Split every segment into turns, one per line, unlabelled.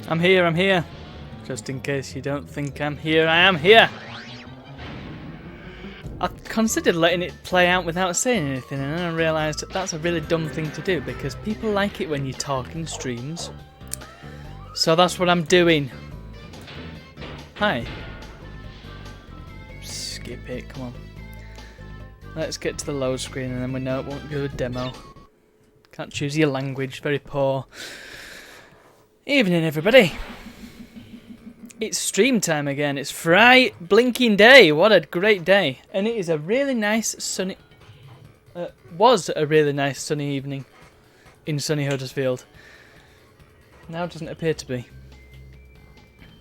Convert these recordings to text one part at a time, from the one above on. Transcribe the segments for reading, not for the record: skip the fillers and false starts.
I'm here, I'm here. Just in case you don't think I'm here, I am here. I considered letting it play out without saying anything, and then I realised that that's a really dumb thing to do because people like it when you talk in streams. So that's what I'm doing. Hi. Skip it, come on. Let's get to the load screen and then we know it won't do a demo. Can't choose your language, very poor. Evening everybody. It's stream time again. It's Friday blinking day. What a great day. And it is a really nice sunny... was a really nice sunny evening in sunny Huddersfield. Now it doesn't appear to be.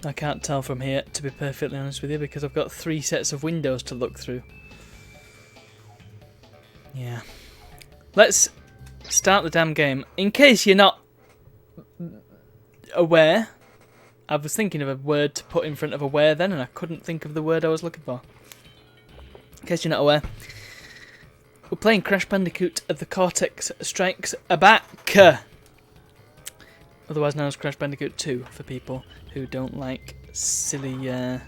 I can't tell from here, to be perfectly honest with you, because I've got 3 sets of windows to look through. Yeah. Let's start the damn game. In case you're not aware, I was thinking of a word to put in front of aware then, and I couldn't think of the word I was looking for. In case you're not aware, we're playing Crash Bandicoot of the Cortex Strikes Back, otherwise known as Crash Bandicoot 2 for people who don't like silly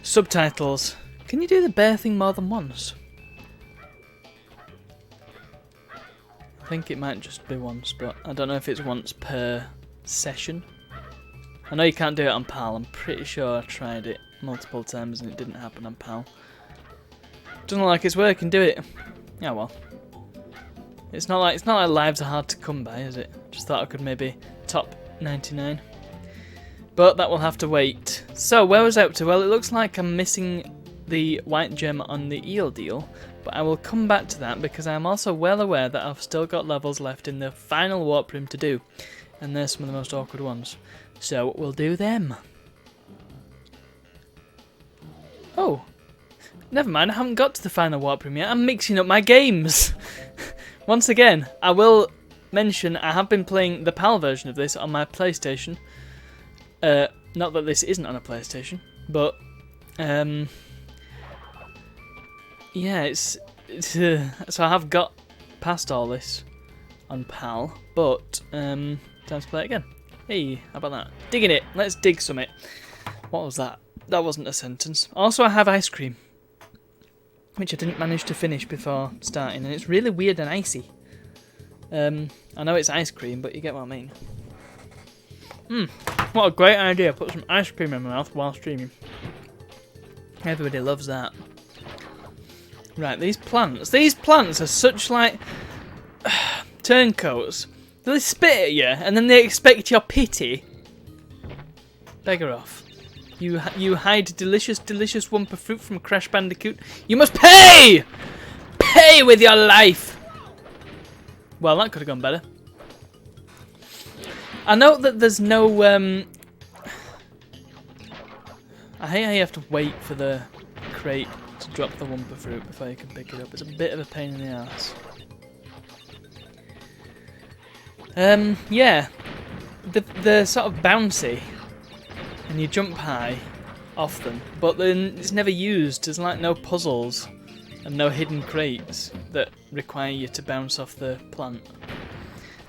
subtitles. Can you do the bear thing more than once? I think it might just be once, but I don't know if it's once per session. I know you can't do it on PAL. I'm pretty sure I tried it multiple times and it didn't happen on PAL. Doesn't look like it's working, do it? Yeah, well. It's not like lives are hard to come by, is it? Just thought I could maybe top 99. But that will have to wait. So, where was I up to? Well, it looks like I'm missing the white gem on the eel deal, but I will come back to that because I am also well aware that I've still got levels left in the final warp room to do, and they're some of the most awkward ones. So, we'll do them. Oh, never mind, I haven't got to the final warp room yet. I'm mixing up my games. Once again, I will mention I have been playing the PAL version of this on my PlayStation. Not that this isn't on a PlayStation, but yeah, so I have got past all this on PAL, but time to play it again. Hey, how about that? Digging it. Let's dig some it. What was that? That wasn't a sentence. Also, I have ice cream, which I didn't manage to finish before starting, and it's really weird and icy. I know it's ice cream, but you get what I mean. What a great idea. Put some ice cream in my mouth while streaming. Everybody loves that. Right, these plants are such like turncoats. They spit at you and then they expect your pity. Beggar off. You hide delicious Wumpa fruit from Crash Bandicoot. You must pay! Pay with your life! Well, that could have gone better. I know that there's no... I hate how you have to wait for the crate to drop the Wumpa fruit before you can pick it up. It's a bit of a pain in the ass. Yeah. They're sort of bouncy. And you jump high off them. But then it's never used. There's like no puzzles. And no hidden crates that require you to bounce off the plant.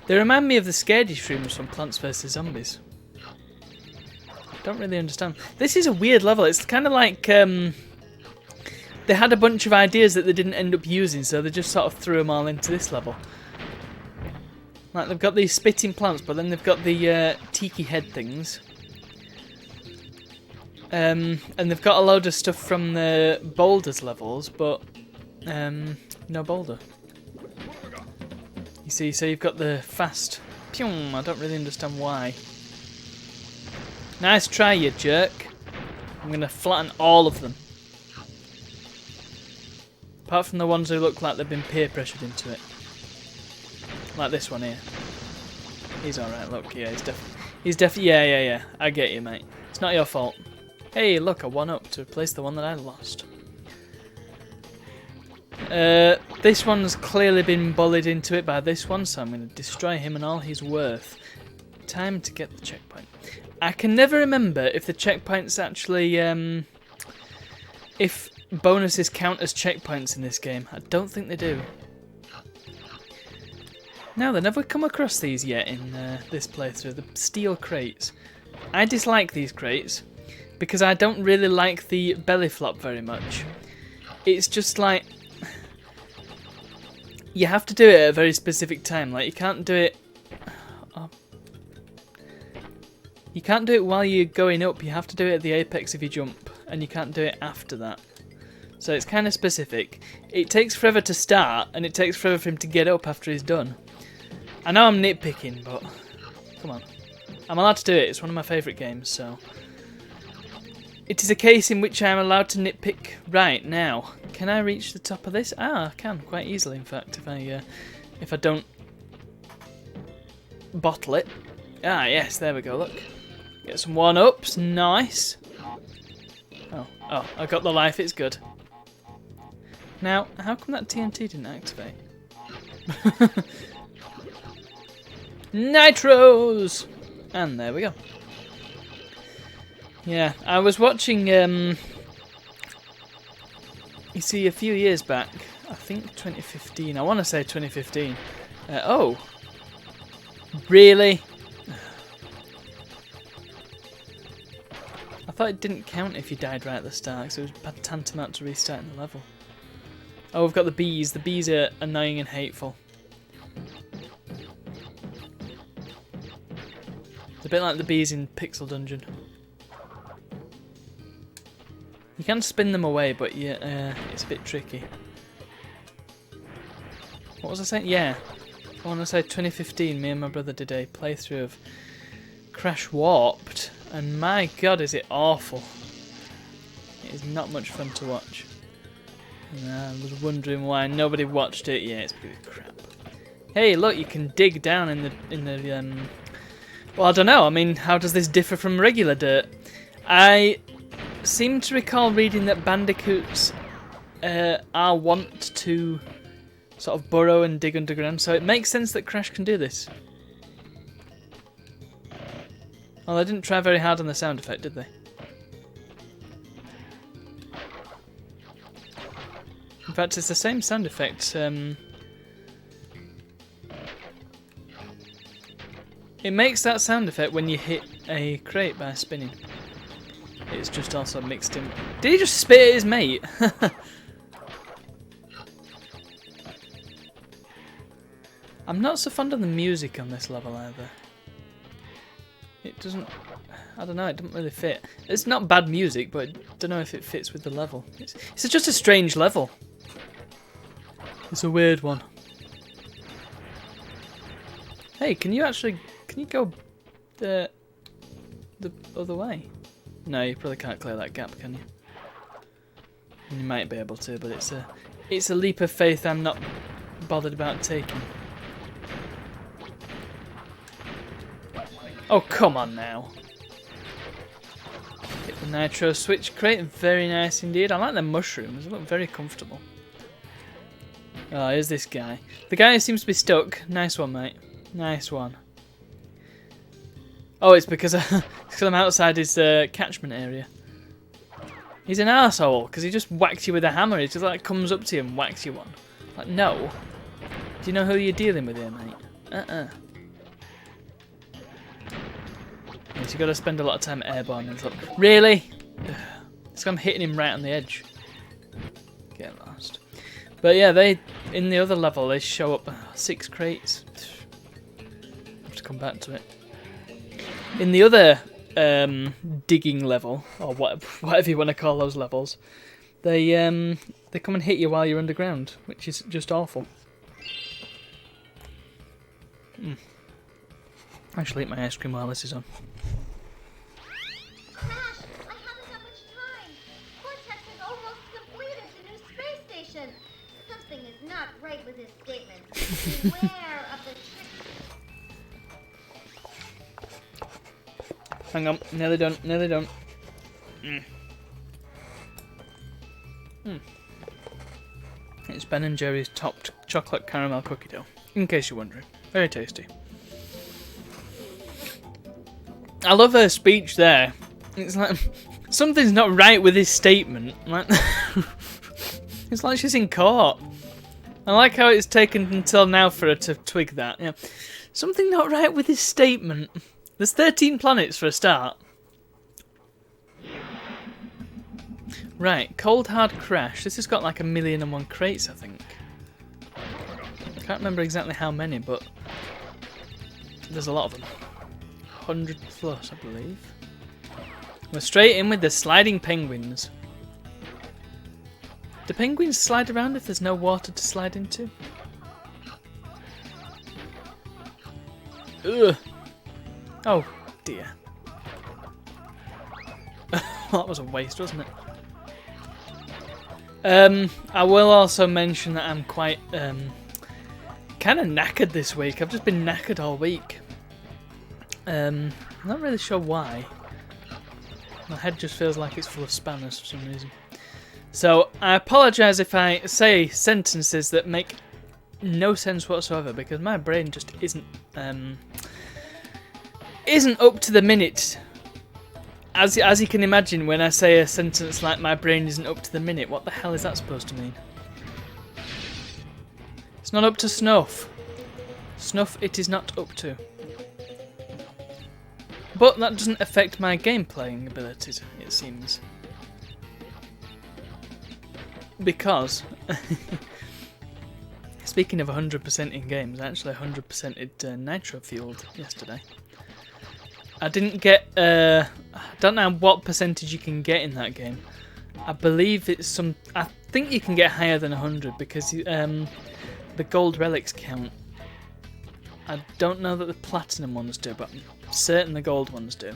They remind me of the scaredy shrooms from Plants vs Zombies. Don't really understand. This is a weird level. It's kind of like they had a bunch of ideas that they didn't end up using, so they just sort of threw them all into this level. Like they've got these spitting plants, but then they've got the tiki head things. And they've got a load of stuff from the boulders levels, but no boulder. You see, so you've got the fast... Pew! I don't really understand why. Nice try, you jerk. I'm going to flatten all of them. Apart from the ones who look like they've been peer pressured into it. Like this one here. He's alright, look, yeah, he's definitely... Yeah, I get you, mate. It's not your fault. Hey, look, I won up to replace the one that I lost. This one's clearly been bullied into it by this one, so I'm going to destroy him and all he's worth. Time to get the checkpoint. I can never remember if the checkpoints actually... if bonuses count as checkpoints in this game. I don't think they do. Now then, have we come across these yet in this playthrough? The steel crates. I dislike these crates because I don't really like the belly flop very much. It's just like you have to do it at a very specific time. Like you can't do it. You can't do it while you're going up. You have to do it at the apex if you jump, and you can't do it after that. So it's kind of specific. It takes forever to start, and it takes forever for him to get up after he's done. I know I'm nitpicking, but come on. I'm allowed to do it. It's one of my favourite games, so... It is a case in which I am allowed to nitpick right now. Can I reach the top of this? Ah, I can, quite easily, in fact, if I don't bottle it. Ah, yes, there we go, look. Get some one-ups, nice. Oh, I got the life, it's good. Now, how come that TNT didn't activate? Nitros! And there we go. Yeah, I was watching, you see, a few years back, I think 2015, I want to say 2015. Oh, really? I thought it didn't count if you died right at the start, so it was tantamount to restarting the level. Oh, we've got the bees. The bees are annoying and hateful. It's a bit like the bees in Pixel Dungeon. You can spin them away, but yeah, it's a bit tricky. What was I saying? Yeah, I want to say 2015, me and my brother did a playthrough of Crash Warped, and my god is it awful. It is not much fun to watch. And I was wondering why nobody watched it. Yeah, it's because it's crap. Hey, look, you can dig down in the well, I don't know. I mean, how does this differ from regular dirt? I seem to recall reading that bandicoots are wont to sort of burrow and dig underground, so it makes sense that Crash can do this. Well, they didn't try very hard on the sound effect, did they? In fact, it's the same sound effect. It makes that sound effect when you hit a crate by spinning. It's just also mixed in. Did he just spit at his mate? I'm not so fond of the music on this level either. It doesn't... I don't know, it doesn't really fit. It's not bad music, but I don't know if it fits with the level. It's just a strange level. It's a weird one. Hey, can you go the other way? No, you probably can't clear that gap, can you? You might be able to, but it's a leap of faith I'm not bothered about taking. Oh, come on now. Hit the nitro switch crate, very nice indeed. I like the mushrooms, they look very comfortable. Oh, here's this guy. The guy seems to be stuck. Nice one, mate. Nice one. Oh, it's because I'm outside his catchment area. He's an arsehole because he just whacks you with a hammer. He just like comes up to you and whacks you one. Like, no. Do you know who you're dealing with here, mate? Yes, you got to spend a lot of time airborne and stuff. Really? It's like I'm hitting him right on the edge. Get lost. But yeah, in the other level they show up 6 crates. I have to come back to it. In the other digging level, or whatever you want to call those levels, they come and hit you while you're underground, which is just awful. I shall eat my ice cream while this is on.
Crash, I haven't got much time. Cortex has almost completed the new space station. Something is not right with his statement. Beware of the trick.
Hang on, nearly done, nearly done. It's Ben & Jerry's topped chocolate caramel cookie dough, in case you're wondering. Very tasty. I love her speech there. It's like, something's not right with his statement. Like, it's like she's in court. I like how it's taken until now for her to twig that. Yeah, something not right with his statement. There's 13 planets for a start. Right, Cold Hard Crash. This has got like 1,000,001 crates, I think. I can't remember exactly how many, but there's a lot of them. 100 plus, I believe. We're straight in with the sliding penguins. Do penguins slide around if there's no water to slide into? Ugh. Oh dear. That was a waste, wasn't it? I will also mention that I'm quite kind of knackered this week. I've just been knackered all week. I'm not really sure why. My head just feels like it's full of spanners for some reason. So I apologise if I say sentences that make no sense whatsoever, because my brain just isn't up to the minute. As you can imagine, when I say a sentence like my brain isn't up to the minute, what the hell is that supposed to mean? It's not up to snuff. Snuff it is not up to. But that doesn't affect my game playing abilities, it seems. Because, speaking of 100% in games, I actually 100%ed Nitro Fueled yesterday. I didn't get, I don't know what percentage you can get in that game. I believe it's some, I think you can get higher than 100 because the gold relics count. I don't know that the platinum ones do, but I'm certain the gold ones do.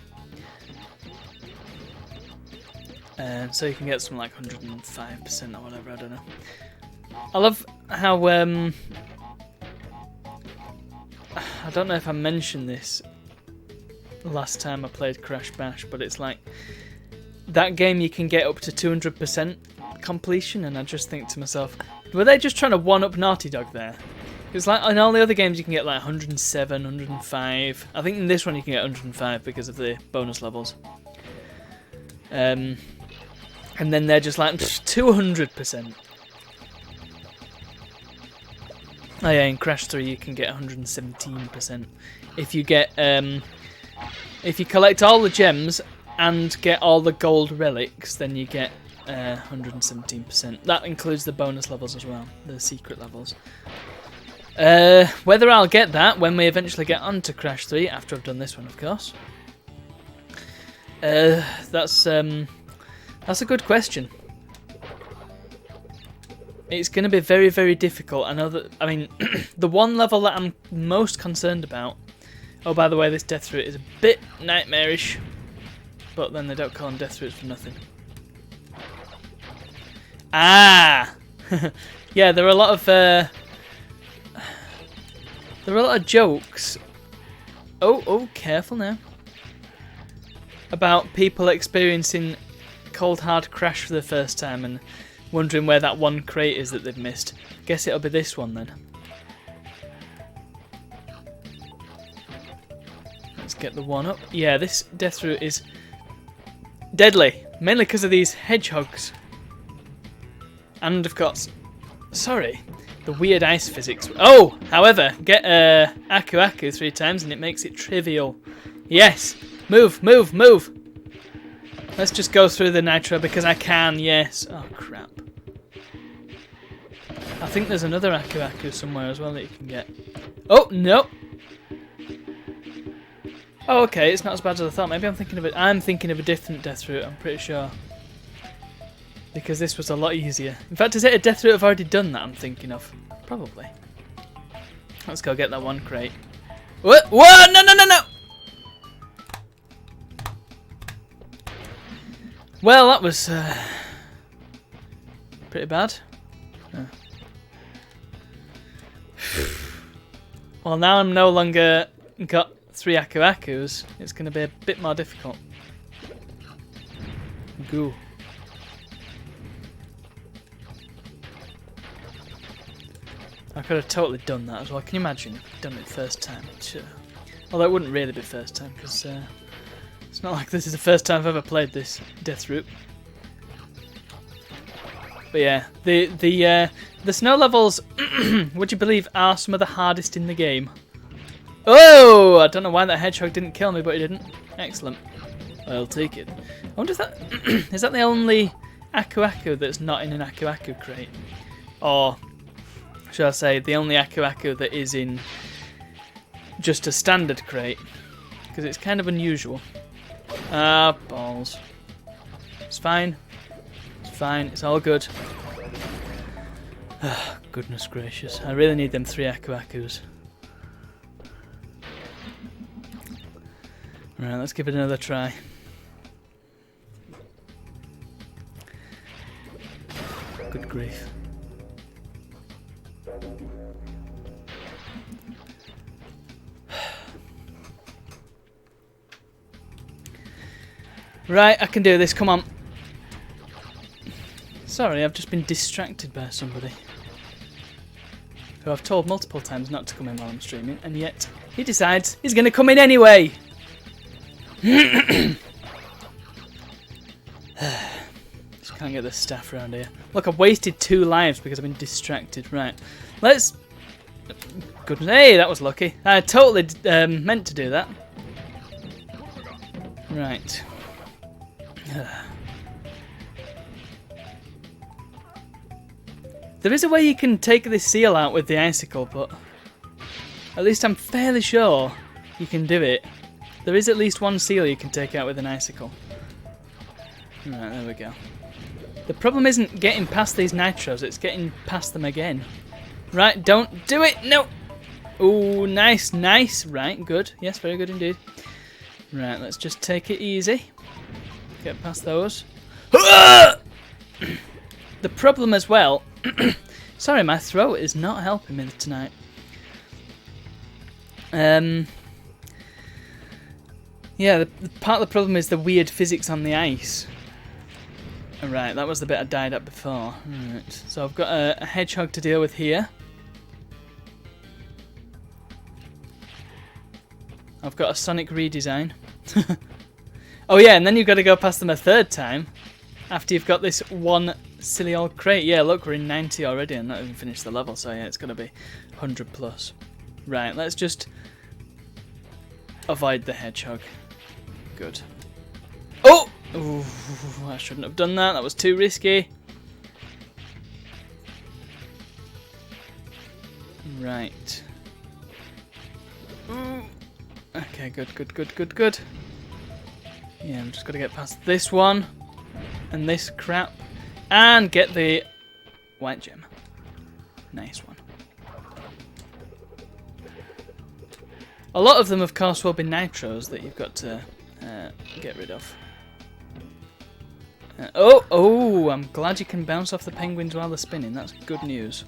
So you can get some like 105% or whatever, I don't know. I love how, I don't know if I mentioned this last time I played Crash Bash, but it's like, that game you can get up to 200% completion, and I just think to myself, were they just trying to one-up Naughty Dog there? It's like, in all the other games you can get like 107, 105. I think in this one you can get 105 because of the bonus levels. And then they're just like 200%. Oh yeah, in Crash 3 you can get 117%. If you get if you collect all the gems and get all the gold relics, then you get 117%. That includes the bonus levels as well, the secret levels. Whether I'll get that when we eventually get onto Crash 3, after I've done this one, of course. That's a good question. It's going to be very, very difficult. I know that, I mean, the one level that I'm most concerned about... Oh, by the way, this death route is a bit nightmarish. But then they don't call them death routes for nothing. Ah! Yeah, there are a lot of... There are a lot of jokes. Oh, careful now. About people experiencing Cold Hard Crash for the first time and wondering where that one crate is that they've missed. Guess it'll be this one then. Let's get the one up. Yeah, this death route is deadly, mainly because of these hedgehogs. And of course, sorry, the weird ice physics. Oh, however, get Aku Aku 3 times and it makes it trivial. Yes, move, move, move. Let's just go through the nitro because I can, yes. Oh, crap. I think there's another Aku Aku somewhere as well that you can get. Oh, no. Oh, okay, it's not as bad as I thought. Maybe I'm thinking of it. I'm thinking of a different death route, I'm pretty sure. Because this was a lot easier. In fact, is it a death route I've already done that I'm thinking of? Probably. Let's go get that one crate. What? Whoa! No, no, no, no! Well, that was pretty bad. Oh. Well, now I'm no longer got 3 Aku Akus. It's going to be a bit more difficult. Goo. I could have totally done that as well. Can you imagine if I'd done it first time? Sure. Although it wouldn't really be first time because it's not like this is the first time I've ever played this death route. But yeah, the snow levels, would you believe, are some of the hardest in the game. Oh, I don't know why that hedgehog didn't kill me, but it didn't. Excellent. I'll take it. I wonder if that is that the only Aku Aku that's not in an Aku Aku crate, or should I say the only Aku Aku that is in just a standard crate, because it's kind of unusual. Ah, balls. It's fine. It's fine. It's all good. Ah, goodness gracious. I really need them 3 Aku Akus. Right, let's give it another try. Good grief. Right, I can do this, come on. Sorry, I've just been distracted by somebody who I've told multiple times not to come in while I'm streaming, and yet he decides he's going to come in anyway. Just can't get the staff around here. Look, I've wasted 2 lives because I've been distracted. Right, let's... Goodness, hey, that was lucky. I totally meant to do that. Right. There is a way you can take this seal out with the icicle, but at least I'm fairly sure you can do it. There is at least one seal you can take out with an icicle. Right, there we go. The problem isn't getting past these nitros, it's getting past them again. Right, don't do it! No! Ooh, nice, nice. Right, good. Yes, very good indeed. Right, let's just take it easy. Get past those. The problem as well... Sorry, my throat is not helping me tonight. Yeah, part of the problem is the weird physics on the ice. Right, that was the bit I died at before. Right, so I've got a hedgehog to deal with here. I've got a Sonic redesign. Oh yeah, and then you've got to go past them a 3rd time after you've got this one silly old crate. Yeah, look, we're in 90 already and not even finished the level, so yeah, it's going to be 100 plus. Right, let's just avoid the hedgehog. Good. Oh! Ooh, I shouldn't have done that. That was too risky. Right. Ooh. Okay, good, good, good, good, good. Yeah, I'm just got to get past this one and this crap and get the white gem. Nice one. A lot of them, of course, will be nitros that you've got to get rid of. Oh, I'm glad you can bounce off the penguins while they're spinning. That's good news.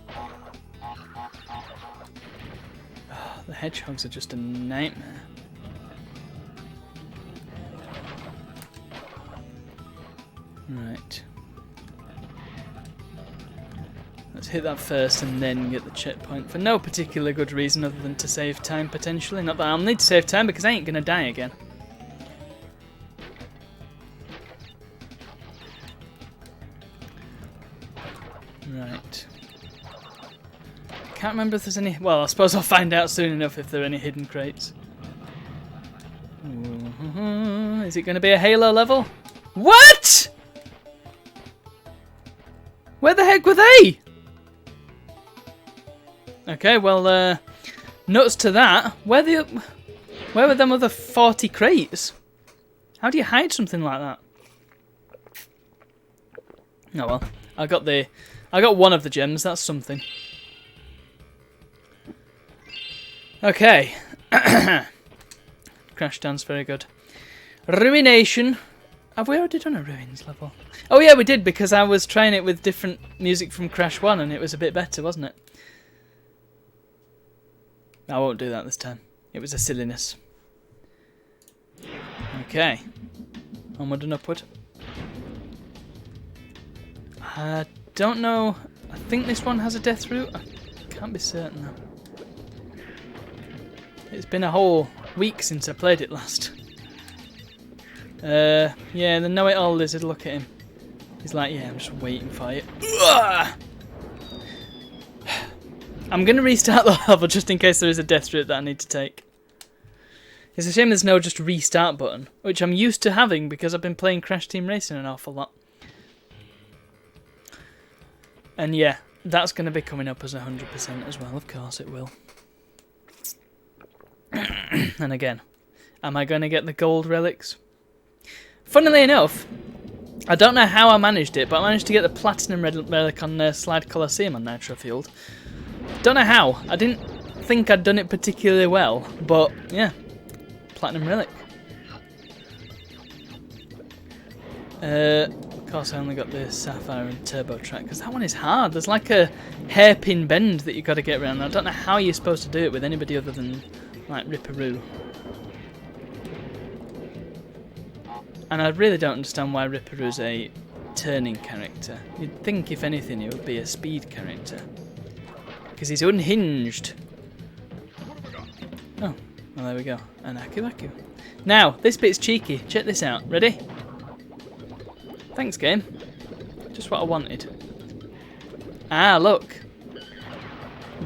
Oh, the hedgehogs are just a nightmare. Right. Let's hit that first and then get the checkpoint for no particular good reason other than to save time potentially. Not that I'll need to save time because I ain't gonna die again. Right. Can't remember if there's any... Well, I suppose I'll find out soon enough if there are any hidden crates. Is it going to be a Halo level? What?! Where the heck were they? Okay, well, nuts to that. Where were them other 40 crates? How do you hide something like that? Oh well, I got one of the gems. That's something. Okay. Crash dance, very good. Ruination. Have we already done a ruins level? Oh yeah, we did, because I was trying it with different music from Crash 1 and it was a bit better, wasn't it? I won't do that this time. It was a silliness. Okay. Onward and upward. I don't know. I think this one has a death route. I can't be certain though. It's been a whole week since I played it last. Yeah, the know-it-all lizard, look at him. He's like, yeah, I'm just waiting for you. I'm going to restart the level just in case there is a death route that I need to take. It's a shame there's no just restart button, which I'm used to having because I've been playing Crash Team Racing an awful lot. And yeah, that's going to be coming up as 100% as well, of course it will. And again, am I going to get the gold relics? Funnily enough, I don't know how I managed it, but I managed to get the platinum relic on Slide Coliseum on Nitro Fueled. Don't know how. I didn't think I'd done it particularly well, but yeah, platinum relic. Of course, I only got the Sapphire and Turbo Track because that one is hard. There's like a hairpin bend that you've got to get around. I don't know how you're supposed to do it with anybody other than like Ripperoo. And I really don't understand why Ripperoo's a turning character. You'd think, if anything, it would be a speed character. Because he's unhinged. Oh, well there we go. An Aku Aku. Now, this bit's cheeky. Check this out. Ready? Thanks, game. Just what I wanted. Ah, look.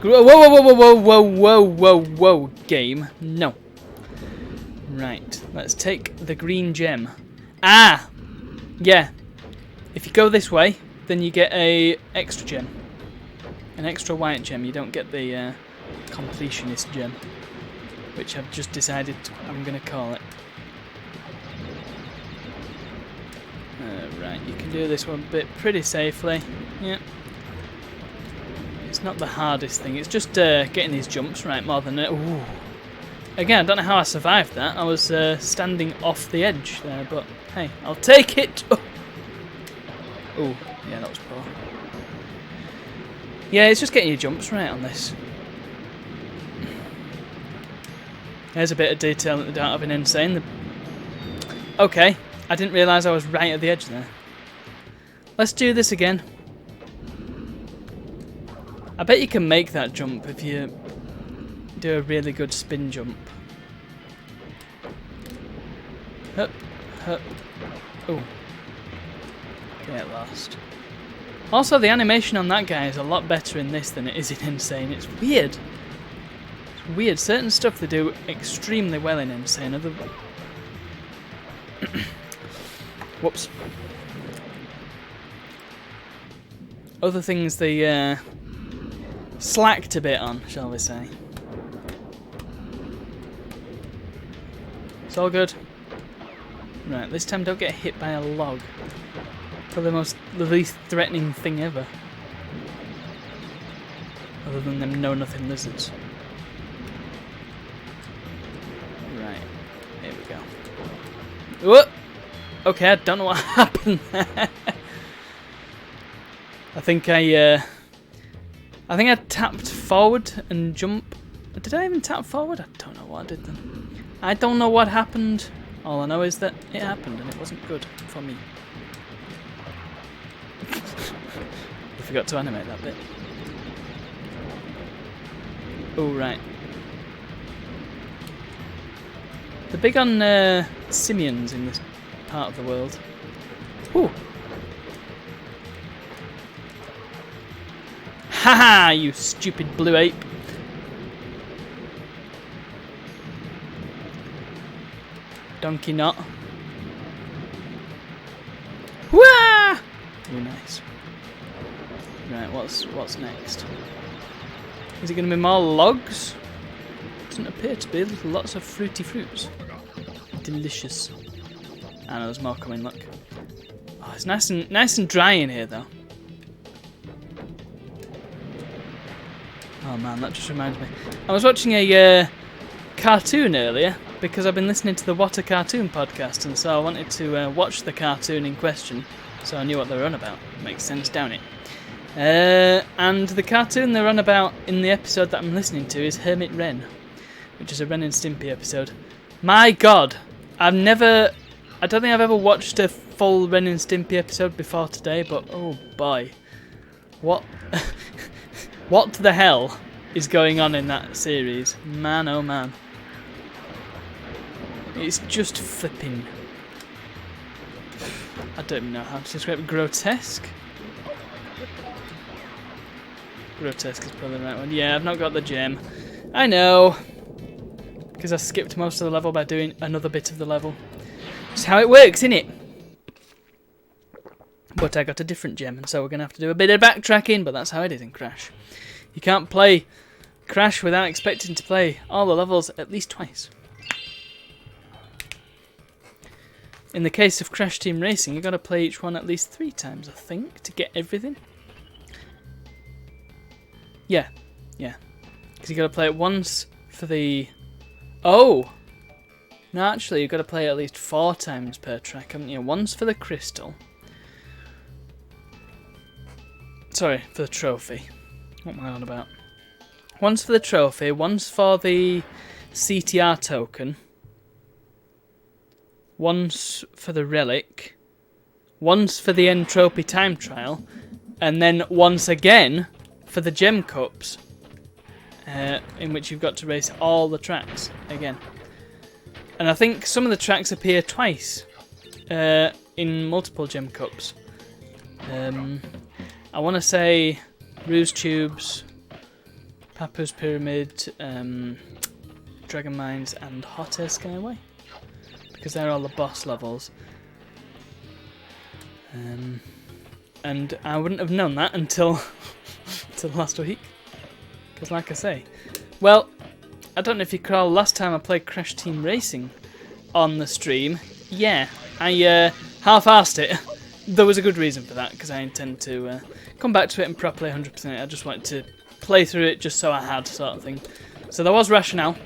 Whoa, whoa, whoa, whoa, whoa, whoa, whoa, whoa, whoa, game. No. Right, let's take the green gem. Ah! Yeah. If you go this way, then you get a extra gem. An extra white gem. You don't get the completionist gem. Which I've just decided I'm going to call it. Right, you can do this one bit pretty safely. Yeah. It's not the hardest thing. It's just getting these jumps right more than it. Ooh. Again, I don't know how I survived that. I was standing off the edge there, but hey, I'll take it. Oh. Ooh, yeah, that was poor. Yeah, it's just getting your jumps right on this. There's a bit of detail that they don't have in Insane. Okay, I didn't realise I was right at the edge there. Let's do this again. I bet you can make that jump if you do a really good spin jump. Hup, hup. Oh. Get lost. Also, the animation on that guy is a lot better in this than it is in Insane. It's weird. It's weird. Certain stuff they do extremely well in Insane. Other... Whoops. Other things they slacked a bit on, shall we say. It's all good. Right, this time don't get hit by a log. Probably the least threatening thing ever. Other than them know-nothing lizards. Right, here we go. Whoop! Okay, I don't know what happened there. I think I tapped forward and jump. Did I even tap forward? I don't know what I did then. I don't know what happened. All I know is that it happened and it wasn't good for me. I forgot to animate that bit. Oh, right. They're big on simians in this part of the world. Ooh. Haha, you stupid blue ape. Donkey knot. Wah! Very nice. Right, what's next? Is it going to be more logs? Doesn't appear to be. Lots of fruity fruits. Delicious. I know there's more coming. Look. Oh, it's nice and dry in here though. Oh man, that just reminds me. I was watching a cartoon earlier because I've been listening to the What a Cartoon podcast, and so I wanted to watch the cartoon in question, so I knew what they were on about. Makes sense, don't it? And the cartoon they're on about in the episode that I'm listening to is Hermit Wren, which is a Ren and Stimpy episode. My God, I don't think I've ever watched a full Ren and Stimpy episode before today, but oh boy, what the hell is going on in that series? Man, oh man. It's just flipping. I don't even know how to describe it. Grotesque? Grotesque is probably the right one. Yeah, I've not got the gem. I know. because I skipped most of the level by doing another bit of the level. It's how it works, innit? But I got a different gem, and so we're going to have to do a bit of backtracking, but that's how it is in Crash. You can't play Crash without expecting to play all the levels at least twice. In the case of Crash Team Racing, you've got to play each one at least 3 times, I think, to get everything. Yeah. Because you've got to play it once for the... Oh! No, actually, you've got to play it at least 4 times per track, haven't you? Once for the crystal. Sorry, for the trophy. What am I on about? Once for the trophy, once for the CTR token, once for the relic, once for the entropy time trial, and then once again for the gem cups, in which you've got to race all the tracks again. And I think some of the tracks appear twice in multiple gem cups. I want to say Ruse Tubes, Papu's Pyramid, Dragon Mines, and Hot Air Skyway, because they're all the boss levels. And I wouldn't have known that until last week, because like I say, well, I don't know if you recall last time I played Crash Team Racing on the stream. Yeah, I half-arsed it. There was a good reason for that, because I intend to come back to it and properly 100%. I just wanted to play through it just so I had, sort of thing. So there was rationale.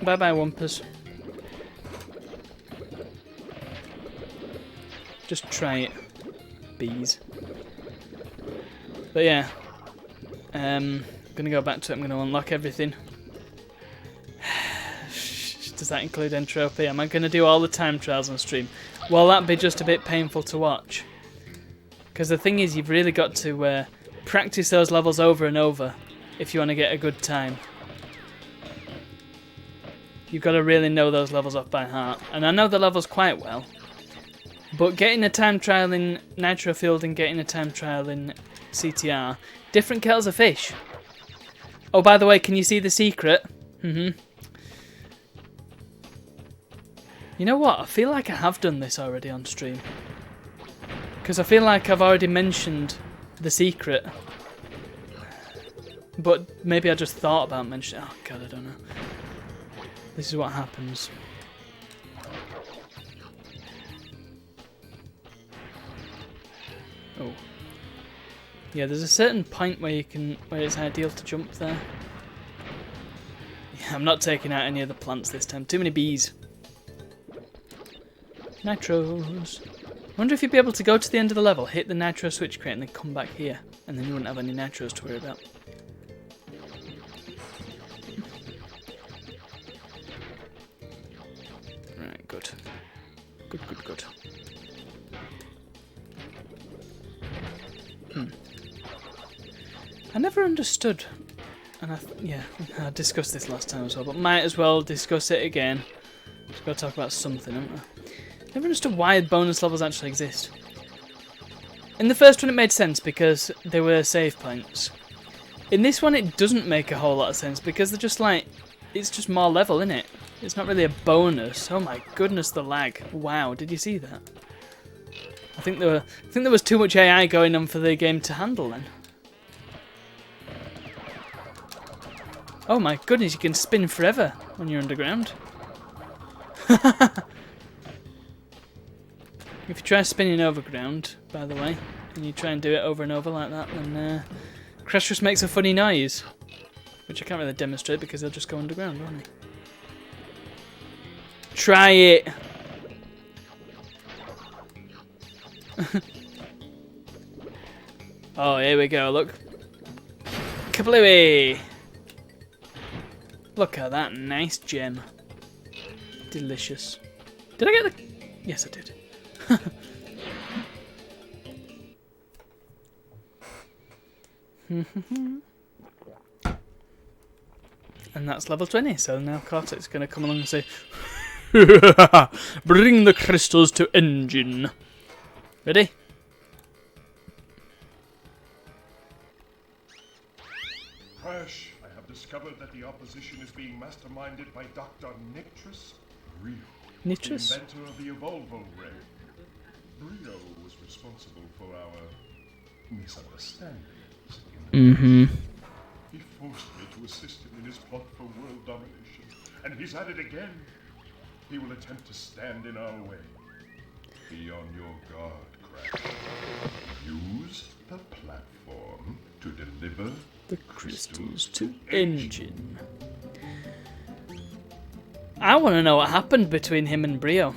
Bye-bye, Wumpers. Just try it, bees. But yeah, I'm gonna go back to it. I'm gonna unlock everything. Does that include entropy? Am I gonna do all the time trials on stream? Will that be just a bit painful to watch? Because the thing is, you've really got to practice those levels over and over if you want to get a good time. You've got to really know those levels off by heart. And I know the levels quite well. But getting a time trial in Nitro Field and getting a time trial in CTR, different kettles of fish. Oh, by the way, can you see the secret? You know what? I feel like I have done this already on stream. Because I feel like I've already mentioned the secret. But maybe I just thought about mentioning it. Oh, God, I don't know. This is what happens. Oh. Yeah, there's a certain point where where it's ideal to jump there. Yeah, I'm not taking out any of the plants this time. Too many bees. Nitros. I wonder if you'd be able to go to the end of the level, hit the nitro switch crate, and then come back here, and then you wouldn't have any nitros to worry about. Right, good. Good. I never understood, and I discussed this last time as well, but might as well discuss it again. Just got to talk about something, haven't I? Never understood why bonus levels actually exist. In the first one it made sense because they were save points. In this one it doesn't make a whole lot of sense because they're just like, it's just more level, innit? It's not really a bonus. Oh my goodness, the lag. Wow, did you see that? I think there was too much AI going on for the game to handle then. Oh my goodness, you can spin forever when you're underground. If you try spinning overground, by the way, and you try and do it over and over like that, then Crash just makes a funny noise. Which I can't really demonstrate because they'll just go underground, won't they? Try it! Oh, here we go, look. Kablooey! Look at that nice gem. Delicious. Did I get the... Yes, I did. And that's level 20, so now Cortex is going to come along and say, bring the crystals to engine. Ready?
Crash, I have discovered that the opposition is being masterminded by Dr. Nictrus Brio,
Nitrous?
the inventor of the Evolvo ray. Brio was responsible for our misunderstandings.
Mm-hmm.
He forced me to assist him in his plot for world domination, and he's at it again. He will attempt to stand in our way. Be on your guard, Crash. Use the platform to deliver
The crystals to Engine. I want to know what happened between him and Brio.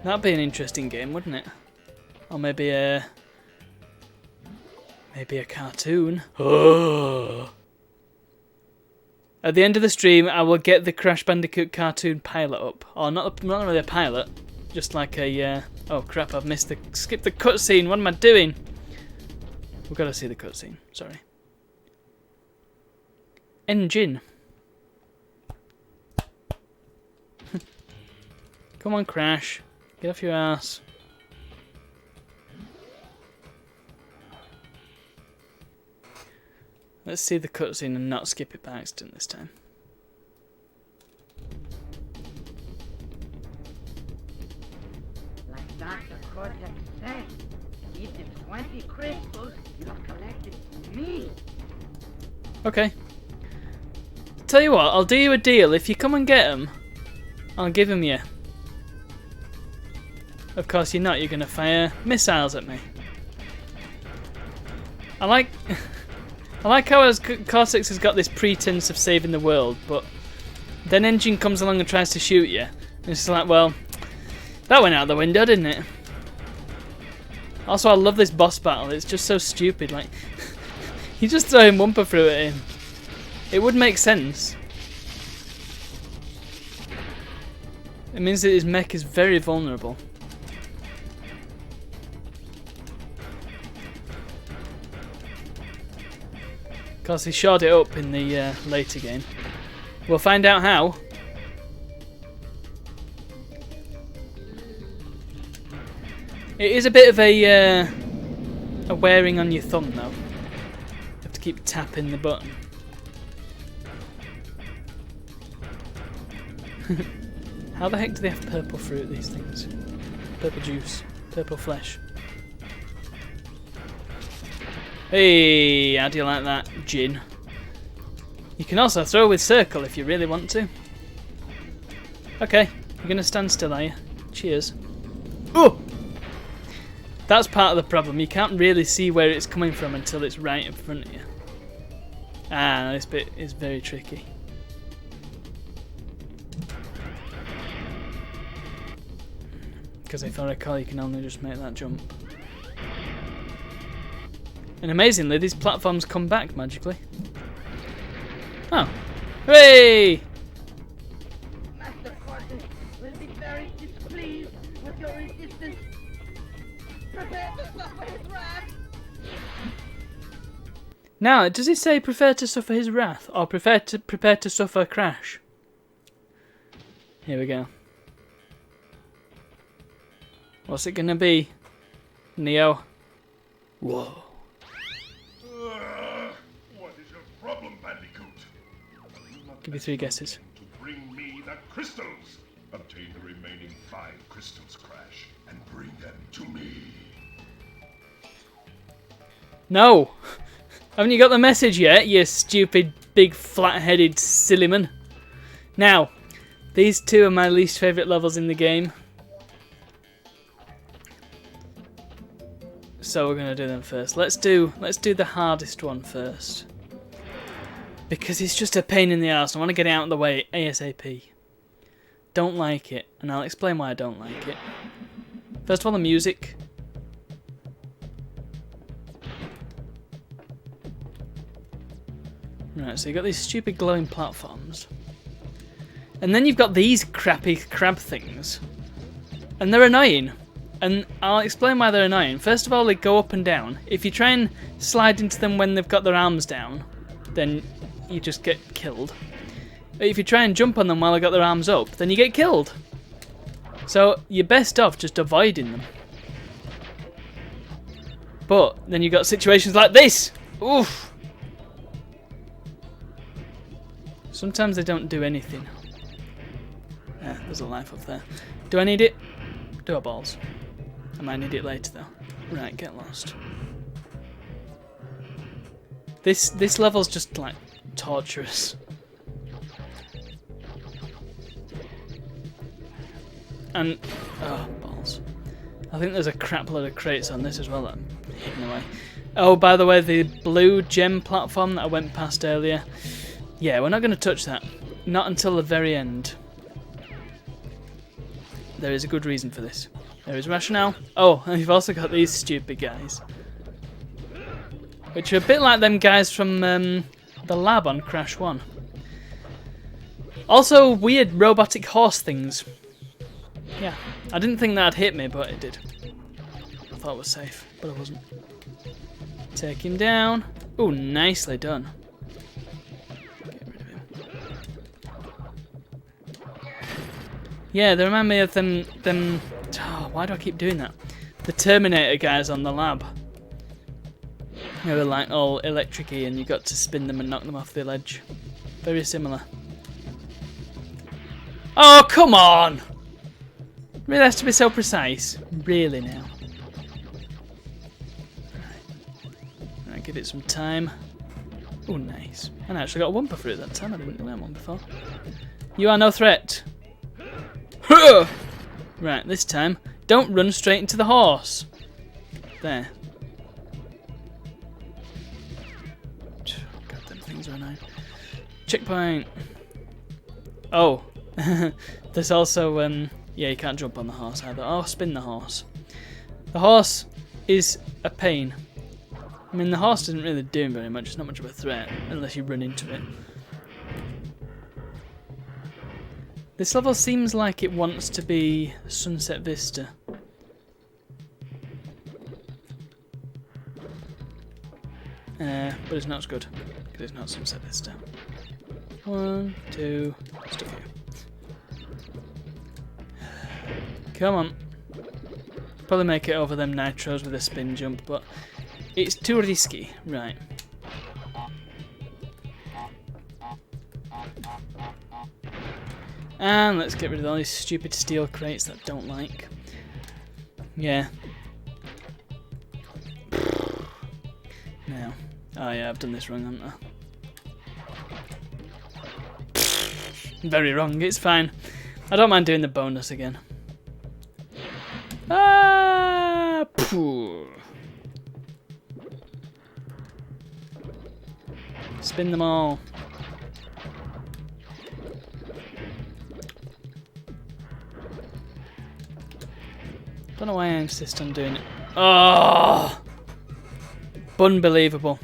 That'd be an interesting game, wouldn't it? Or maybe a cartoon. At the end of the stream, I will get the Crash Bandicoot cartoon pilot up. Or not really a pilot, just like a. Oh crap! I've skipped the cutscene. What am I doing? We've got to see the cutscene. Sorry. Engine. Come on, Crash. Get off your ass. Let's see the cutscene and not skip it by accident this time.
Like Dr. Cortex said, keep the 20 crystals you have collected for me.
Okay. Tell you what, I'll do you a deal. If you come and get them, I'll give them you. Of course you're not. You're going to fire missiles at me. I like how Cortex has got this pretense of saving the world, but then Engine comes along and tries to shoot you. And it's like, well, that went out the window, didn't it? Also, I love this boss battle. It's just so stupid. Like, you just throw him Wumpa Fruit at him. It would make sense. It means that his mech is very vulnerable. Of course, he shored it up in the later game. We'll find out how. It is a bit of a wearing on your thumb, though. You have to keep tapping the button. How the heck do they have purple fruit, these things? Purple juice, purple flesh. Hey, how do you like that, Jin? You can also throw with circle if you really want to. Okay, you're going to stand still, are you? Cheers. Oh! That's part of the problem. You can't really see where it's coming from until it's right in front of you. Ah, this bit is very tricky. Because if I recall, you can only just make that jump. And amazingly, these platforms come back magically. Oh. Hooray!
Master Cortex will be very displeased with your resistance. Prepare to suffer his wrath.
Now, does he say prefer to suffer his wrath or prepare to suffer Crash? Here we go. What's it gonna be, Neo? Whoa.
What is your problem, Bandicoot?
Give you 3 guesses.
To bring me the crystals. Obtain the remaining 5 crystals, Crash, and bring them to me.
No! Haven't you got the message yet, you stupid, big, flat-headed sillyman? Now, these 2 are my least favourite levels in the game. So we're gonna do them first. Let's do the hardest one first. Because it's just a pain in the arse. I want to get it out of the way ASAP. Don't like it, and I'll explain why I don't like it. First of all, the music. Right, so you've got these stupid glowing platforms. And then you've got these crappy crab things. And they're annoying. And I'll explain why they're annoying. First of all, they go up and down. If you try and slide into them when they've got their arms down, then you just get killed. But if you try and jump on them while they've got their arms up, then you get killed. So you're best off just avoiding them. But then you've got situations like this. Oof. Sometimes they don't do anything. Ah, there's a life up there. Do I need it? Do I balls? I might need it later though. Right, get lost. This level's just like torturous. And oh balls. I think there's a crap load of crates on this as well that I'm hidden away. Oh, by the way, the blue gem platform that I went past earlier. Yeah, we're not going to touch that. Not until the very end. There is a good reason for this. There is rationale. Oh, and you've also got these stupid guys. Which are a bit like them guys from the lab on Crash 1. Also, weird robotic horse things. Yeah, I didn't think that'd hit me, but it did. I thought it was safe, but it wasn't. Take him down. Oh, nicely done. Get rid of him. Yeah, they remind me of them. Oh, why do I keep doing that? The Terminator guys on the lab. They were like all electric-y and you got to spin them and knock them off the ledge. Very similar. Oh, come on! Really has to be so precise. Really now. Right, give it some time. Oh, nice. And I actually got a Wumpa Fruit that time. I didn't get one before. You are no threat. Right, this time, don't run straight into the horse. There. God, them things are annoying. Checkpoint. Oh. There's also, yeah, you can't jump on the horse either. Oh, spin the horse. The horse is a pain. I mean, the horse doesn't really do very much. It's not much of a threat unless you run into it. This level seems like it wants to be Sunset Vista. But it's not as good because it's not Sunset Vista. 1, 2, stuff here. Come on. Probably make it over them nitros with a spin jump, but it's too risky. Right. And let's get rid of all these stupid steel crates that I don't like. Yeah. Now. Oh yeah, I've done this wrong, haven't I? Very wrong, it's fine. I don't mind doing the bonus again. Ah! Pooh. Spin them all. Don't know why I insist on doing it. Oh! Unbelievable.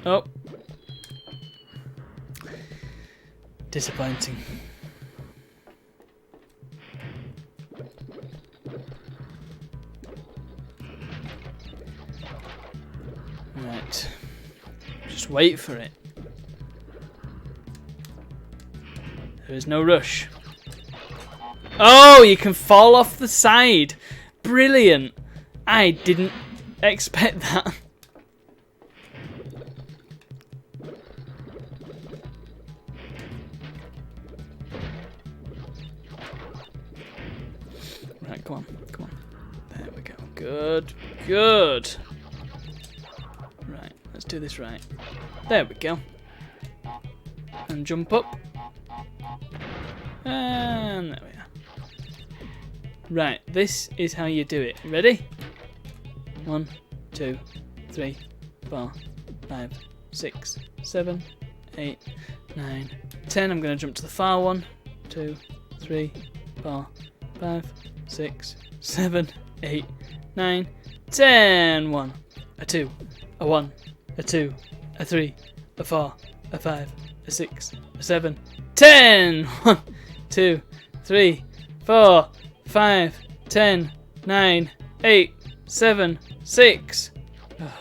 Oh. Disappointing. Right. Just wait for it. There is no rush. Oh, you can fall off the side. Brilliant. I didn't expect that. Right, come on, come on. There we go. Good, good. Right, let's do this right. There we go. And jump up. And there we are. Right, this is how you do it. Ready? 1, 2, 3, 4, 5, 6, 7, 8, 9, 10. I'm going to jump to the far one. 2, 3, 4, 5, 6, 7, 8, 9, 10. 1, a 2, a 1, a 2, a 3, a 4, a 5, a 6, a 7, 10. 1, 2, 3, 4, 5, 10, 9, 8, 7, 6. Oh.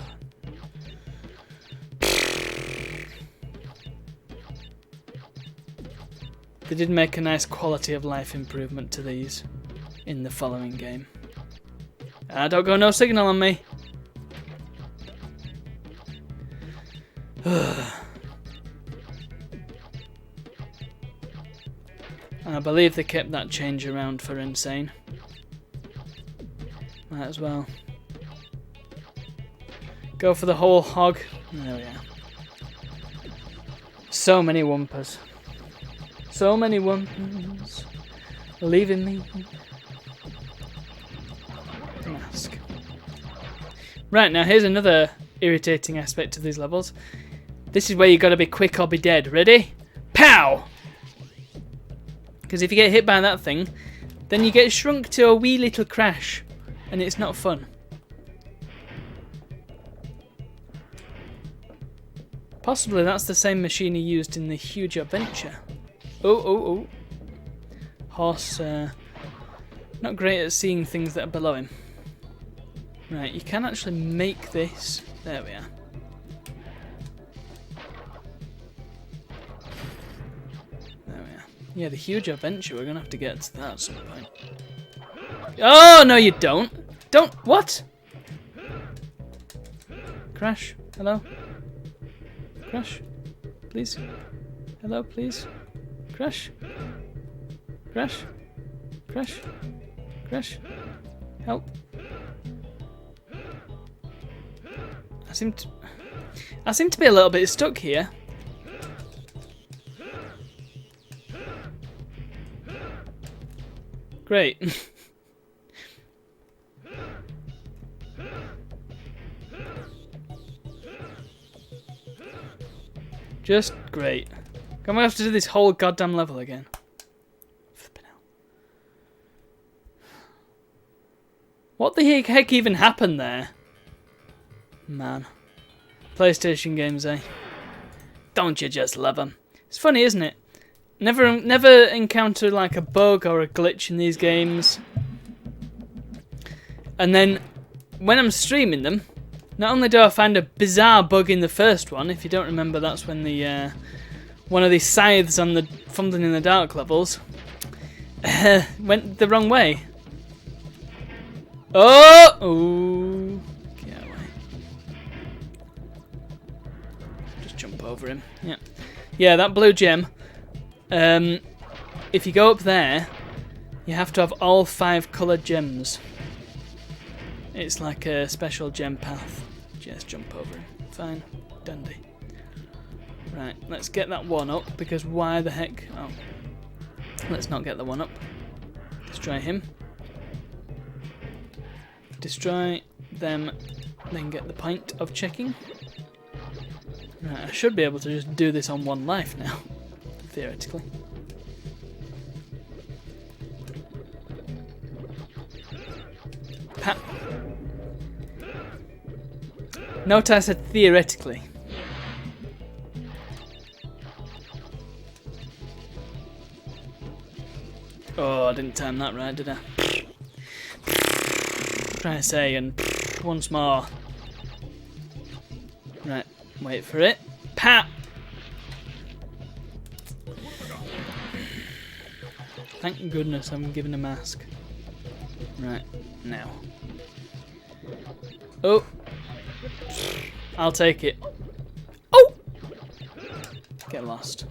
They did make a nice quality of life improvement to these in the following game. Don't go no signal on me. And I believe they kept that change around for Insane. Might as well. Go for the whole hog. There we are. So many Wumpas. So many Wumpas. Leaving me. Mask. Right, now here's another irritating aspect of these levels. This is where you gotta be quick or be dead. Ready? Pow! Because if you get hit by that thing, then you get shrunk to a wee little crash. And it's not fun. Possibly that's the same machine he used in the Huge Adventure. Oh. Horse, not great at seeing things that are below him. Right, you can actually make this. There we are. There we are. Yeah, the Huge Adventure, we're going to have to get to that at some point. Oh, no you don't. Don't, what? Crash, hello? Crash, please. Hello, please. Crash. Crash. Crash. Crash. Help. I seem to be a little bit stuck here. Great. Just great. I'm gonna have to do this whole goddamn level again. Flipping hell. What the heck even happened there? Man. PlayStation games, eh? Don't you just love them? It's funny, isn't it? Never encounter like a bug or a glitch in these games. And then when I'm streaming them, not only do I find a bizarre bug in the first one, if you don't remember, that's when the one of these scythes on the Fumbling in the Dark levels went the wrong way. Oh! Ooh. Get away. Just jump over him. Yeah. Yeah, that blue gem. If you go up there, you have to have all 5 coloured gems. It's like a special gem path. Just jump over him. Fine. Dandy. Right, let's get that one up, because why the heck... Oh. Let's not get the one up. Destroy him. Destroy them, then get the point of checking. Right, I should be able to just do this on 1 life now, theoretically. Ha! Note I said theoretically. Oh, I didn't time that right, did I? Try to say, and once more. Right, wait for it. Pat! Thank goodness I'm given a mask. Right, now. Oh! I'll take it. Oh! Get lost.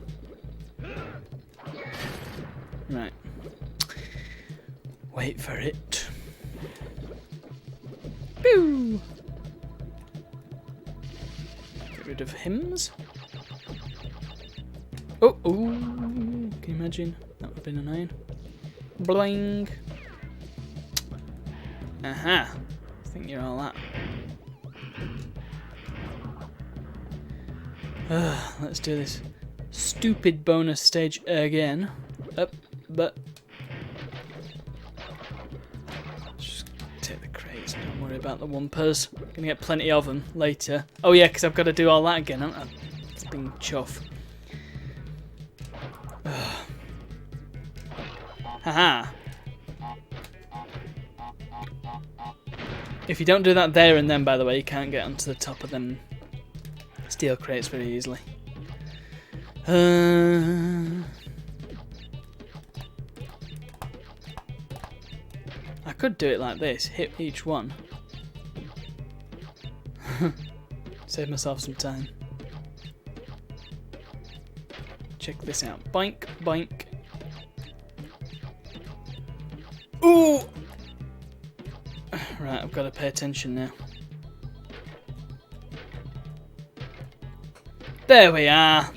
Right. Wait for it. Pew! Get rid of hymns. Oh, can you imagine? That would have been annoying. Bling. Aha. I think you're all that. Let's do this stupid bonus stage again. Up, but just take the crates. Don't worry about the Wumpas. Gonna get plenty of them later. Oh yeah, because I've got to do all that again, haven't I? It's been chuff. Haha. If you don't do that there and then, by the way, you can't get onto the top of them steel crates very easily. I could do it like this, hit each one. Save myself some time. check this out. Boink, boink. Ooh! Right, I've got to pay attention now. There we are.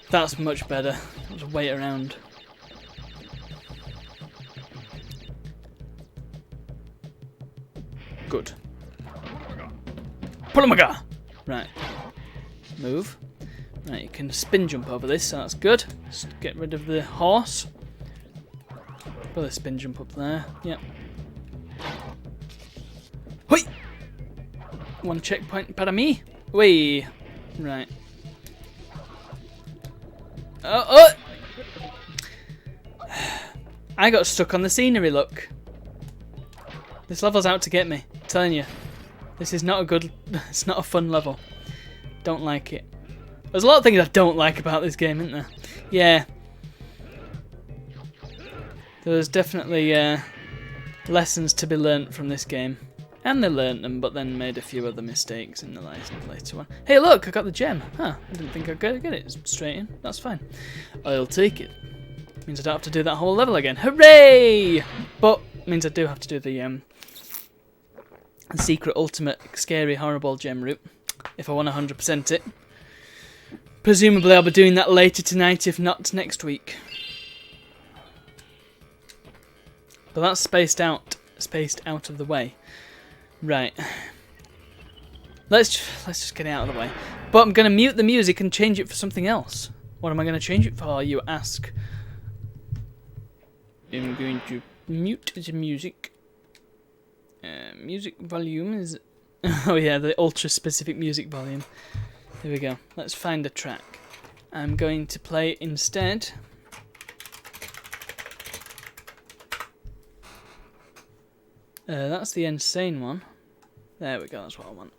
That's much better. Just wait around. Good. Pulamaga! Right. Move. Right, you can spin jump over this, so that's good. Just get rid of the horse. Put a spin jump up there. Yep. Hoi! One checkpoint para me. Whee! Right. Oh! I got stuck on the scenery, look. This level's out to get me. I'm telling you. This is not a good... It's not a fun level. Don't like it. There's a lot of things I don't like about this game, isn't there? Yeah. There's definitely lessons to be learnt from this game. And they learnt them, but then made a few other mistakes in the later one. Hey look, I got the gem. Huh, I didn't think I'd get it straight in. That's fine. I'll take it. Means I don't have to do that whole level again. Hooray! But means I do have to do the secret, ultimate, scary, horrible gem route. If I want 100% it. Presumably I'll be doing that later tonight, if not next week. But that's spaced out of the way. Right. Let's just get it out of the way. But I'm going to mute the music and change it for something else. What am I going to change it for, you ask? I'm going to mute the music. Music volume is... Oh yeah, the ultra-specific music volume. Here we go. Let's find a track. I'm going to play instead... that's the insane one. There we go, that's what I want.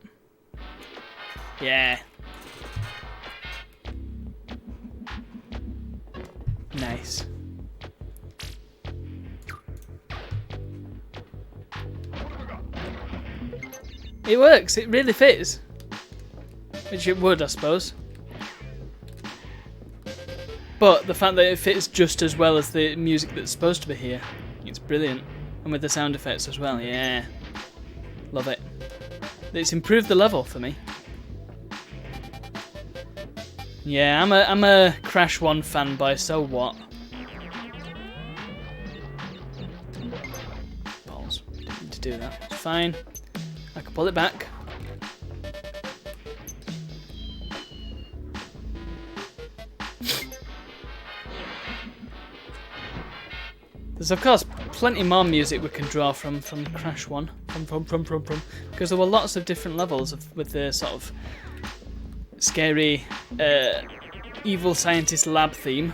Yeah. Nice. It works, it really fits. Which it would, I suppose. But the fact that it fits just as well as the music that's supposed to be here, it's brilliant. And with the sound effects as well, yeah. Love it. It's improved the level for me. Yeah, I'm a Crash 1 fanboy, so what? Balls. Didn't need to do that. It's fine. I can pull it back. There's of course plenty more music we can draw from Crash 1, because there were lots of different levels with the sort of scary evil scientist lab theme.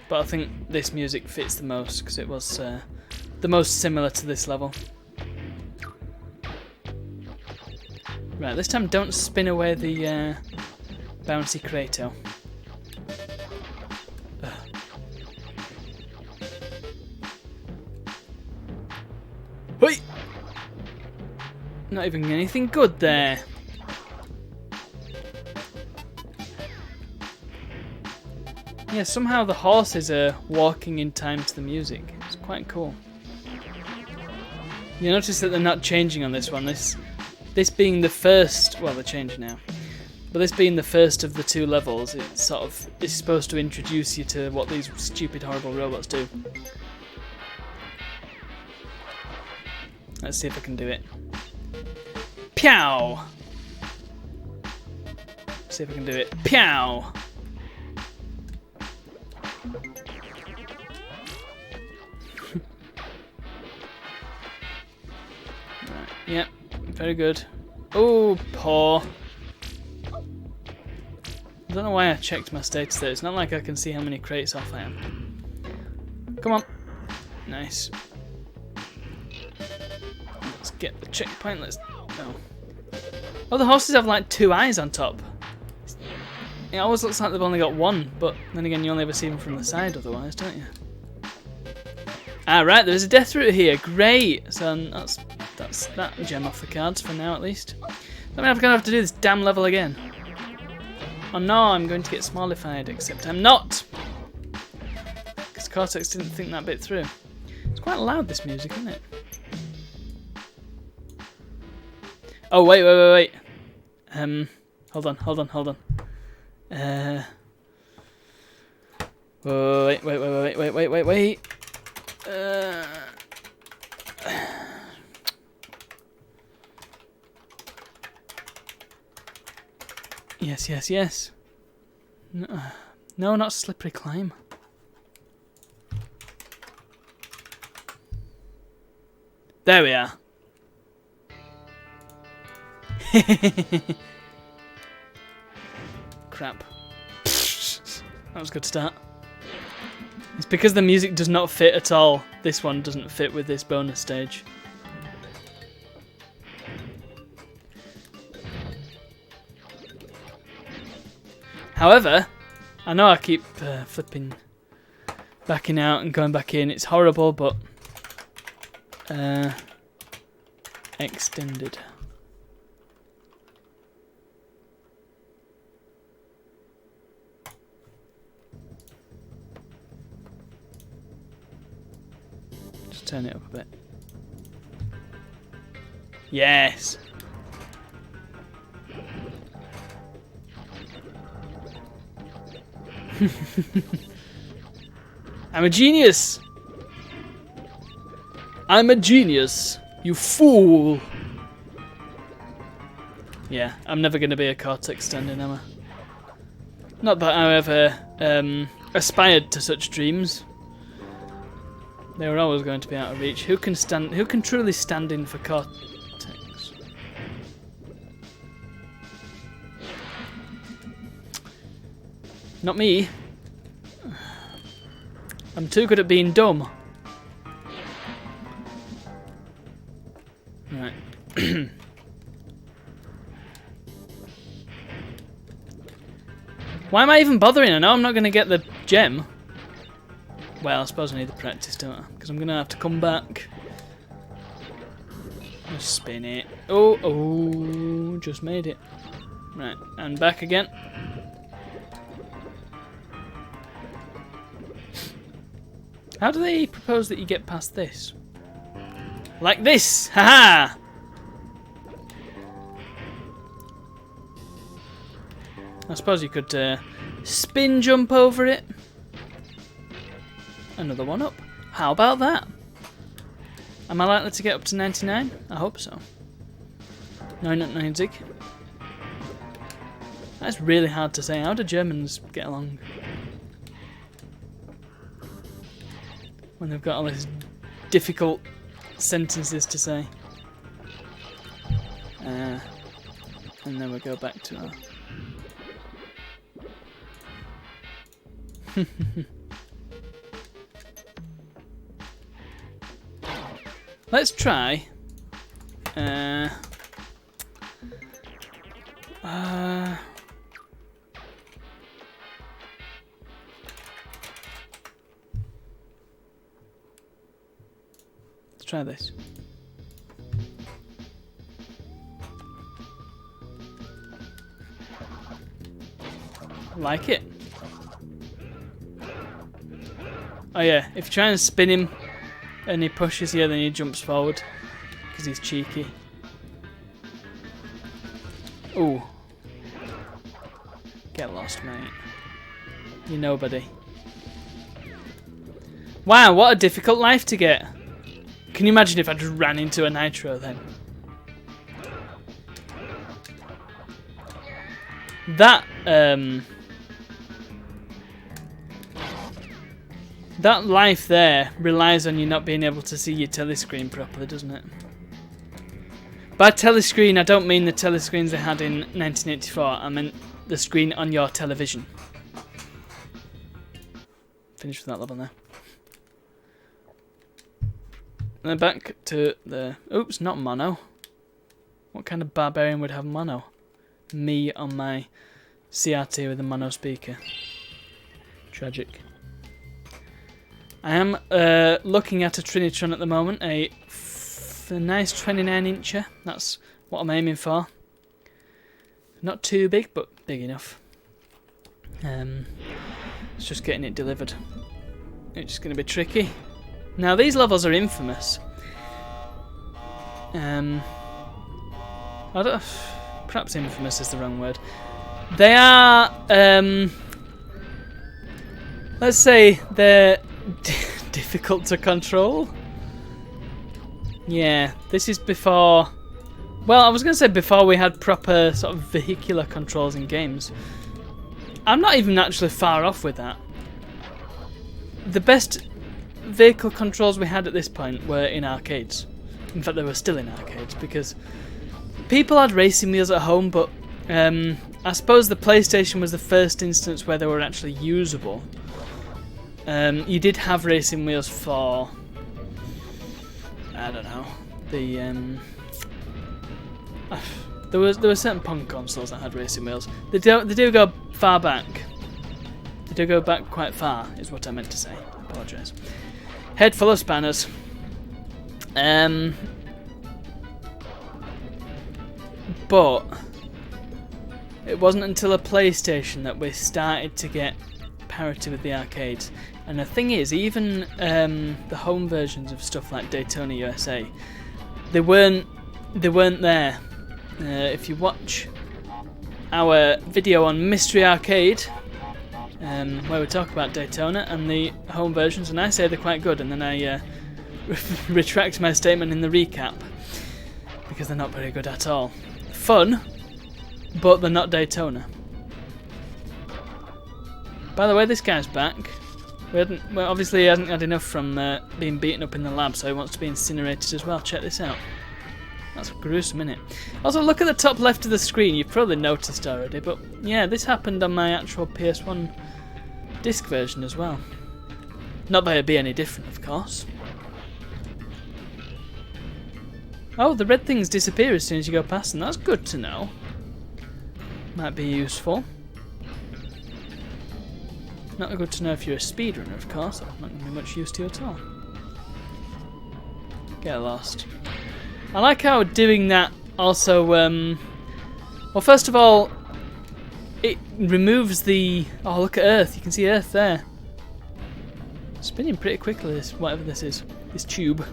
But I think this music fits the most because it was the most similar to this level. Right, this time don't spin away the bouncy Kratos. Hoi! Not even anything good there. Yeah, somehow the horses are walking in time to the music. It's quite cool. You notice that they're not changing on this one. This being the first, well, they're changed now. But this being the first of the two levels, it sort of is supposed to introduce you to what these stupid, horrible robots do. Let's see if I can do it. Pow! See if I can do it. Pow! Right, yep, very good. Oh, poor. I don't know why I checked my status there. It's not like I can see how many crates off I am. Come on. Nice. Let's get the checkpoint. Let's... Oh. Oh, the horses have like 2 eyes on top. It always looks like they've only got 1, but then again you only ever see them from the side otherwise, don't you? Alright, there's a death route here. Great! So that's that gem off the cards for now at least. I mean, I'm gonna have to do this damn level again. Oh no, I'm going to get smallified, except I'm not! Because Cortex didn't think that bit through. It's quite loud, this music, isn't it? Oh, wait. Hold on. Wait. Yes. No, not slippery climb. There we are. Crap. That was a good start. It's because the music does not fit at all. This one doesn't fit with this bonus stage. However, I know I keep flipping, backing out and going back in. It's horrible, but extended. Just turn it up a bit. Yes. I'm a genius. I'm a genius, you fool. Yeah, I'm never going to be a Cortex standing, am I? Not that I ever aspired to such dreams. They were always going to be out of reach. Who can truly stand in for Cortex? Not me. I'm too good at being dumb. Right. Why am I even bothering? I know I'm not going to get the gem. Well, I suppose I need the practice, don't I? Because I'm going to have to come back. Just spin it. Oh, just made it. Right, and back again. How do they propose that you get past this? Like this! Haha! I suppose you could spin jump over it. Another one up. How about that? Am I likely to get up to 99? I hope so. No, not 90. That's really hard to say. How do Germans get along? When they've got all these difficult sentences to say. And then we go back to our... Let's try... Let's try this. Like it. Oh yeah, if you try and spin him and he pushes here, then he jumps forward because he's cheeky. Ooh. Get lost, mate. You're nobody. Wow, what a difficult life to get. Can you imagine if I just ran into a nitro then? That, that life there relies on you not being able to see your telescreen properly, doesn't it? By telescreen, I don't mean the telescreens they had in 1984. I meant the screen on your television. Finished with that level now. And then back to the... Oops, not mono. What kind of barbarian would have mono? Me on my CRT with a mono speaker. Tragic. I am looking at a Trinitron at the moment, a nice 29-incher. That's what I'm aiming for. Not too big, but big enough. It's just getting it delivered. It's just going to be tricky. Now these levels are infamous. I don't. Perhaps infamous is the wrong word. They are. Let's say they're difficult to control. Yeah, this is before. Well, I was going to say before we had proper sort of vehicular controls in games. I'm not even actually far off with that. The best vehicle controls we had at this point were in arcades. In fact, they were still in arcades because people had racing wheels at home, but I suppose the PlayStation was the first instance where they were actually usable. You did have racing wheels for, I don't know, the there were certain Pong consoles that had racing wheels. They do go far back. They do go back quite far, is what I meant to say. I apologise. Head full of spanners. But it wasn't until a PlayStation that we started to get parity with the arcades. And the thing is, even the home versions of stuff like Daytona USA, they weren't there. If you watch our video on Mystery Arcade, where we talk about Daytona and the home versions, and I say they're quite good, and then I retract my statement in the recap because they're not very good at all. Fun, but they're not Daytona. By the way, this guy's back. Well, obviously he hasn't had enough from being beaten up in the lab, so he wants to be incinerated as well. Check this out. That's gruesome, isn't it? Also, look at the top left of the screen. You've probably noticed already, but yeah, this happened on my actual PS1 disc version as well. Not that it'd be any different, of course. Oh, the red things disappear as soon as you go past them. That's good to know. Might be useful. Not good to know if you're a speedrunner, of course. Not going to be much use to you at all. Get lost. I like how doing that also, well, first of all, it removes the, oh, look at Earth, you can see Earth there. Spinning pretty quickly, this, whatever this is, this tube.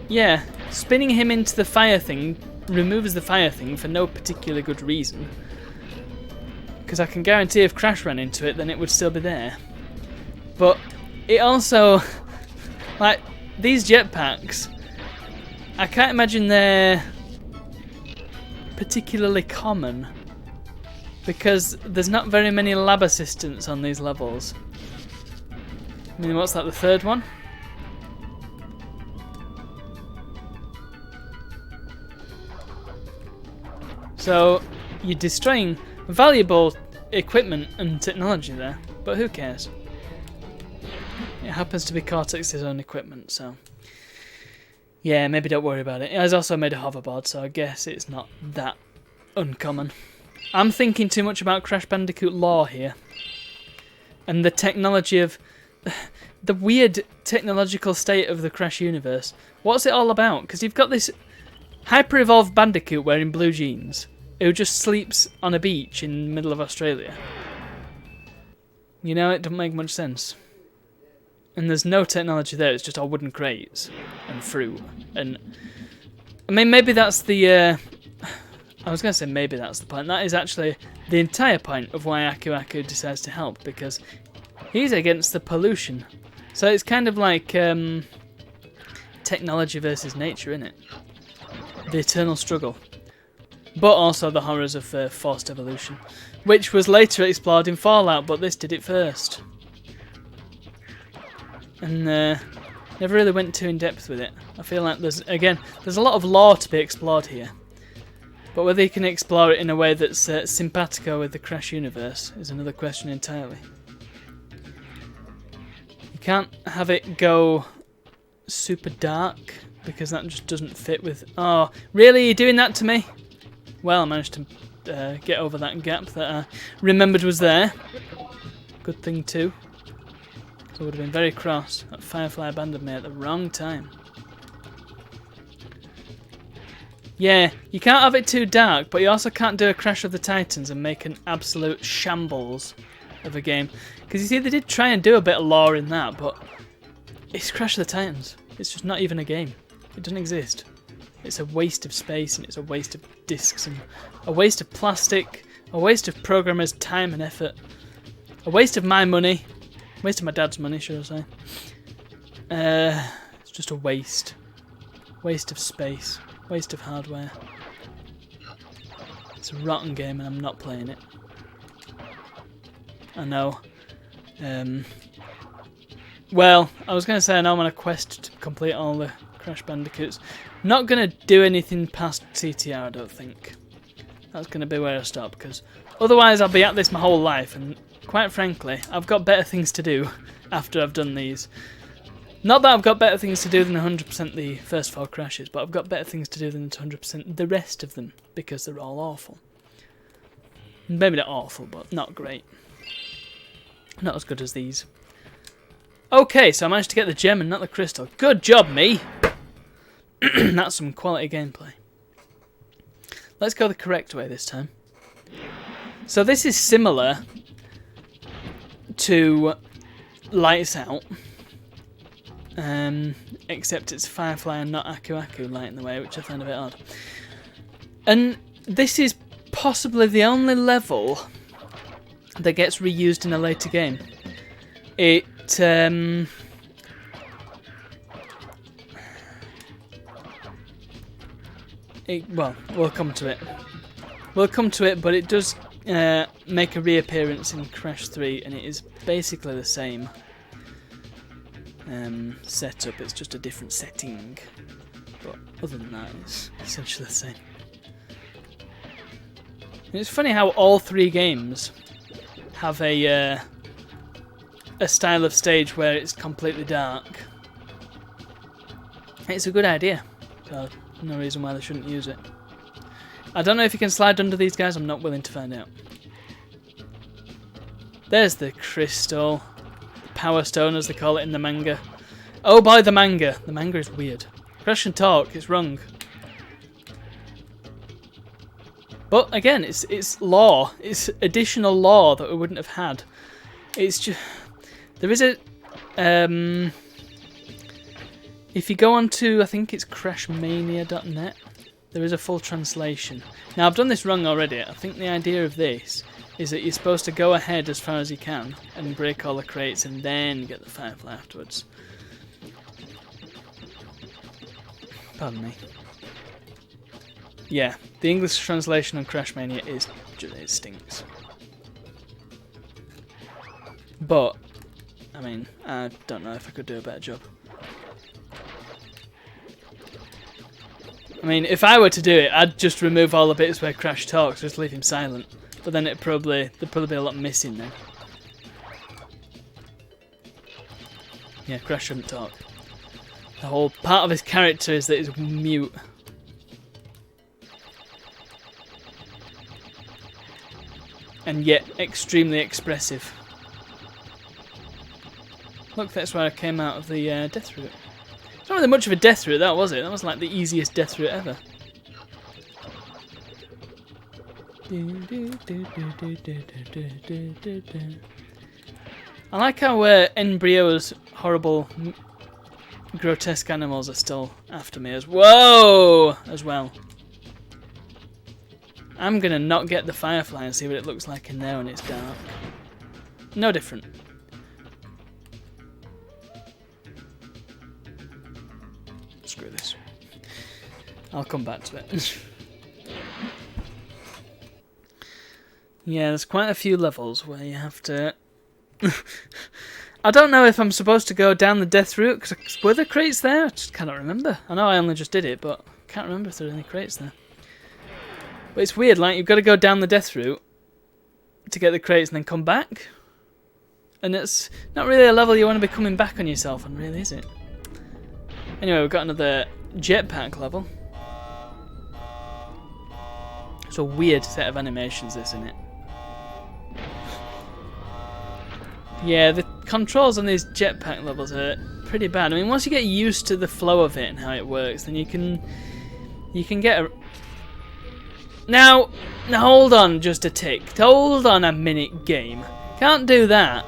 Yeah, spinning him into the fire thing removes the fire thing for no particular good reason. Because I can guarantee if Crash ran into it, then it would still be there. But it also, like, these jetpacks, I can't imagine they're particularly common because there's not very many lab assistants on these levels. I mean, what's that, the third one? So you're destroying valuable equipment and technology there, but who cares? It happens to be Cortex's own equipment, so yeah, maybe don't worry about it. It has also made a hoverboard, so I guess it's not that uncommon. I'm thinking too much about Crash Bandicoot lore here, and the technology of the weird technological state of the Crash universe. What's it all about? Because you've got this hyper-evolved Bandicoot wearing blue jeans who just sleeps on a beach in the middle of Australia. You know, it doesn't make much sense. And there's no technology there, it's just all wooden crates and fruit. And I mean, maybe that's the I was going to say maybe that's the point. That is actually the entire point of why Aku Aku decides to help, because he's against the pollution. So it's kind of like technology versus nature, isn't it? The eternal struggle. But also the horrors of forced evolution, which was later explored in Fallout, but this did it first. And never really went too in depth with it. I feel like there's a lot of lore to be explored here. But whether you can explore it in a way that's simpatico with the Crash universe is another question entirely. You can't have it go super dark, because that just doesn't fit with... Oh, really? You're doing that to me? Well, I managed to get over that gap that I remembered was there. Good thing too. So I would have been very cross that Firefly abandoned me at the wrong time. Yeah, you can't have it too dark, but you also can't do a Crash of the Titans and make an absolute shambles of a game. Because you see, they did try and do a bit of lore in that, but it's Crash of the Titans. It's just not even a game. It doesn't exist. It's a waste of space, and it's a waste of discs, and a waste of plastic, a waste of programmers' time and effort, a waste of my money, a waste of my dad's money, should I say. It's just a waste. Waste of space. Waste of hardware. It's a rotten game and I'm not playing it. I know. Well, I was going to say I know I'm on a quest to complete all the Crash Bandicoots. Not going to do anything past CTR, I don't think. That's going to be where I stop, because otherwise I'll be at this my whole life, and quite frankly, I've got better things to do after I've done these. Not that I've got better things to do than 100% the first 4 crashes, but I've got better things to do than 100% the rest of them, because they're all awful. Maybe not awful, but not great. Not as good as these. Okay, so I managed to get the gem and not the crystal. Good job, me! That's some quality gameplay. Let's go the correct way this time. So this is similar to Lights Out. Except it's Firefly and not Aku Aku lighting the way, which I find a bit odd. And this is possibly the only level that gets reused in a later game. Well, we'll come to it. We'll come to it, but it does make a reappearance in Crash 3, and it is basically the same setup. It's just a different setting, but other than that, it's essentially the same. And it's funny how all 3 games have a style of stage where it's completely dark. It's a good idea, so no reason why they shouldn't use it. I don't know if you can slide under these guys. I'm not willing to find out. There's the crystal. Power Stone, as they call it in the manga. Oh boy, the manga. The manga is weird. Crash and talk, it's wrong. But again, it's lore. It's additional lore that we wouldn't have had. It's just... There is a... if you go on to, I think it's crashmania.net, there is a full translation. Now, I've done this wrong already. I think the idea of this is that you're supposed to go ahead as far as you can and break all the crates and then get the Firefly afterwards. Pardon me. Yeah, the English translation on Crashmania it stinks. But, I mean, I don't know if I could do a better job. I mean, if I were to do it, I'd just remove all the bits where Crash talks, just leave him silent. But then there'd probably be a lot missing then. Yeah, Crash shouldn't talk. The whole part of his character is that he's mute. And yet extremely expressive. Look, that's where I came out of the death route. It's not really much of a death route, that was it? That was like the easiest death route ever. I like how Embryo's horrible, grotesque animals are still after me as well. I'm gonna not get the Firefly and see what it looks like in there when it's dark. No different. Screw this. I'll come back to it. Yeah, there's quite a few levels where you have to... I don't know if I'm supposed to go down the death route, because were there crates there? I just cannot remember. I know I only just did it, but I can't remember if there are any crates there. But it's weird, like, you've got to go down the death route to get the crates and then come back. And it's not really a level you want to be coming back on yourself on, really, is it? Anyway, we've got another jetpack level. It's a weird set of animations, this, isn't it? Yeah, the controls on these jetpack levels are pretty bad. I mean, once you get used to the flow of it and how it works, then you can You can get a... Now hold on just a tick. Hold on a minute, game. Can't do that.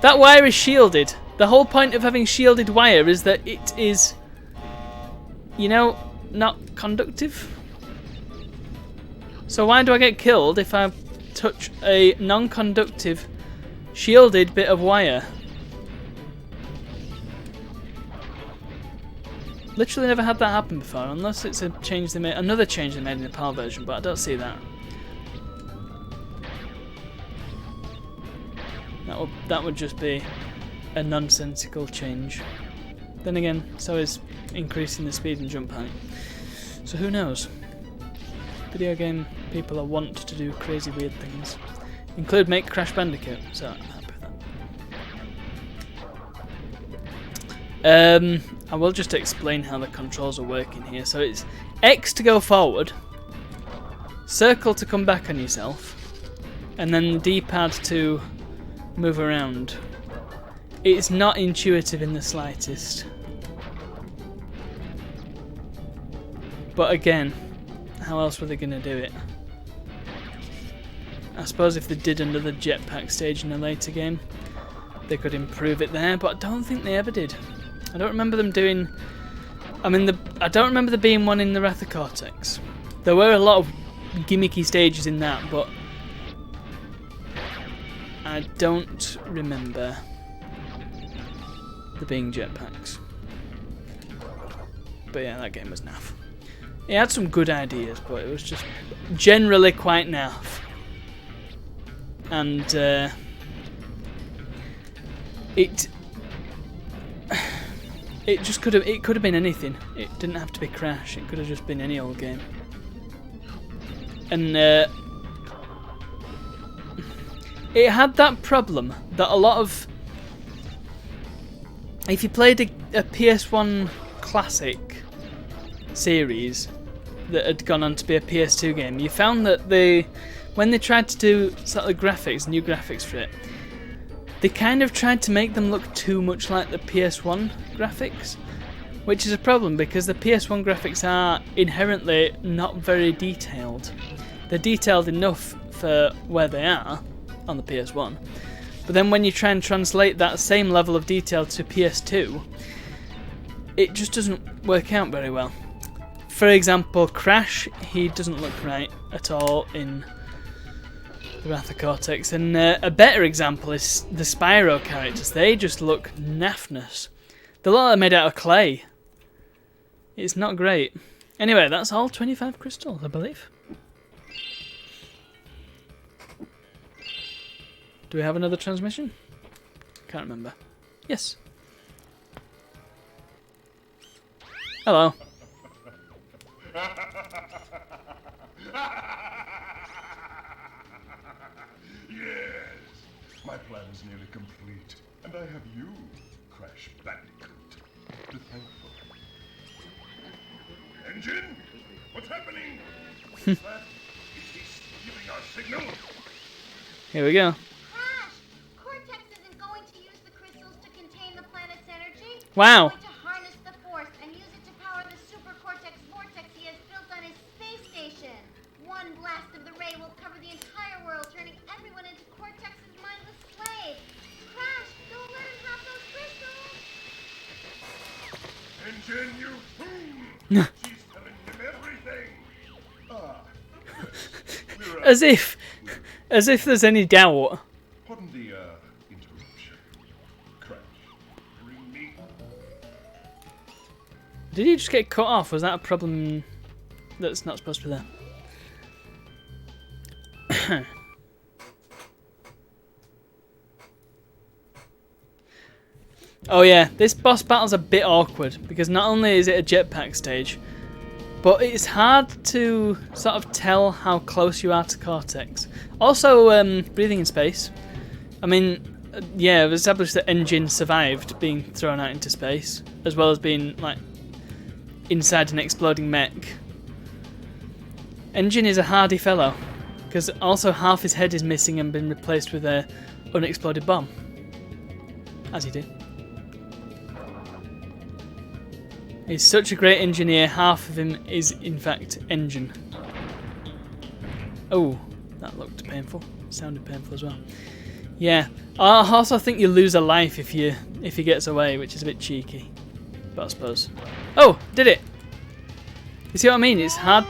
That wire is shielded. The whole point of having shielded wire is that it is, you know, not conductive. So why do I get killed if I touch a non-conductive shielded bit of wire? Literally never had that happen before, unless it's a change they made, another change they made in the PAL version, but I don't see that. That would just be a nonsensical change. Then again, so is increasing the speed and jump height. So who knows? Video game people are wont to do crazy weird things. Include make Crash Bandicoot, so I'm happy with that. I will just explain how the controls are working here. So it's X to go forward, circle to come back on yourself, and then the D-pad to move around. It's not intuitive in the slightest. But again, how else were they going to do it? I suppose if they did another jetpack stage in a later game, they could improve it there, but I don't think they ever did. I don't remember them doing... I don't remember there being one in the Wrath of Cortex. There were a lot of gimmicky stages in that, but I don't remember there being jetpacks. But yeah, that game was naff. It had some good ideas, but it was just generally quite naff. And it just could have been anything. It didn't have to be Crash. It could have just been any old game. And it had that problem that a lot of, if you played a PS1 classic series that had gone on to be a PS2 game, you found that when they tried to do sort of graphics, new graphics for it, they kind of tried to make them look too much like the PS1 graphics, which is a problem because the PS1 graphics are inherently not very detailed. They're detailed enough for where they are on the PS1, but then when you try and translate that same level of detail to PS2, it just doesn't work out very well. For example, Crash, he doesn't look right at all in the Wrath of Cortex, and a better example is the Spyro characters. They just look naffness. The lot are made out of clay. It's not great. Anyway, that's all 25 crystals, I believe. Do we have another transmission? Can't remember. Yes. Hello.
Yes, my plan is nearly complete, and I have you, Crash Bandicoot, to thank for it. Engine, what's happening? Is that? Is he stealing our signal?
Here we go.
Crash! Cortex isn't going to use the crystals to contain the planet's energy.
Wow.
He's going to harness the force and use it to power the super cortex vortex he has built on his space station. One blast of the ray will cover the entire world, turning everyone into Cortex's mindless slaves. Crash, don't let him have those crystals!
Engine, you fool! She's telling him everything!
As if there's any doubt.
Pardon the, interruption. Crash, bring me...
Did he just get cut off? Was that a problem that's not supposed to be there? Oh yeah, this boss battle's a bit awkward because not only is it a jetpack stage, but it's hard to sort of tell how close you are to Cortex. Also, breathing in space. I mean, yeah, we've established that Engine survived being thrown out into space, as well as being like inside an exploding mech. Engine is a hardy fellow, because also half his head is missing and been replaced with a unexploded bomb, as he did. He's such a great engineer, half of him is in fact engine. Oh, that looked painful. Sounded painful as well. Yeah, I also think you lose a life if he gets away, which is a bit cheeky. But I suppose. Oh, did it? You see what I mean? It's hard.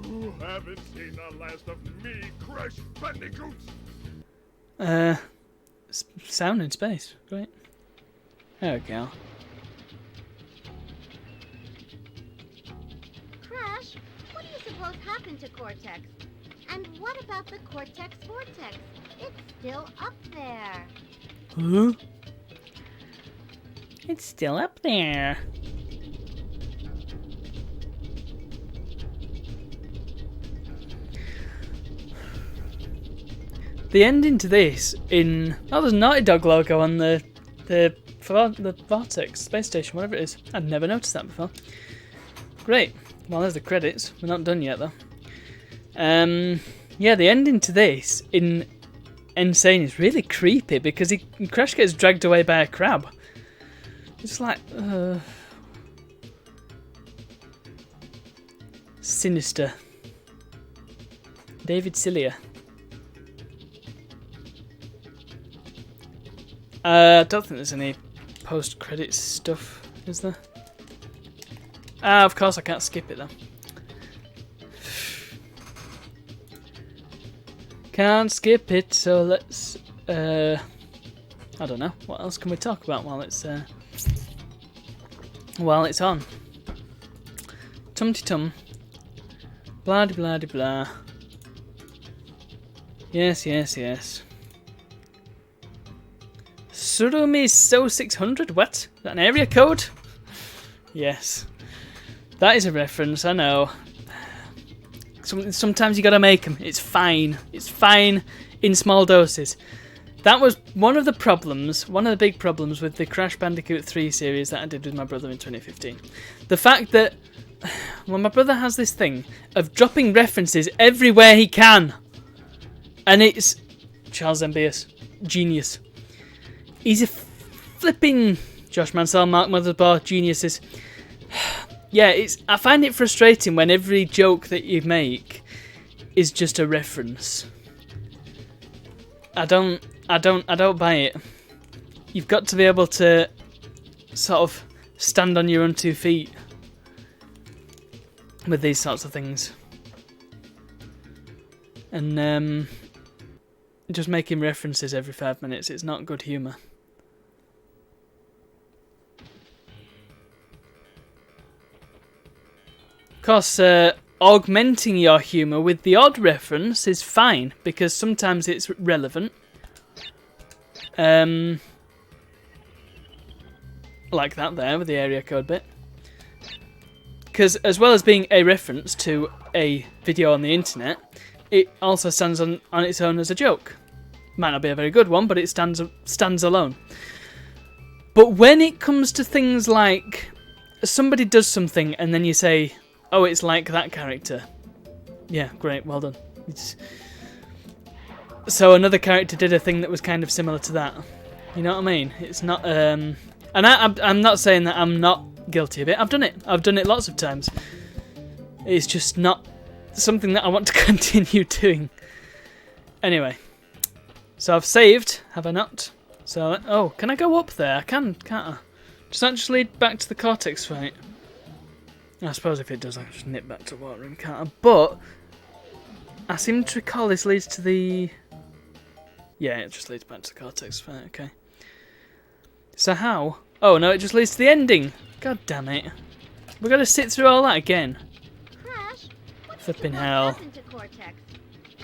You haven't seen the last of me, Crash Bandicoot!
Sound in space. Great. There we go.
Crash, what do you suppose happened to Cortex? And what about the Cortex Vortex? It's still up there.
Huh? It's still up there. The ending to this in there's a Naughty Dog logo on the Vortex space station, whatever it is. I'd never noticed that before. Great. Well, there's the credits. We're not done yet though. Yeah, the ending to this in Insane is really creepy because Crash gets dragged away by a crab. It's like sinister. David Cillier. I don't think there's any post-credits stuff, is there? Ah, of course I can't skip it though. Can't skip it, so let's I don't know, what else can we talk about while it's on? Tum-ti-tum. Blah-de-blah-de-blah. Yes, yes, yes. Surumi So 600? What? Is that an area code? Yes. That is a reference, I know. Sometimes you gotta make them. It's fine. It's fine in small doses. That was one of the problems, one of the big problems with the Crash Bandicoot 3 series that I did with my brother in 2015. The fact that, well, my brother has this thing of dropping references everywhere he can. And it's Charles Zembius. Genius. He's a flipping Josh Mansell, Mark Mothersbaugh, geniuses. Yeah, I find it frustrating when every joke that you make is just a reference. I don't buy it. You've got to be able to sort of stand on your own 2 feet with these sorts of things. And just making references every 5 minutes, it's not good humour. Of course, augmenting your humour with the odd reference is fine, because sometimes it's relevant. Like that there, with the area code bit. Because as well as being a reference to a video on the internet, it also stands on its own as a joke. Might not be a very good one, but it stands alone. But when it comes to things like somebody does something and then you say, oh, it's like that character. Yeah, great, well done. So another character did a thing that was kind of similar to that. You know what I mean? It's not... And I'm not saying that I'm not guilty of it. I've done it. I've done it lots of times. It's just not something that I want to continue doing. Anyway. So I've saved, have I not? So, oh, can I go up there? I can, can't I? Does that just lead back to the Cortex fight? I suppose if it does, I can just nip back to the water room, can't I? But I seem to recall this leads to the... Yeah, it just leads back to the Cortex fight, okay. So how? Oh, no, it just leads to the ending. God damn it. We've got to sit through all that again.
Crash, what
Flipping hell.
happened to Cortex?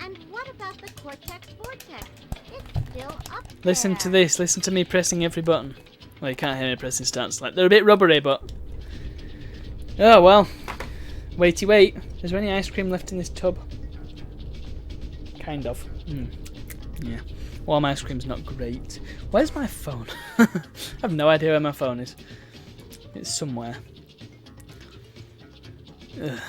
And what about the Cortex Vortex? It's still up there.
Listen to this. Listen to me pressing every button. Well, you can't hear me pressing stats. Like, they're a bit rubbery, but... Oh, well. Waity wait. Is there any ice cream left in this tub? Kind of. Yeah. Warm ice cream's not great. Where's my phone? I have no idea where my phone is. It's somewhere. Ugh.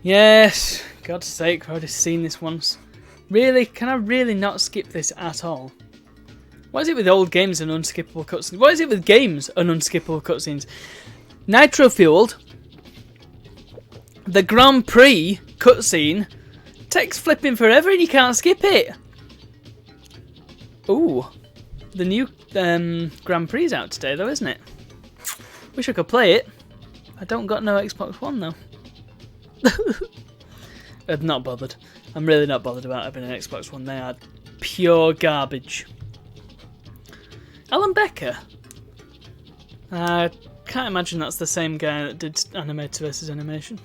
Yes, God's sake, I've already seen this once. Really? Can I really not skip this at all? What is it with old games and unskippable cutscenes? What is it with games and unskippable cutscenes? Nitro Fueled, the Grand Prix cutscene takes flipping forever and you can't skip it. Ooh, the new Grand Prix is out today though, isn't it? Wish I could play it. I don't got no Xbox One though. I'm not bothered. I'm really not bothered about having an Xbox One. They are pure garbage. Alan Becker. I can't imagine that's the same guy that did Animator vs Animation.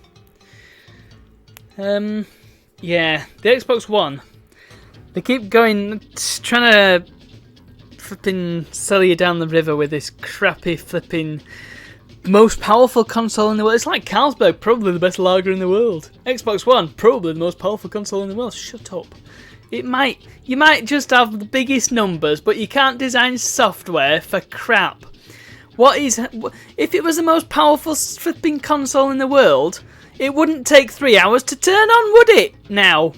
Yeah, the Xbox One. They keep going, trying to flipping sell you down the river with this crappy flipping most powerful console in the world. It's like Carlsberg, probably the best lager in the world. Xbox One, probably the most powerful console in the world. Shut up. You might just have the biggest numbers, but you can't design software for crap. If it was the most powerful flipping console in the world, it wouldn't take 3 hours to turn on, would it? Now,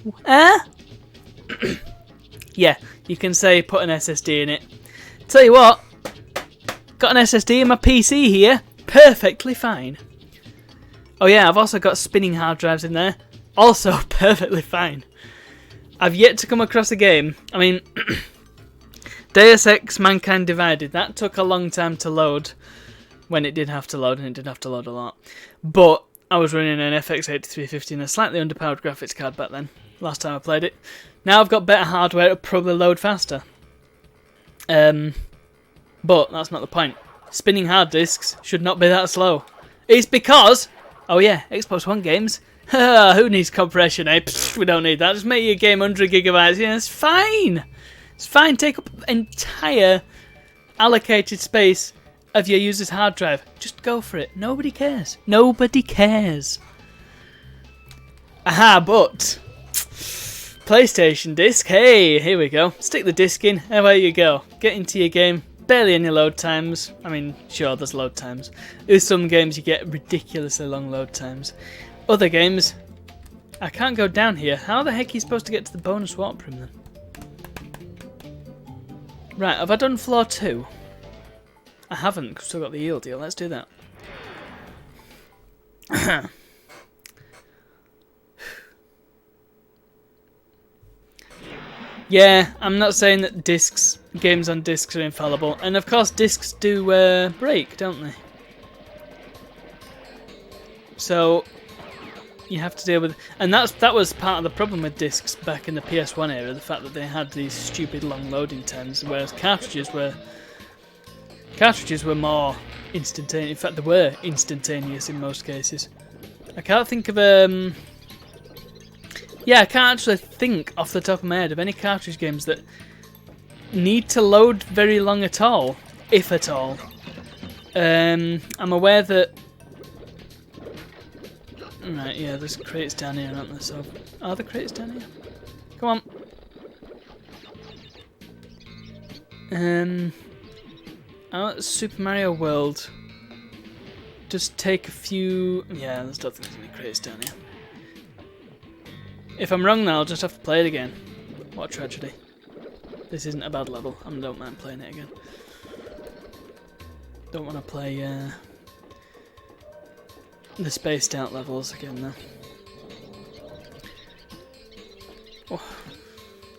yeah, you can say put an SSD in it. Tell you what, got an SSD in my PC here. Perfectly fine. Oh yeah, I've also got spinning hard drives in there. Also perfectly fine. I've yet to come across a game. I mean, Deus Ex Mankind Divided. That took a long time to load when it did have to load, and it did have to load a lot. But I was running an FX 8350 and a slightly underpowered graphics card back then. Last time I played it. Now I've got better hardware, it'll probably load faster. But that's not the point. Spinning hard disks should not be that slow. It's because, oh yeah, Xbox One games. Who needs compression, eh? Pfft, we don't need that. Just make your game 100 gigabytes. Yeah, it's fine. It's fine. Take up entire allocated space of your user's hard drive. Just go for it. Nobody cares. Nobody cares. Aha, but PlayStation disc. Hey, here we go. Stick the disc in. Away you go. Get into your game. Barely any load times. I mean, sure, there's load times. With some games you get ridiculously long load times. Other games, I can't go down here. How the heck are you supposed to get to the bonus warp room then? Right, have I done floor 2? I haven't, still got the eel deal. Let's do that. Yeah, I'm not saying that games on discs are infallible. And of course discs do break, don't they? So you have to deal with, and that was part of the problem with discs back in the PS1 era, the fact that they had these stupid long loading times, whereas cartridges were more instantaneous. In fact, they were instantaneous in most cases. I can't think of yeah, I can't actually think off the top of my head of any cartridge games that need to load very long at all, if at all. I'm aware that. Right, yeah, there's crates down here, aren't there? So, are there crates down here? Come on. Super Mario World. Just take a few. Yeah, there's definitely any crates down here. If I'm wrong now, I'll just have to play it again. What a tragedy. This isn't a bad level. I don't mind playing it again. Don't want to play the spaced out levels again though. Oh.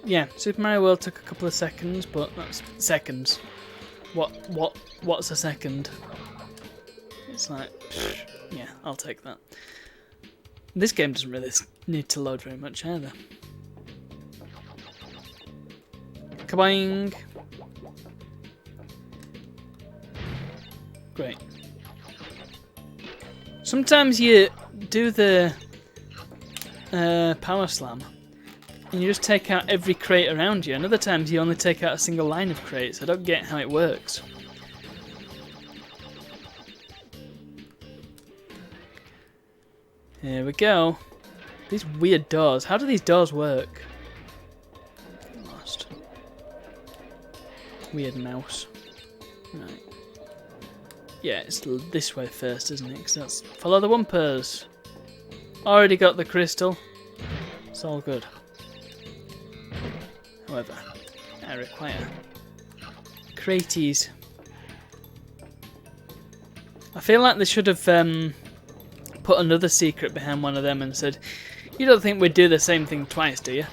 Yeah, Super Mario World took a couple of seconds, but that's seconds. What's a second? It's like, yeah, I'll take that. This game doesn't really need to load very much either. Kaboing! Great. Sometimes you do the power slam and you just take out every crate around you, and other times you only take out a single line of crates. I don't get how it works. Here we go. These weird doors. How do these doors work? I'm lost. Weird mouse. Right. Yeah, it's this way first, isn't it? Because that's follow the Wumpers. Already got the crystal. It's all good. However, I require crates. I feel like they should have put another secret behind one of them and said, "You don't think we'd do the same thing twice, do you?"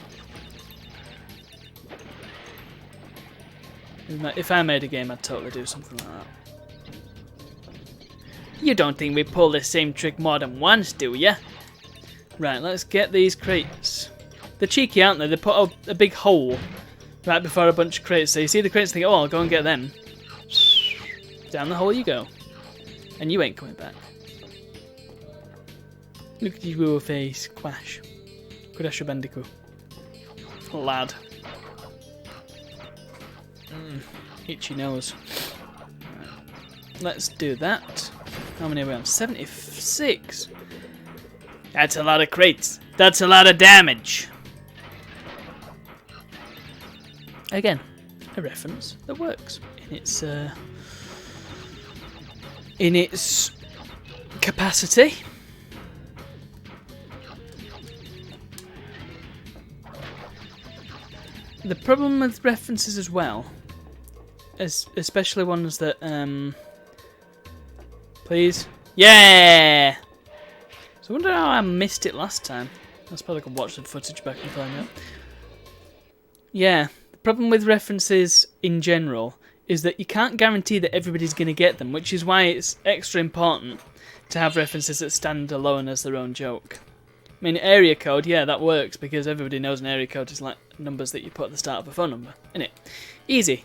If I made a game, I'd totally do something like that. You don't think we pull the same trick more than once, do you? Right, let's get these crates. They're cheeky, aren't they? They put a big hole right before a bunch of crates. So you see the crates and think, oh, I'll go and get them. Down the hole you go. And you ain't coming back. Look at your face, Quash. Crash Bandicoot. Lad. Itchy nose. Right. Let's do that. How many are we on? 76. That's a lot of crates. That's a lot of damage. Again, a reference that works in its capacity. The problem with references as well, especially ones that please, yeah. So I wonder how I missed it last time. I suppose I could watch the footage back and find out. Yeah, the problem with references in general is that you can't guarantee that everybody's going to get them, which is why it's extra important to have references that stand alone as their own joke. I mean, area code, yeah, that works because everybody knows an area code is like numbers that you put at the start of a phone number, innit? Easy.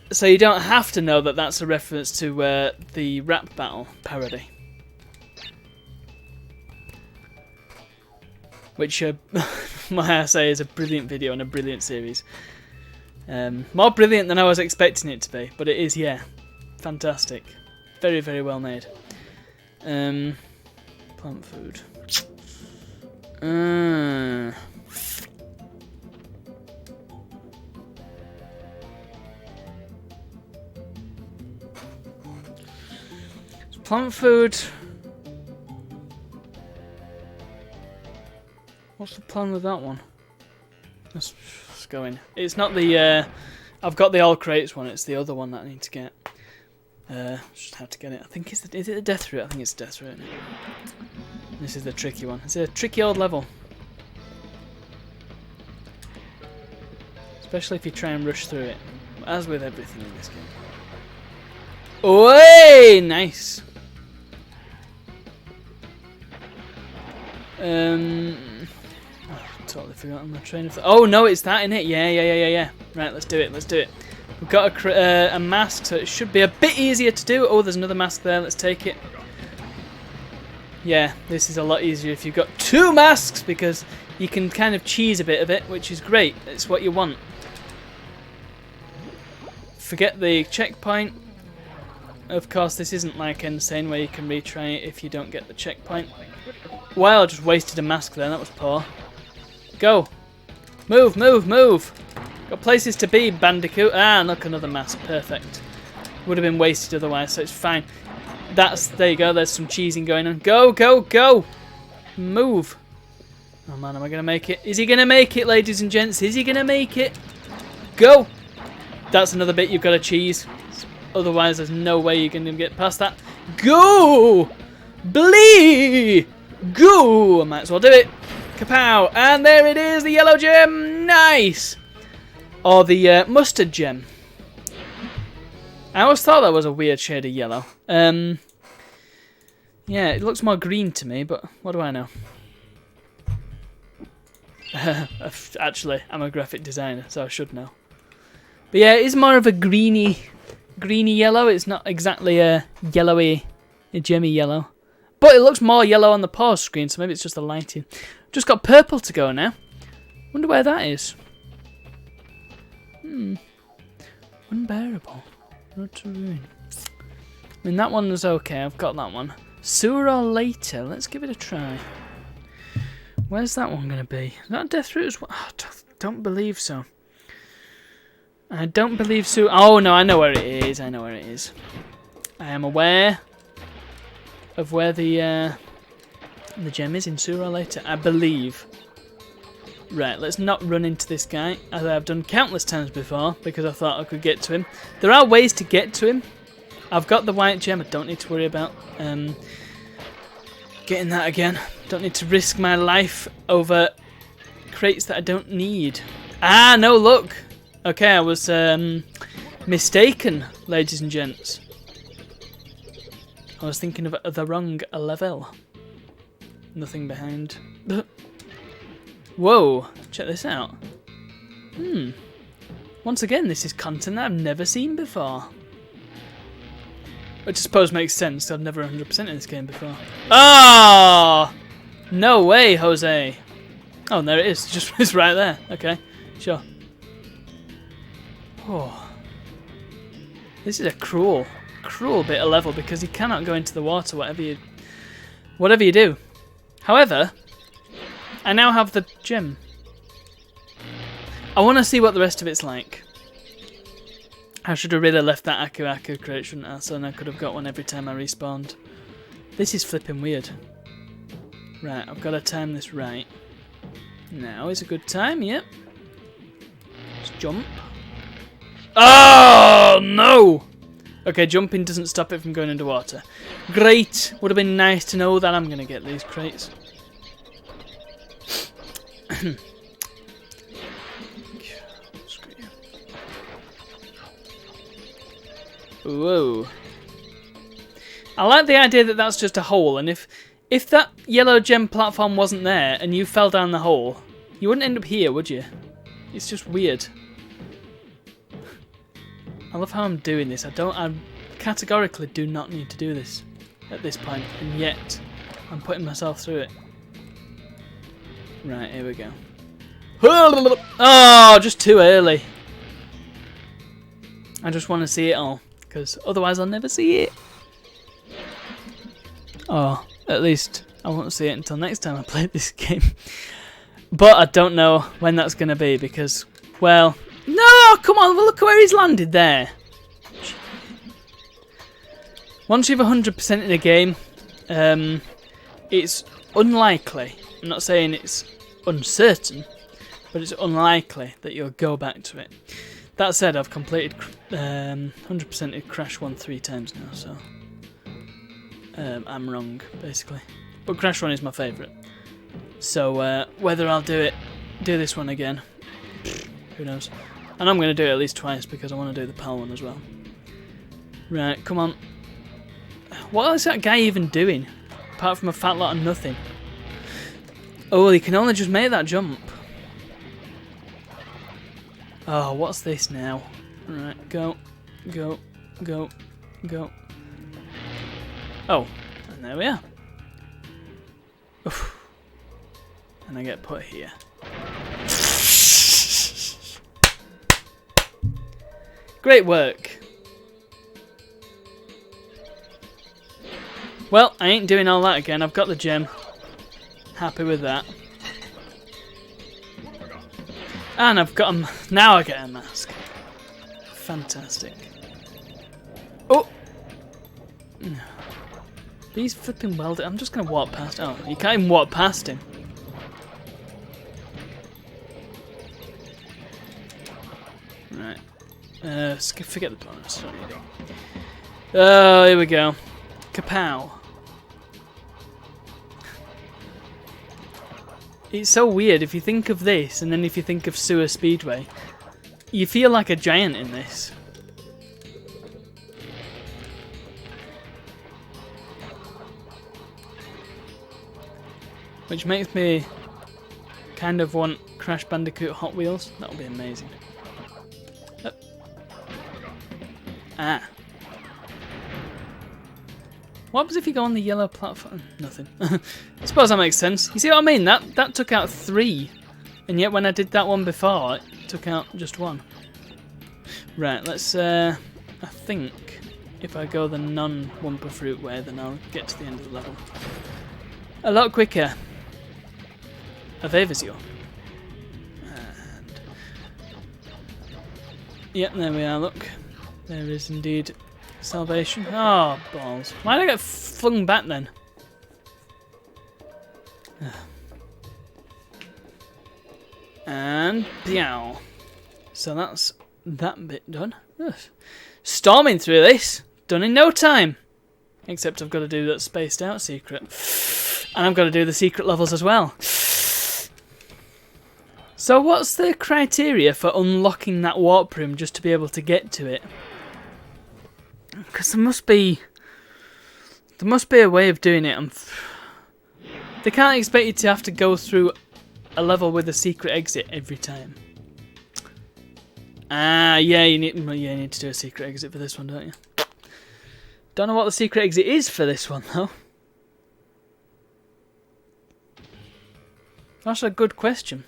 So you don't have to know that that's a reference to the rap battle parody. Which, might I say, is a brilliant video and a brilliant series. More brilliant than I was expecting it to be, but it is, yeah, fantastic. Very, very well made. Plant food. Plant food. What's the plan with that one? Let's go in. It's not the. I've got the all crates one. It's the other one that I need to get. Just have to get it. I think is it the death route? I think it's the death route. This is the tricky one. It's a tricky old level. Especially if you try and rush through it. As with everything in this game. Oi! Nice. Totally forgotten my train of thought. Oh no, it's that in it. Yeah. Right, let's do it. We've got a mask, so it should be a bit easier to do. Oh, there's another mask there. Let's take it. Yeah, this is a lot easier if you've got two masks because you can kind of cheese a bit of it, which is great. It's what you want. Forget the checkpoint. Of course, this isn't like Insane where you can retry it if you don't get the checkpoint. Wow, I just wasted a mask there. That was poor. Go. Move. Got places to be, Bandicoot. Ah, look, another mask. Perfect. Would have been wasted otherwise, so it's fine. There you go. There's some cheesing going on. Go. Move. Oh, man, am I going to make it? Is he going to make it, ladies and gents? Is he going to make it? Go. That's another bit you've got to cheese. Otherwise, there's no way you're going to get past that. Go. Blee. Go. I might as well do it. Kapow! And there it is, the yellow gem! Nice! Or the mustard gem. I always thought that was a weird shade of yellow. Yeah, it looks more green to me, but what do I know? Actually, I'm a graphic designer, so I should know. But yeah, it is more of a greeny yellow. It's not exactly a gemmy yellow. But it looks more yellow on the pause screen, so maybe it's just the lighting. Just got purple to go now. Wonder where that is. Unbearable. Road to Ruin. I mean, that one was okay. I've got that one. Sooner or later. Let's give it a try. Where's that one going to be? Is that Death Route as well? Oh, don't believe so. I don't believe so. Oh, no, I know where it is. I am aware of where the gem is in Sooner or Later, I believe. Right, let's not run into this guy, as I've done countless times before, because I thought I could get to him. There are ways to get to him. I've got the white gem, I don't need to worry about getting that again. Don't need to risk my life over crates that I don't need. Ah, no, look! Okay, I was mistaken, ladies and gents. I was thinking of the wrong level. Nothing behind. Whoa, check this out. Once again, this is content that I've never seen before. Which I suppose makes sense, I've never 100% in this game before. Oh! No way, Jose! Oh, and there it is, it's right there. Okay, sure. Oh. This is a cruel bit of level because you cannot go into the water whatever you do. However, I now have the gem. I want to see what the rest of it's like. I should have really left that Aku Aku crate, shouldn't I? So then I could have got one every time I respawned. This is flipping weird. Right, I've got to time this right. Now is a good time, yep. Let's jump. Oh, no! Okay, jumping doesn't stop it from going underwater. Great! Would have been nice to know that I'm going to get these crates. Whoa. I like the idea that that's just a hole, and if that yellow gem platform wasn't there and you fell down the hole, you wouldn't end up here, would you? It's just weird. I love how I'm doing this. I categorically do not need to do this at this point, and yet I'm putting myself through it. Right, here we go. Oh, just too early. I just want to see it all, because otherwise I'll never see it. Oh, at least I won't see it until next time I play this game. But I don't know when that's going to be, because, well... No, come on, look where he's landed there. Once you've 100% in a game, it's unlikely, I'm not saying it's uncertain, but it's unlikely that you'll go back to it. That said, I've completed 100%ed Crash 1 3 times now, so I'm wrong, basically. But Crash 1 is my favourite. So whether I'll do this one again, who knows. And I'm going to do it at least twice because I want to do the PAL one as well. Right, come on. What is that guy even doing? Apart from a fat lot of nothing. Oh, he can only just make that jump. Oh, what's this now? Right, go, go, go, go. Oh, and there we are. Oof. And I get put here. Great work. Well, I ain't doing all that again. I've got the gem. Happy with that. And I've got him. Now I get a mask. Fantastic. Oh! These flipping welders. I'm just going to walk past. Oh, you can't even walk past him. Right. Forget the bonus. Oh, here we go. Kapow. It's so weird if you think of this and then if you think of Sewer Speedway. You feel like a giant in this. Which makes me kind of want Crash Bandicoot Hot Wheels. That would be amazing. Ah. What happens if you go on the yellow platform? Nothing. I suppose that makes sense. You see what I mean? That took out 3. And yet when I did that one before, it took out just 1. Right, let's... I think if I go the non-Wumpa Fruit way, then I'll get to the end of the level. A lot quicker. Evasio. And... Yep, there we are, look. There is indeed salvation. Oh, balls. Why did I get flung back then? And pow. So that's that bit done. Ugh. Storming through this. Done in no time. Except I've got to do that spaced out secret. And I've got to do the secret levels as well. So what's the criteria for unlocking that warp room just to be able to get to it? Because there must be a way of doing it. They can't expect you to have to go through a level with a secret exit every time. Yeah, you need to do a secret exit for this one, don't you? Don't know what the secret exit is for this one though. That's a good question.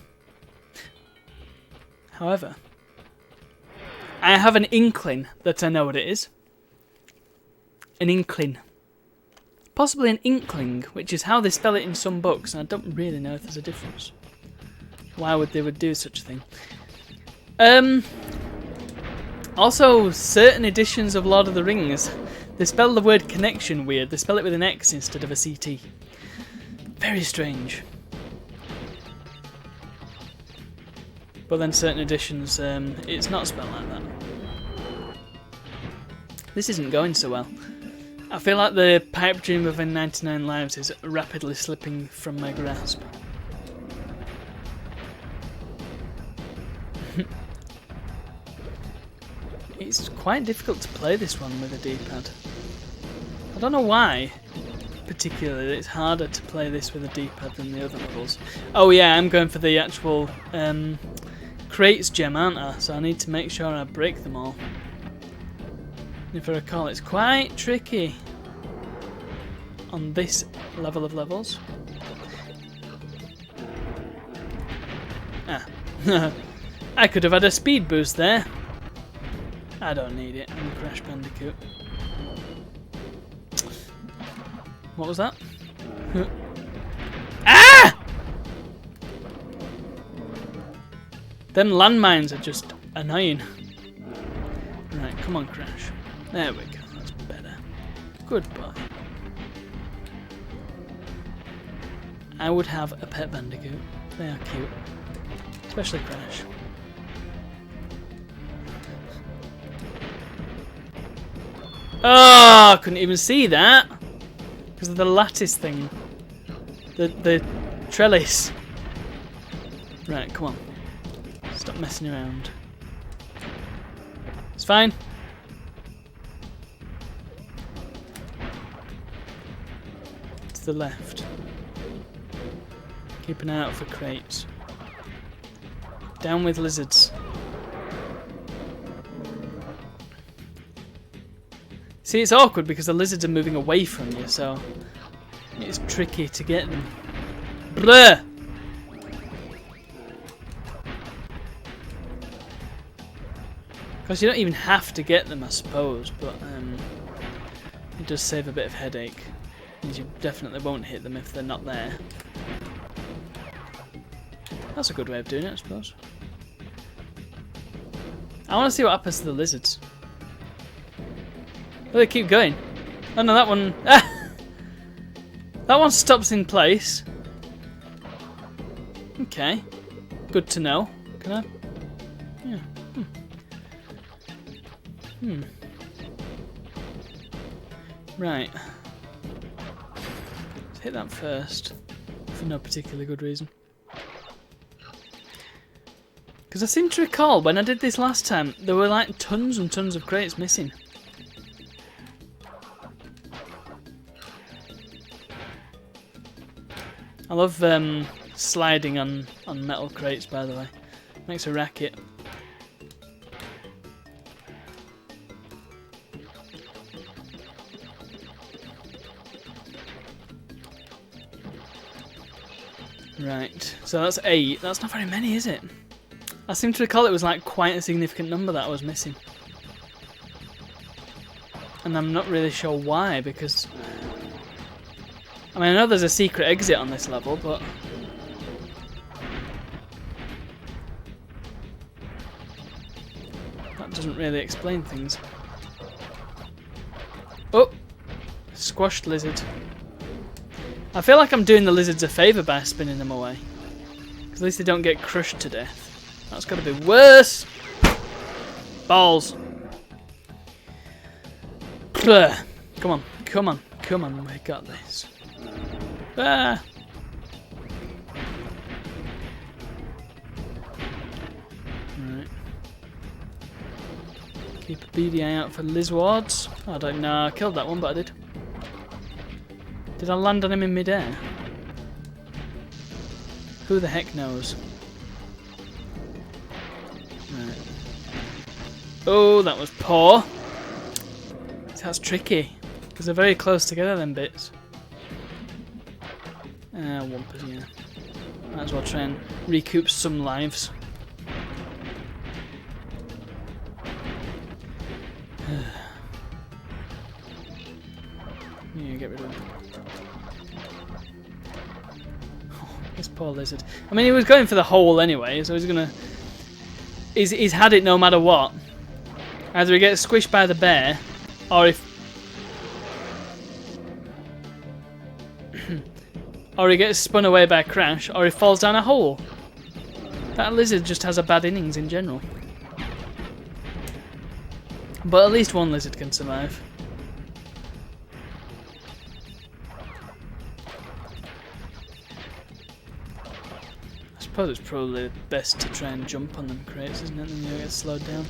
However, I have an inkling that I know what it is. An inkling. Possibly an inkling, which is how they spell it in some books, and I don't really know if there's a difference. Why would they do such a thing? Also, certain editions of Lord of the Rings, they spell the word connection weird. They spell it with an X instead of a CT. Very strange. But then certain editions, it's not spelled like that. This isn't going so well. I feel like the pipe dream of N99 Lives is rapidly slipping from my grasp. It's quite difficult to play this one with a D-pad. I don't know why, particularly, it's harder to play this with a D-pad than the other levels. Oh yeah, I'm going for the actual crates gem, aren't I? So I need to make sure I break them all. If I recall, it's quite tricky on this level of levels. Ah. I could have had a speed boost there. I don't need it. I'm a Crash Bandicoot. What was that? Ah! Them landmines are just annoying. Right, come on, Crash. There we go. That's better. Good boy. I would have a pet Bandicoot. They are cute. Especially Crash. Oh, I couldn't even see that because of the lattice thing, the trellis. Right, come on, stop messing around. It's fine. To the left. Keep an eye out for crates. Down with lizards. See, it's awkward because the lizards are moving away from you, so it's tricky to get them. Bleh! Because you don't even have to get them, I suppose, but it does save a bit of headache. Means you definitely won't hit them if they're not there. That's a good way of doing it, I suppose. I want to see what happens to the lizards. Oh, they keep going. Oh no, that one... That one stops in place. Okay. Good to know. Can I... Yeah. Right. Let's hit that first. For no particularly good reason. Because I seem to recall when I did this last time, there were like tons and tons of crates missing. I love sliding on metal crates, by the way. Makes a racket. Right, so that's 8. That's not very many, is it? I seem to recall it was like quite a significant number that I was missing. And I'm not really sure why, because... I mean, I know there's a secret exit on this level, but... that doesn't really explain things. Oh! Squashed lizard. I feel like I'm doing the lizards a favour by spinning them away. At least they don't get crushed to death. That's got to be worse. Balls. Come on, come on, come on. We got this. Ah. Right. Keep a beady eye out for lizards. I don't know. I killed that one, but I did. Did I land on him in midair? Who the heck knows? Right. Oh, that was poor. That's tricky. Because they're very close together, them bits. Wumpers, yeah. Might as well try and recoup some lives. Yeah, get rid of him. Oh, this poor lizard. I mean, he was going for the hole anyway, so he's gonna... He's had it no matter what. Either he gets squished by the bear, or if... or he gets spun away by a crash, or he falls down a hole. That lizard just has a bad innings in general. But at least one lizard can survive. I suppose it's probably best to try and jump on them crates, isn't it? Then you'll get slowed down.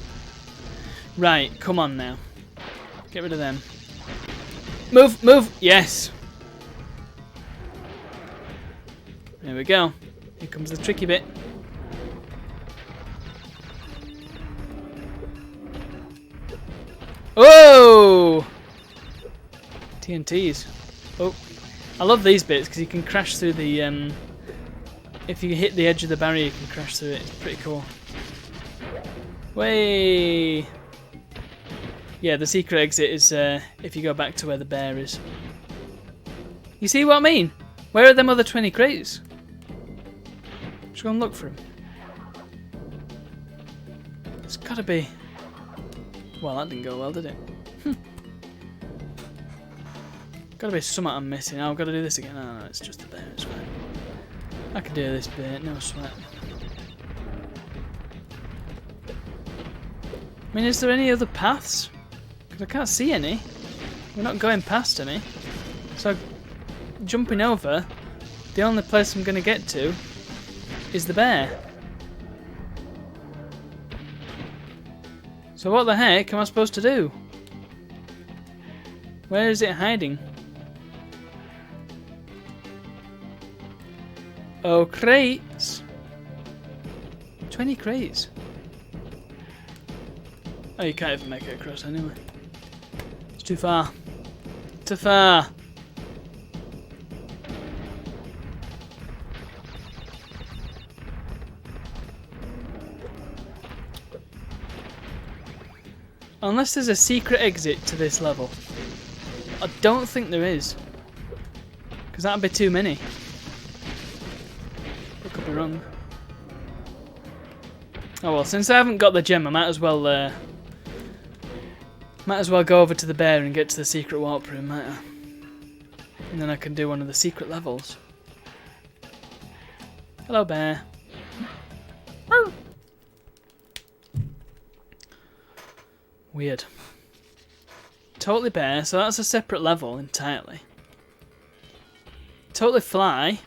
Right, come on now. Get rid of them. Move, move! Yes! There we go. Here comes the tricky bit. Oh! TNTs. Oh. I love these bits because you can crash through the... if you hit the edge of the barrier, you can crash through it. It's pretty cool. Way. Yeah, the secret exit is if you go back to where the bear is. You see what I mean? Where are them other 20 crates? Just go and look for them. It's gotta be... Well, that didn't go well, did it? Gotta be something I'm missing. Oh, I've got to do this again. Oh, no, it's just the bear. It's fine. I can do this bit, no sweat. I mean, is there any other paths? Because I can't see any. We're not going past any. So, jumping over, the only place I'm going to get to is the bear. So what the heck am I supposed to do? Where is it hiding? Oh, crates! 20 crates. Oh, you can't even make it across anyway. It's too far. Too far! Unless there's a secret exit to this level. I don't think there is. Because that'd be too many. I could be wrong. Oh well, since I haven't got the gem, I might as well go over to the bear and get to the secret warp room, might I? And then I can do one of the secret levels. Hello, bear. Weird. Totally bear, so that's a separate level entirely. Totally fly.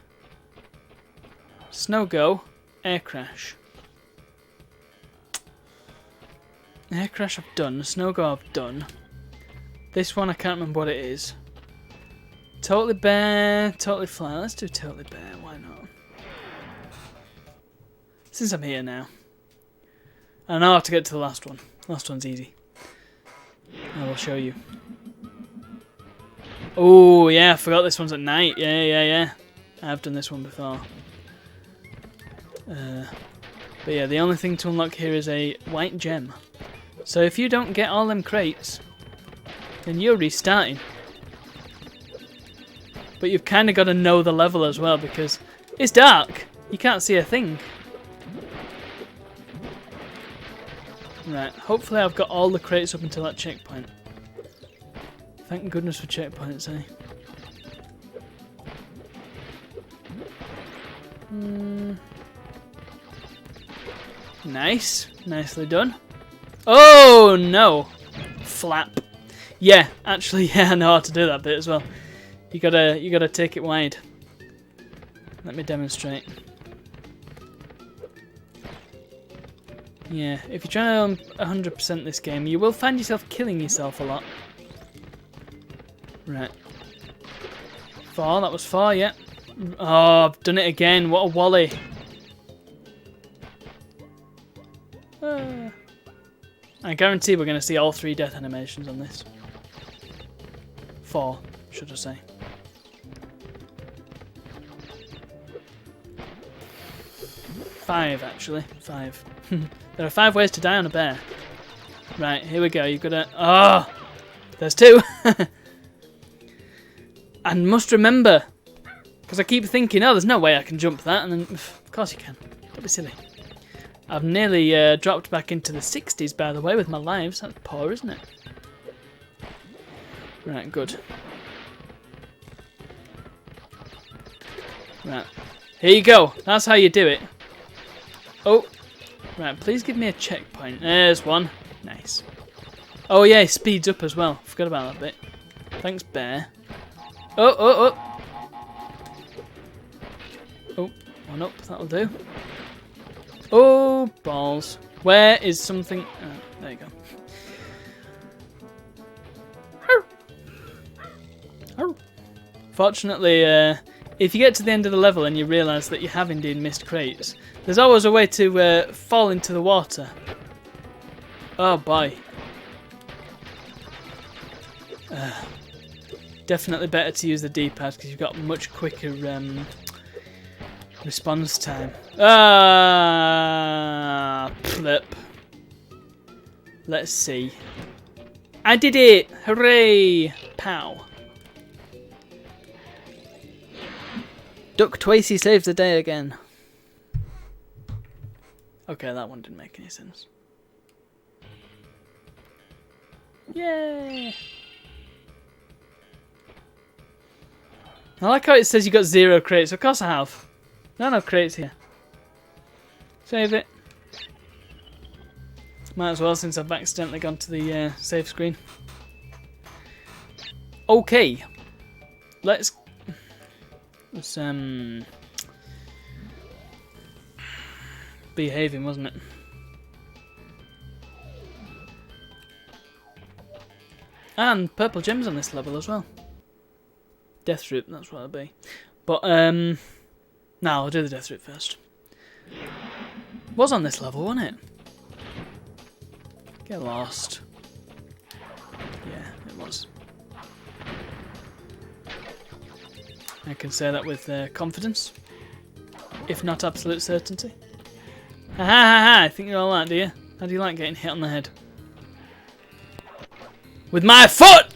Snow go. Air crash. Air crash I've done. Snow go I've done. This one I can't remember what it is. Totally bear. Totally fly. Let's do totally bear. Why not? Since I'm here now. I know how to get to the last one. Last one's easy. I will show you. Oh yeah, I forgot this one's at night. Yeah. I've done this one before. But yeah, the only thing to unlock here is a white gem. So if you don't get all them crates, then you're restarting. But you've kind of got to know the level as well because it's dark. You can't see a thing. Right, hopefully I've got all the crates up until that checkpoint. Thank goodness for checkpoints, eh? Nice. Nicely done. Oh, no. Flap. Yeah, actually, yeah, I know how to do that bit as well. You gotta take it wide. Let me demonstrate. Yeah, if you're trying to 100% this game, you will find yourself killing yourself a lot. Right. 4, that was 4, yeah. Oh, I've done it again. What a wally. I guarantee we're going to see all 3 death animations on this. 4, should I say. Five, actually. 5. There are 5 ways to die on a bear. Right, here we go. You've got to... Oh! There's 2! And must remember... Because I keep thinking, oh, there's no way I can jump that. And then, of course you can. Don't be silly. I've nearly dropped back into the 60s, by the way, with my lives. That's poor, isn't it? Right, good. Right. Here you go. That's how you do it. Oh. Right, please give me a checkpoint. There's one. Nice. Oh, yeah, he speeds up as well. Forgot about that bit. Thanks, bear. Oh, oh, oh. Oh, one up. That'll do. Oh, balls. Where is something... Oh, there you go. Fortunately, if you get to the end of the level and you realise that you have indeed missed crates, there's always a way to fall into the water. Oh boy. Definitely better to use the D-pad because you've got much quicker response time. Flip. Let's see. I did it! Hooray! Pow. Duck Twacey saves the day again. Okay, that one didn't make any sense. Yay! I like how it says you got 0 crates. Of course I have. No crates here. Save it. Might as well since I've accidentally gone to the save screen. Okay. Let's behaving, wasn't it? And purple gems on this level as well. Death root, that's what it'll be. But no, I'll do the death root first. Was on this level, wasn't it? Get lost. Yeah, it was. I can say that with confidence, if not absolute certainty. Ha ha ha! I think you're all that, do you? How do you like getting hit on the head? With my foot!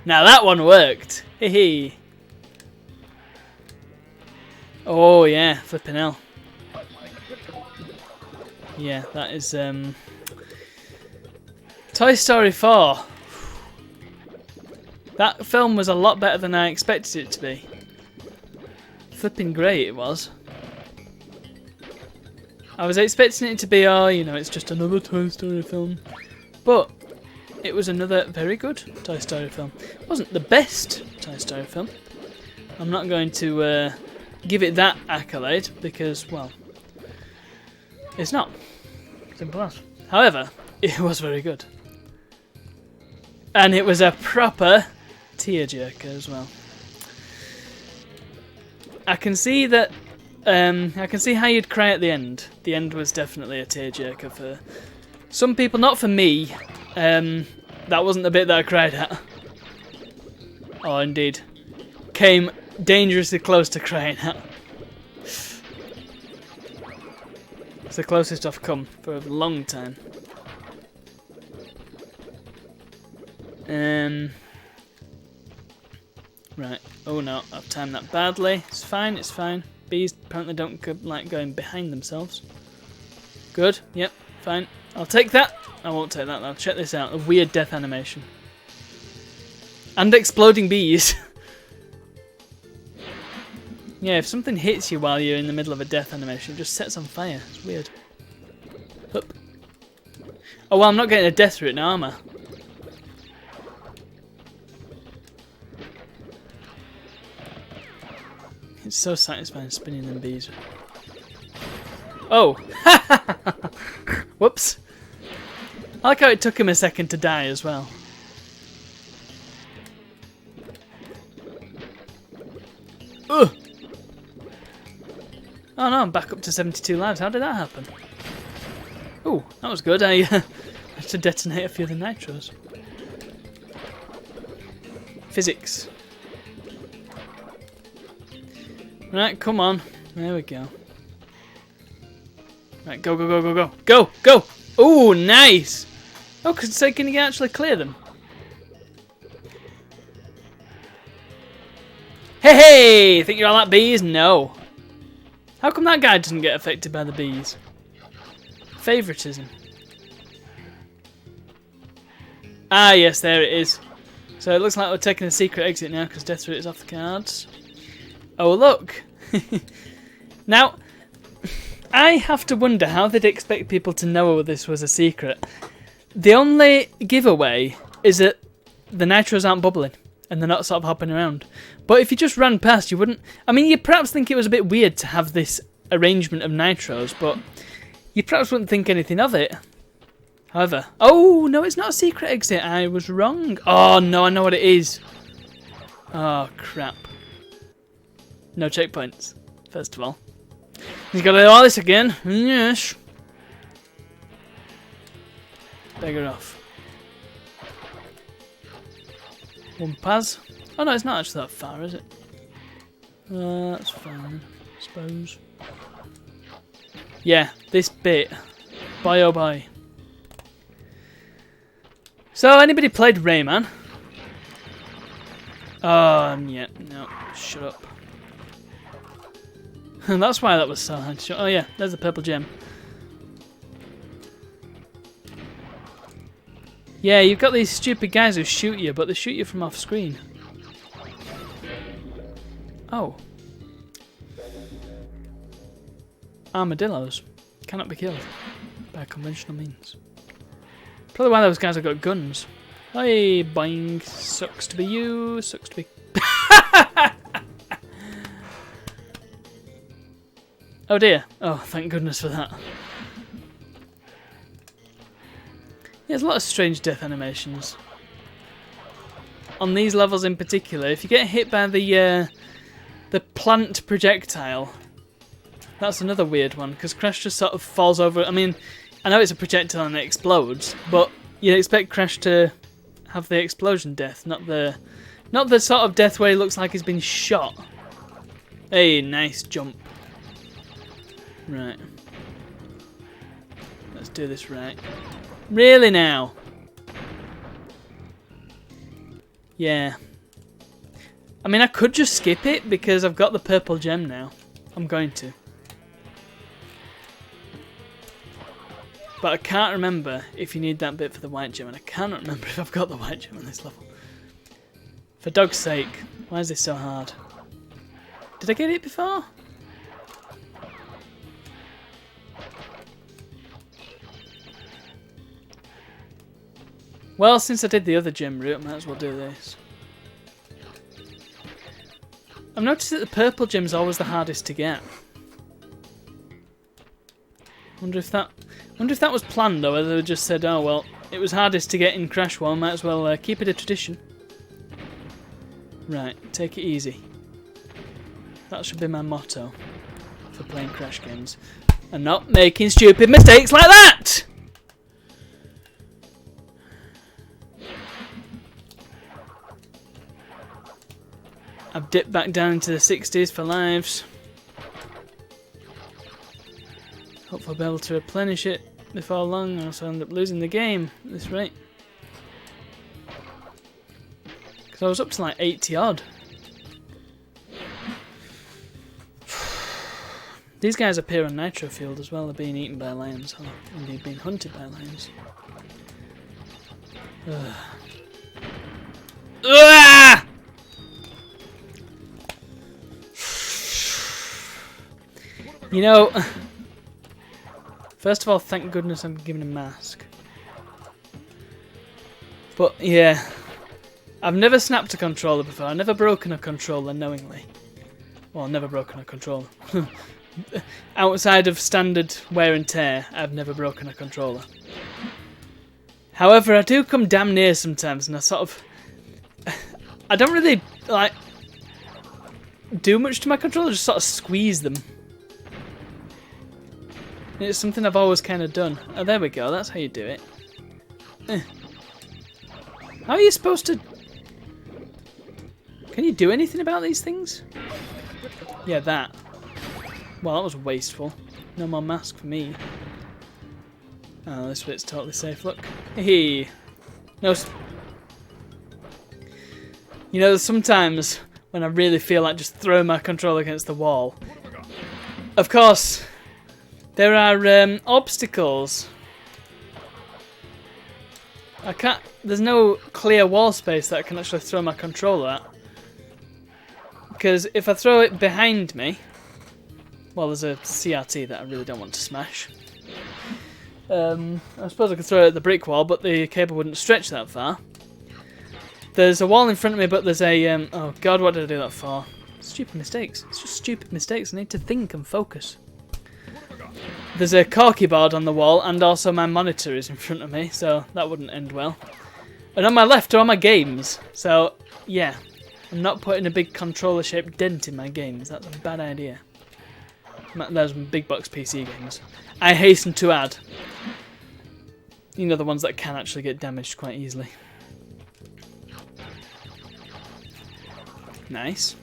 Now that one worked. Hee hee. Oh yeah, flipping hell. Yeah, that is Toy Story 4. That film was a lot better than I expected it to be. Flipping great it was. I was expecting it to be, oh, you know, it's just another Toy Story film. But it was another very good Toy Story film. It wasn't the best Toy Story film. I'm not going to give it that accolade because, well, it's not. Simple as. However, it was very good. And it was a proper tearjerker as well. I can see that. I can see how you'd cry at the end. The end was definitely a tearjerker for some people, not for me. That wasn't the bit that I cried at. Oh, indeed. Came dangerously close to crying at. It's the closest I've come for a long time. Right. Oh no, I've timed that badly. It's fine, it's fine. Bees apparently don't like going behind themselves. Good, yep, fine. I'll take that. I won't take that though. Check this out. A weird death animation. And exploding bees. Yeah, if something hits you while you're in the middle of a death animation, it just sets on fire. It's weird. Up. Oh, well, I'm not getting a death through it now, am I? It's so satisfying spinning them bees. Oh! Whoops. I like how it took him a second to die as well. Ugh! Oh no, I'm back up to 72 lives. How did that happen? Oh, that was good. I had to detonate a few of the nitros. Physics. Right, come on. There we go. Right, go, go, go, go, go. Go, go! Oh, nice! Oh, so can you actually clear them? Hey, hey! Think you're all that bees? No. How come that guy doesn't get affected by the bees? Favoritism. Ah, yes, there it is. So it looks like we're taking a secret exit now because Death Route is off the cards. Oh, look. Now, I have to wonder how they'd expect people to know this was a secret. The only giveaway is that the nitros aren't bubbling and they're not sort of hopping around. But if you just ran past, you wouldn't... I mean, you'd perhaps think it was a bit weird to have this arrangement of nitros, but you perhaps wouldn't think anything of it. However... Oh, no, it's not a secret exit. I was wrong. Oh, no, I know what it is. Oh, crap. No checkpoints, first of all. He's got to do all this again. Yes. Beggar off. One pass. Oh no, it's not actually that far, is it? That's fine, I suppose. Yeah, this bit. Boy oh boy. So, anybody played Rayman? Yeah, no, shut up. That's why that was so hard to show. Oh yeah, there's the purple gem. Yeah, you've got these stupid guys who shoot you, but they shoot you from off screen. Oh. Armadillos cannot be killed by conventional means. Probably why those guys have got guns. Hey, boing. Sucks to be you. Sucks to be... Oh dear. Oh, thank goodness for that. Yeah, there's a lot of strange death animations. On these levels in particular, if you get hit by the plant projectile, that's another weird one, because Crash just sort of falls over. I mean, I know it's a projectile and it explodes, but you'd expect Crash to have the explosion death, not the sort of death where he looks like he's been shot. Hey, nice jump. Right. Let's do this right. Really now? Yeah. I mean, I could just skip it because I've got the purple gem now. I'm going to. But I can't remember if you need that bit for the white gem, and I cannot remember if I've got the white gem on this level. For dog's sake, why is this so hard? Did I get it before? Well, since I did the other gem route, I might as well do this. I've noticed that the purple gem's always the hardest to get. Wonder if that was planned, or whether they just said, oh well, it was hardest to get in Crash 1, might as well keep it a tradition. Right, take it easy. That should be my motto for playing Crash games. And not making stupid mistakes like that! I've dipped back down into the 60s for lives. Hopefully I'll be able to replenish it before long, or else I'll end up losing the game at this rate. Because I was up to like 80 odd. These guys appear on Nitro Field as well. They're being eaten by lions, or indeed being hunted by lions. Ugh. Ugh! You know, first of all, thank goodness I'm given a mask. But yeah, I've never snapped a controller before. I've never broken a controller knowingly. Well, never broken a controller. Outside of standard wear and tear, I've never broken a controller. However, I do come damn near sometimes, and I sort of... I don't really, like, do much to my controller, just sort of squeeze them. It's something I've always kind of done. Oh, there we go, that's how you do it. How are you supposed to... Can you do anything about these things? Yeah, that. Well, that was wasteful. No more mask for me. Oh, this bit's totally safe, look. Hey. No. You know, sometimes when I really feel like just throwing my controller against the wall. Of course, there are obstacles. I can't... There's no clear wall space that I can actually throw my controller at. Because if I throw it behind me... Well, there's a CRT that I really don't want to smash. I suppose I could throw it at the brick wall, but the cable wouldn't stretch that far. There's a wall in front of me, but there's a... oh god, what did I do that for? Stupid mistakes. It's just stupid mistakes. I need to think and focus. There's a corky board on the wall, and also my monitor is in front of me, so that wouldn't end well. And on my left are all my games, so yeah. I'm not putting a big controller-shaped dent in my games. That's a bad idea. Those big box PC games. I hasten to add. You know, the ones that can actually get damaged quite easily. Nice.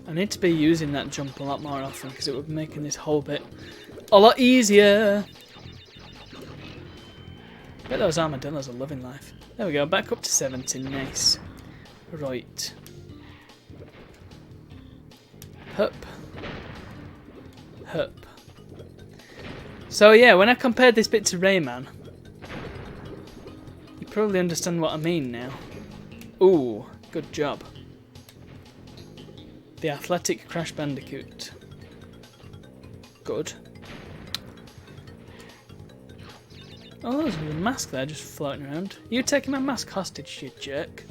I need to be using that jump a lot more often because it would be making this whole bit a lot easier. I bet those armadillos are loving life. There we go, back up to 70. Nice. Right. Hup. Hup. So yeah, when I compared this bit to Rayman, you probably understand what I mean now. Ooh, good job. The Athletic Crash Bandicoot. Good. Oh, there's a mask there just floating around. You taking my mask hostage, you jerk.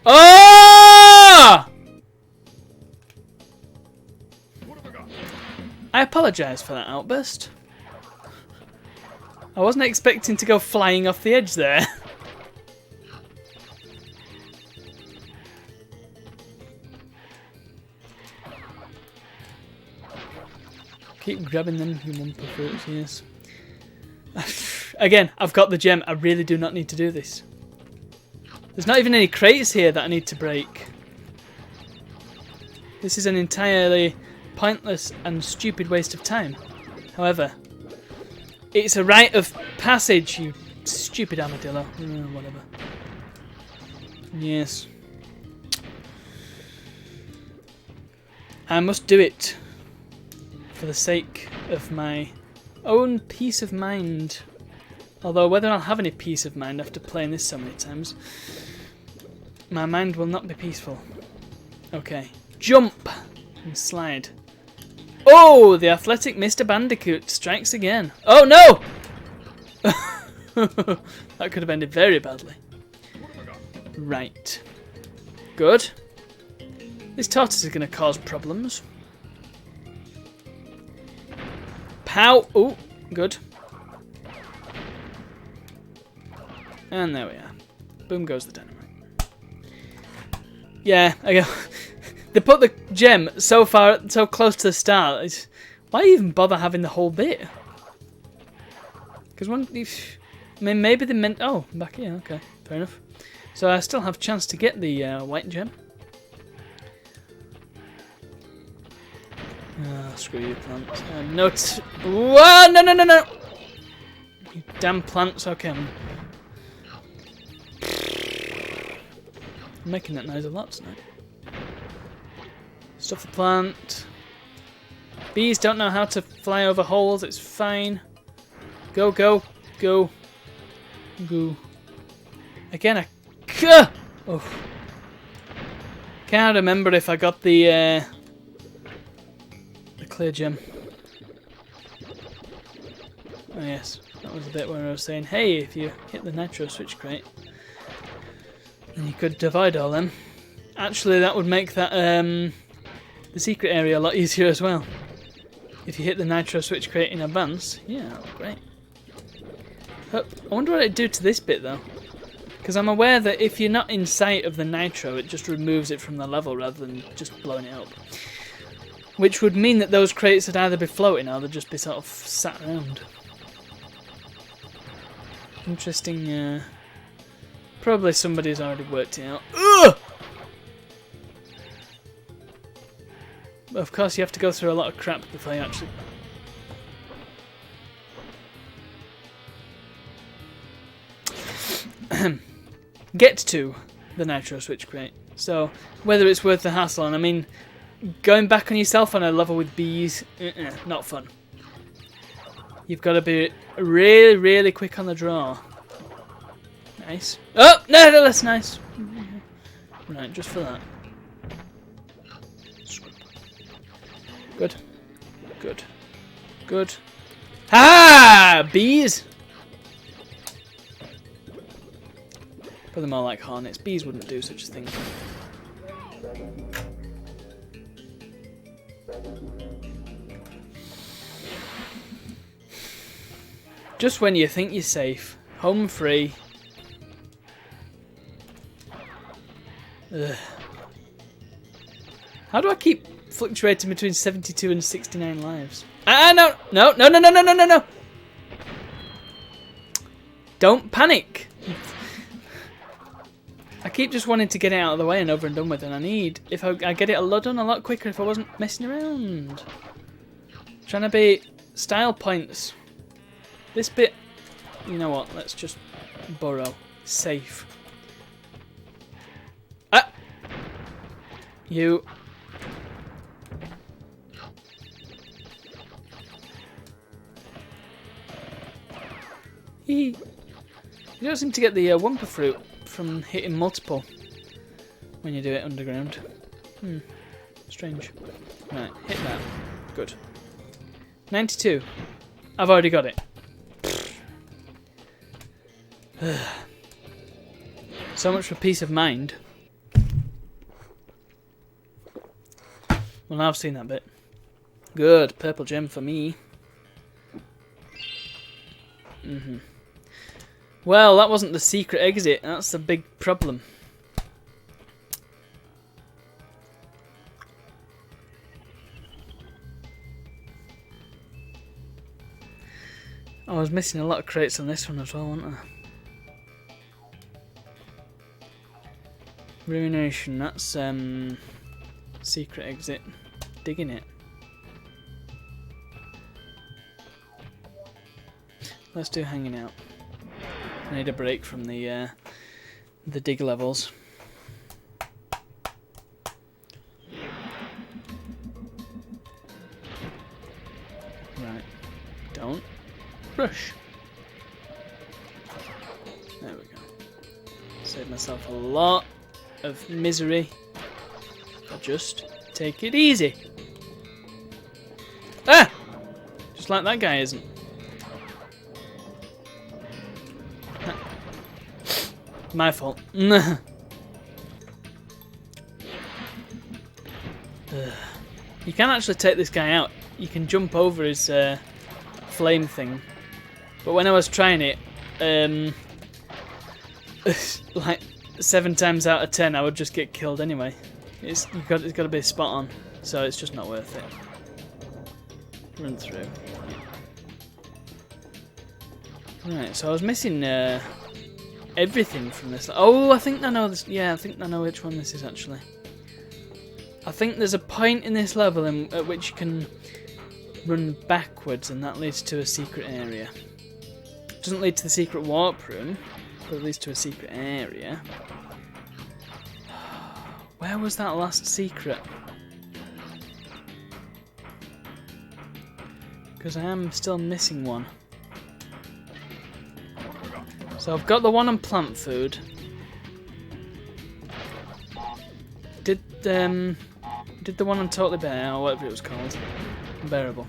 Oh! I apologise for that outburst. I wasn't expecting to go flying off the edge there. Keep grabbing them, you Wumpa fruits, yes. Again, I've got the gem. I really do not need to do this. There's not even any crates here that I need to break. This is an entirely pointless and stupid waste of time. However, it's a rite of passage, you stupid armadillo. Whatever. Yes. I must do it. For the sake of my own peace of mind. Although whether I'll have any peace of mind after playing this so many times, my mind will not be peaceful. Okay. Jump! And slide. Oh! The athletic Mr. Bandicoot strikes again. Oh no! That could have ended very badly. Right. Good. This tortoise is going to cause problems. Pow! Oh, good. And there we are. Boom goes the dynamite. Yeah, I go. They put the gem so close to the start. Why even bother having the whole bit? Because I mean, maybe they meant. Oh, I'm back here. Okay, fair enough. So I still have a chance to get the white gem. Oh, screw you, plants. No, whoa, no! You damn plants. Okay, I'm making that noise a lot tonight. Stuff the plant. Bees don't know how to fly over holes. It's fine. Go, go, go, go. Again, oh. Can't remember if I got the clear gem. Oh yes, that was the bit where I was saying, hey, if you hit the nitro switch crate, then you could divide all them. Actually, that would make that the secret area a lot easier as well. If you hit the nitro switch crate in advance, yeah, great. I wonder what it'd do to this bit though, because I'm aware that if you're not in sight of the nitro, it just removes it from the level rather than just blowing it up. Which would mean that those crates would either be floating or they'd just be sort of sat around. Interesting. Probably somebody's already worked it out. Ugh! But of course, you have to go through a lot of crap before you actually. Get to the nitro switch crate. So whether it's worth the hassle, and I mean, going back on yourself on a level with bees, not fun. You've got to be really, really quick on the draw. Nice. Oh, no, that's nice. Right, just for that. Good. Good. Good. Ha! Bees! But they're more like hornets. Bees wouldn't do such a thing. Just when you think you're safe. Home free. Ugh. How do I keep fluctuating between 72 and 69 lives? No! No, no, no, no, no, no, no, no! Don't panic! I keep just wanting to get it out of the way and over and done with, and I need, if I get it done a lot quicker if I wasn't messing around. Trying to be style points. This bit, you know what, let's just burrow. Safe. Ah! You. You don't seem to get the Wumpa fruit from hitting multiple when you do it underground. Strange. Right, hit that. Good. 92. I've already got it. So much for peace of mind. Well, now I've seen that bit. Good, purple gem for me. Well, that wasn't the secret exit. That's the big problem. I was missing a lot of crates on this one as well, wasn't I? Ruination, that's secret exit. Digging it. Let's do hanging out. I need a break from the dig levels. Right. Don't rush. There we go. Save myself a lot of misery. I'll just take it easy. Ah! Just like that guy isn't. My fault. You can actually take this guy out. You can jump over his flame thing. But when I was trying it, like 7 times out of 10, I would just get killed anyway. It's got to be spot on, so it's just not worth it. Run through. Right, so I was missing everything from this. Oh, I think I know this. Yeah, I think I know which one this is actually. I think there's a point in this level at which you can run backwards, and that leads to a secret area. It doesn't lead to the secret warp room, but it leads to a secret area. Where was that last secret? Because I am still missing one. So I've got the one on plant food. did the one on Totally Bear or whatever it was called. Unbearable.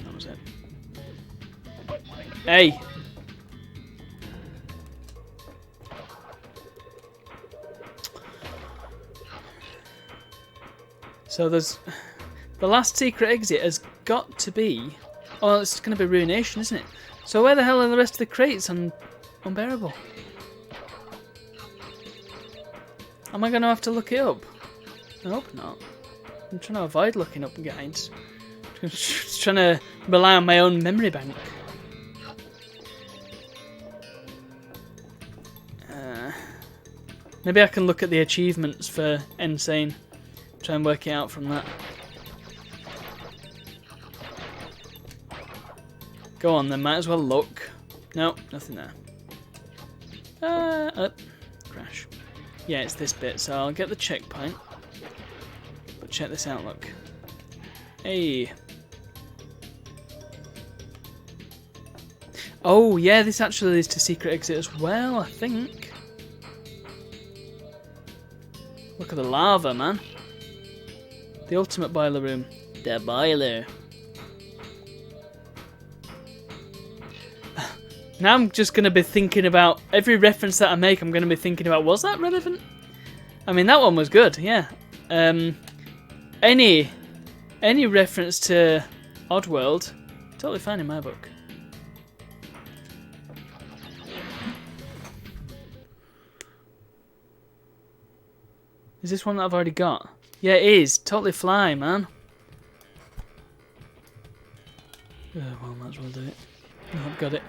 That was it. Hey. So there's the last secret exit has got to be. Oh, it's going to be Ruination, isn't it? So where the hell are the rest of the crates on Unbearable? Am I going to have to look it up? I hope not. I'm trying to avoid looking up guides. Just trying to rely on my own memory bank. Maybe I can look at the achievements for Insane. Try and work it out from that. Go on then, might as well look. No, nothing there. Crash. Yeah, it's this bit, so I'll get the checkpoint. But check this out, look. Hey. Oh, yeah, this actually leads to secret exit as well, I think. Look at the lava, man. The ultimate boiler room. The boiler. Now I'm just going to be thinking about every reference that I make. I'm going to be thinking about, was that relevant? I mean, that one was good, yeah. Any reference to Oddworld, totally fine in my book. Is this one that I've already got? Yeah, it is. Totally fly, man. Well, might as well do it. Oh, I've got it.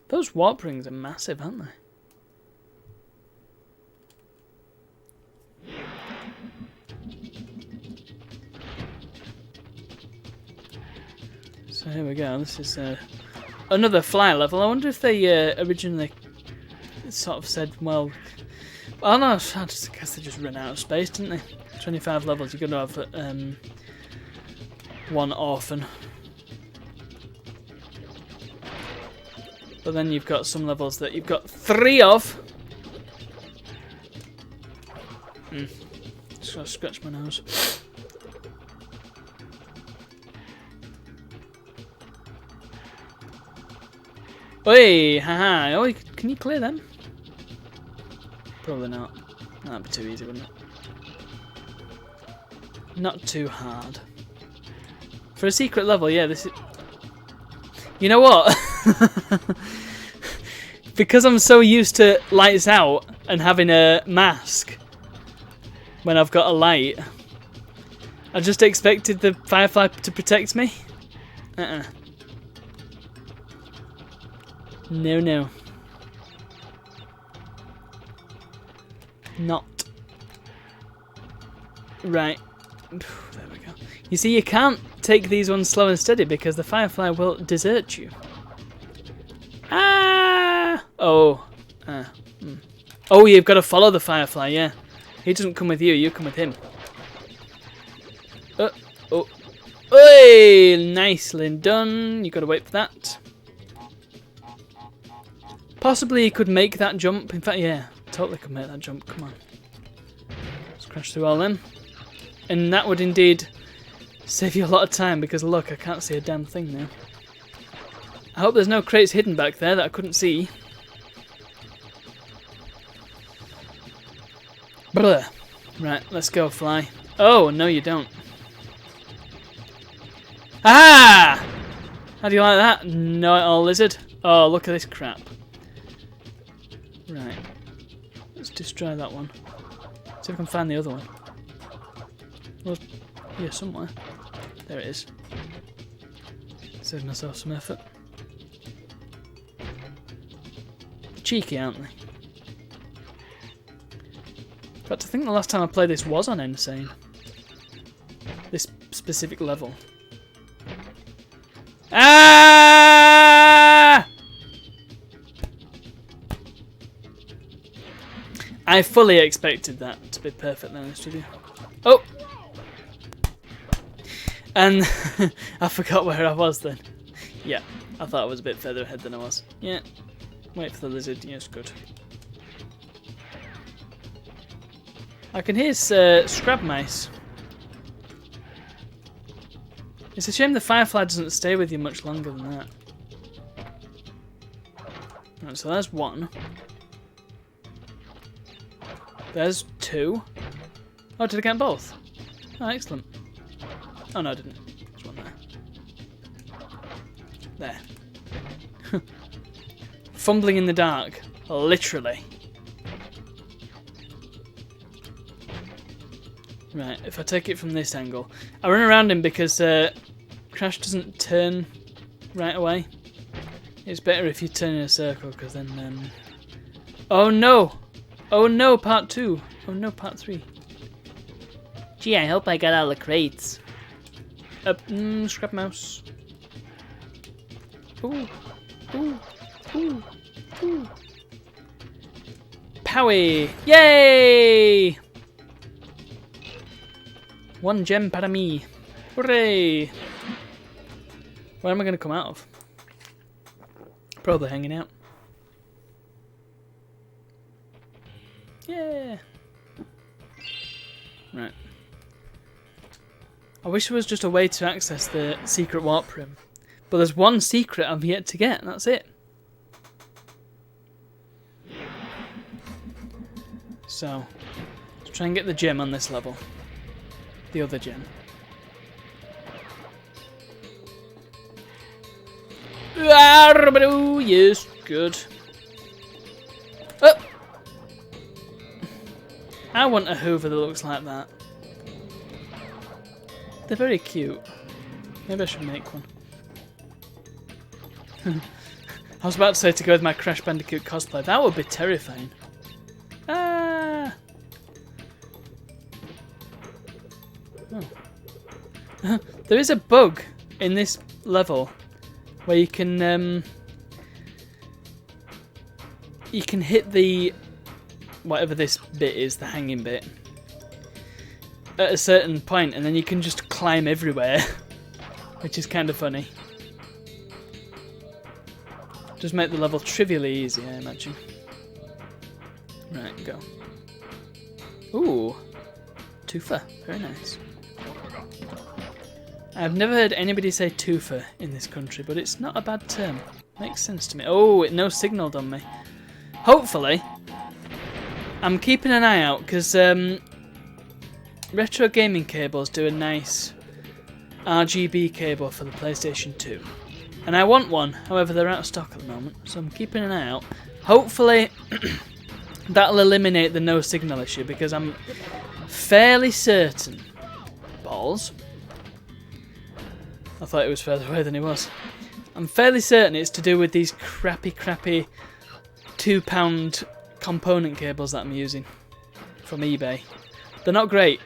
Those warp rings are massive, aren't they? So here we go. This is another fly level. I wonder if they originally sort of said, well, I don't know, I guess they just ran out of space, didn't they? 25 levels, you're going to have one orphan. But then you've got some levels that you've got 3 of. Just gotta scratch my nose. Oi, haha. Oh, can you clear them? Probably not. That'd be too easy, wouldn't it? Not too hard. For a secret level, yeah, this is... You know what? Because I'm so used to lights out and having a mask when I've got a light, I just expected the Firefly to protect me. No, no. Not. Right. There we go. You see, you can't take these ones slow and steady because the Firefly will desert you. Ah! Oh. Oh, you've got to follow the Firefly, yeah. He doesn't come with you, you come with him. Oh. Hey! Nicely done. You've got to wait for that. Possibly he could make that jump. In fact, yeah. Totally could make that jump. Come on. Let's crash through all them. And that would indeed save you a lot of time because look, I can't see a damn thing now. I hope there's no crates hidden back there that I couldn't see. Blah. Right, let's go, fly. Oh, no you don't. Ah! How do you like that? No at all, lizard. Oh, look at this crap. Right. Let's destroy that one. See if I can find the other one. Well, yeah, somewhere. There it is. Save myself some effort. Cheeky, aren't they? In fact, I think the last time I played this was on Insane. This specific level. Ah! I fully expected that, to be perfectly honest with you. Oh! And I forgot where I was then. Yeah, I thought I was a bit further ahead than I was. Yeah, wait for the lizard. Yes, good. I can hear scrab mice. It's a shame the Firefly doesn't stay with you much longer than that. Right, so there's one. There's two. Oh, did I get both? Oh, excellent. Oh, no, I didn't. There's one there. There. Fumbling in the dark. Literally. Right, if I take it from this angle. I run around him because Crash doesn't turn right away. It's better if you turn in a circle because then... Oh no! Oh no, part 2. Oh no, part 3. Gee, I hope I got all the crates. Scrap mouse. Ooh. Ooh. Ooh. Ooh. Powie! Yay! 1 gem para me. Hooray! Where am I going to come out of? Probably hanging out. Yeah. Right. I wish there was just a way to access the secret warp room. But there's one secret I've yet to get, and that's it. So, let's try and get the gem on this level. The other gem. Yes, good. Oh! I want a Hoover that looks like that. They're very cute. Maybe I should make one. I was about to say to go with my Crash Bandicoot cosplay. That would be terrifying. Ah! Oh. There is a bug in this level where you can hit the whatever this bit is, the hanging bit, at a certain point, and then you can just climb everywhere, which is kind of funny. Just make the level trivially easy, I imagine. Right, go. Ooh, twofer, very nice. I've never heard anybody say twofer in this country, but it's not a bad term. Makes sense to me. Oh, it no signaled on me. Hopefully, I'm keeping an eye out because Retro Gaming Cables do a nice RGB cable for the PlayStation 2. And I want one, however they're out of stock at the moment, so I'm keeping an eye out. Hopefully that'll eliminate the no signal issue because I'm fairly certain... Balls? I thought it was further away than it was. I'm fairly certain it's to do with these crappy £2 component cables that I'm using from eBay. They're not great.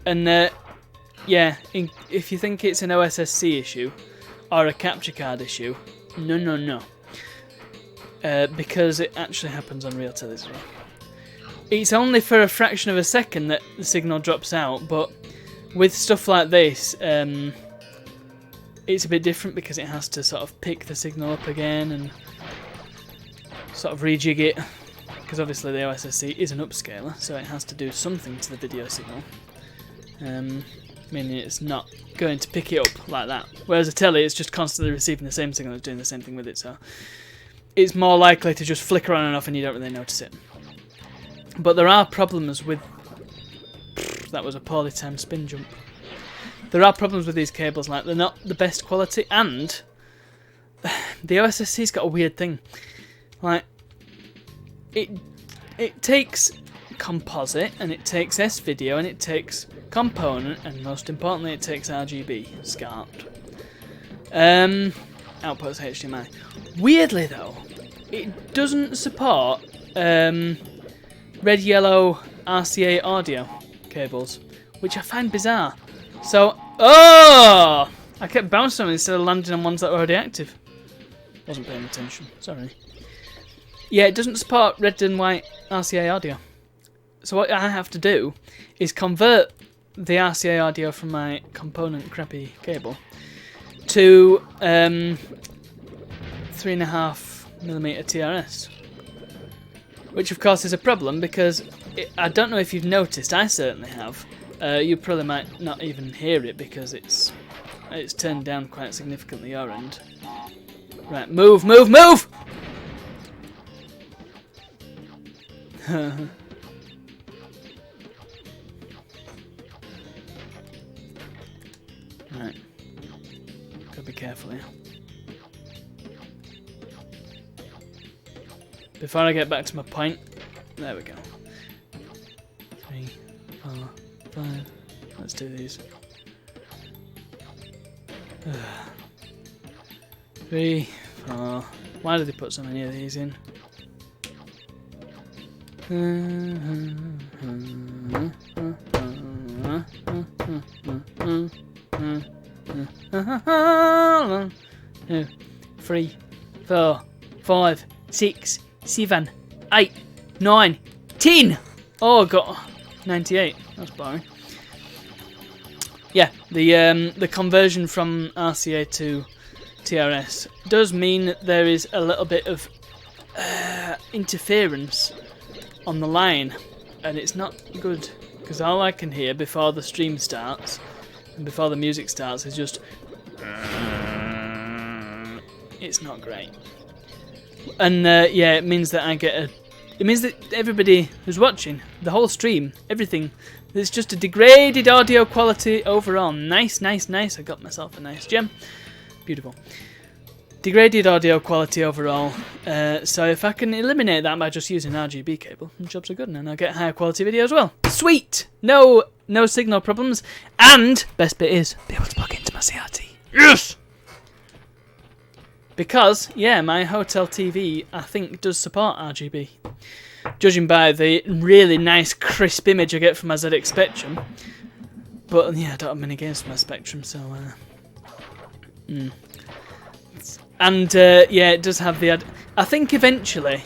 And yeah, if you think it's an OSSC issue or a capture card issue, no. Because it actually happens on real television. It's only for a fraction of a second that the signal drops out, but with stuff like this, it's a bit different because it has to sort of pick the signal up again and sort of rejig it, because obviously the OSSC is an upscaler, so it has to do something to the video signal, meaning it's not going to pick it up like that. Whereas a telly, it's just constantly receiving the same signal, it's doing the same thing with it, so it's more likely to just flicker on and off and you don't really notice it. But there are problems with... That was a poorly timed spin jump. There are problems with these cables, like they're not the best quality, and the OSSC's got a weird thing. Like, it takes composite, and it takes S-video, and it takes component, and most importantly it takes RGB, SCART. Outputs HDMI. Weirdly though, it doesn't support red-yellow RCA audio cables, which I find bizarre. So, oh! I kept bouncing on them instead of landing on ones that were already active. Wasn't paying attention, sorry. Yeah, it doesn't support red and white RCA audio. So what I have to do is convert the RCA audio from my component crappy cable to 3.5mm TRS. Which of course is a problem because I don't know if you've noticed. I certainly have. You probably might not even hear it because it's turned down quite significantly your end. Right, move, move, move! Right. Gotta be careful here. Before I get back to my point, there we go. 3, 4, 5. Let's do these. 3, 4. Why did they put so many of these in? Two, 3, 4, 5, 6, 7, 8, 9, 10. Oh, I got 98. That's boring. Yeah, the conversion from RCA to TRS does mean that there is a little bit of interference on the line, and it's not good because all I can hear before the stream starts and before the music starts is just it's not great. And yeah, it means that it means that everybody who's watching the whole stream, everything, there's just a degraded audio quality overall. Nice, nice, nice. I got myself a nice gem. Beautiful. Degraded audio quality overall. So if I can eliminate that by just using RGB cable, the jobs are good, and I'll get higher quality video as well. Sweet! No signal problems. And best bit is be able to plug into my CRT. Yes! Because, yeah, my hotel TV, I think, does support RGB. Judging by the really nice, crisp image I get from my ZX Spectrum. But, yeah, I don't have many games for my Spectrum, so... And, yeah, it does have the... I think eventually,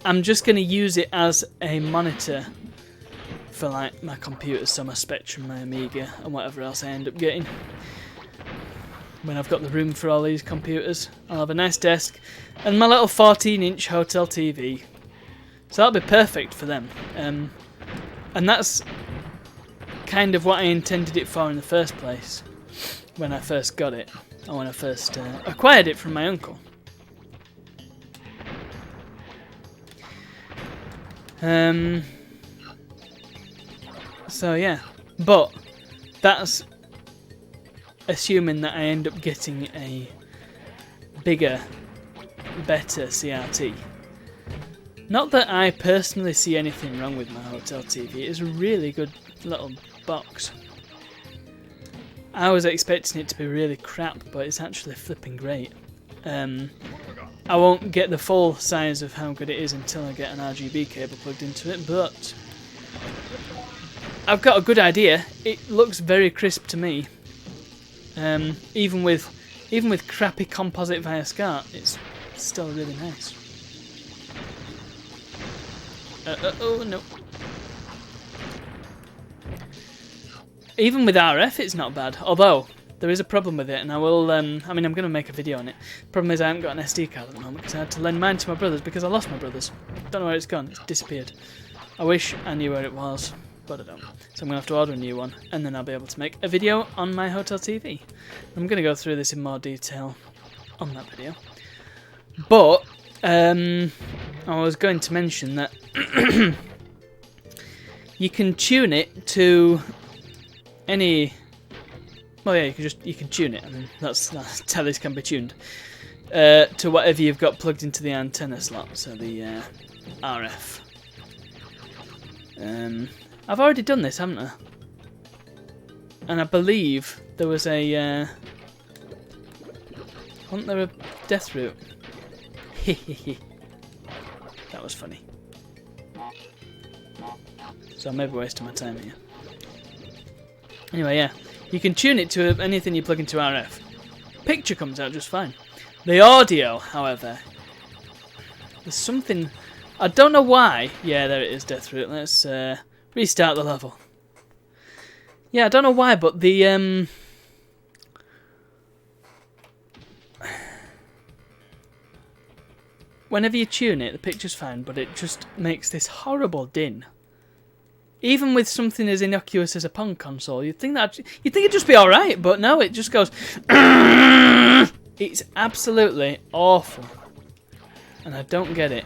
I'm just going to use it as a monitor for, like, my computers, so my Spectrum, my Amiga, and whatever else I end up getting. When I've got the room for all these computers, I'll have a nice desk and my little 14-inch hotel TV. So that'll be perfect for them. And that's kind of what I intended it for in the first place when I first got it, or when I first acquired it from my uncle. So yeah, but that's assuming that I end up getting a bigger, better CRT. Not that I personally see anything wrong with my hotel TV. It's a really good little box. I was expecting it to be really crap, but it's actually flipping great. I won't get the full size of how good it is until I get an RGB cable plugged into it, but I've got a good idea. It looks very crisp to me. Even with crappy composite via SCART, it's still really nice. Oh no. Even with RF, it's not bad. Although there is a problem with it, and I will. I mean, I'm going to make a video on it. Problem is, I haven't got an SD card at the moment because I had to lend mine to my brothers because I lost my brothers. Don't know where it's gone. It's disappeared. I wish I knew where it was, but I don't. So I'm going to have to order a new one, and then I'll be able to make a video on my hotel TV. I'm going to go through this in more detail on that video. But I was going to mention that you can tune it to any. Well, yeah, you can tune it. I mean, that's tellies can be tuned to whatever you've got plugged into the antenna slot. So the RF. I've already done this, haven't I? And I believe there was a... wasn't there a death route? That was funny. So I may be wasting my time here. Anyway, yeah. You can tune it to anything you plug into RF. Picture comes out just fine. The audio, however... There's something... I don't know why. Yeah, there it is, death route. Let's... restart the level. Yeah, I don't know why, but the whenever you tune it, the picture's fine, but it just makes this horrible din. Even with something as innocuous as a Pong console, you'd think it'd just be all right, but no, it just goes. It's absolutely awful, and I don't get it.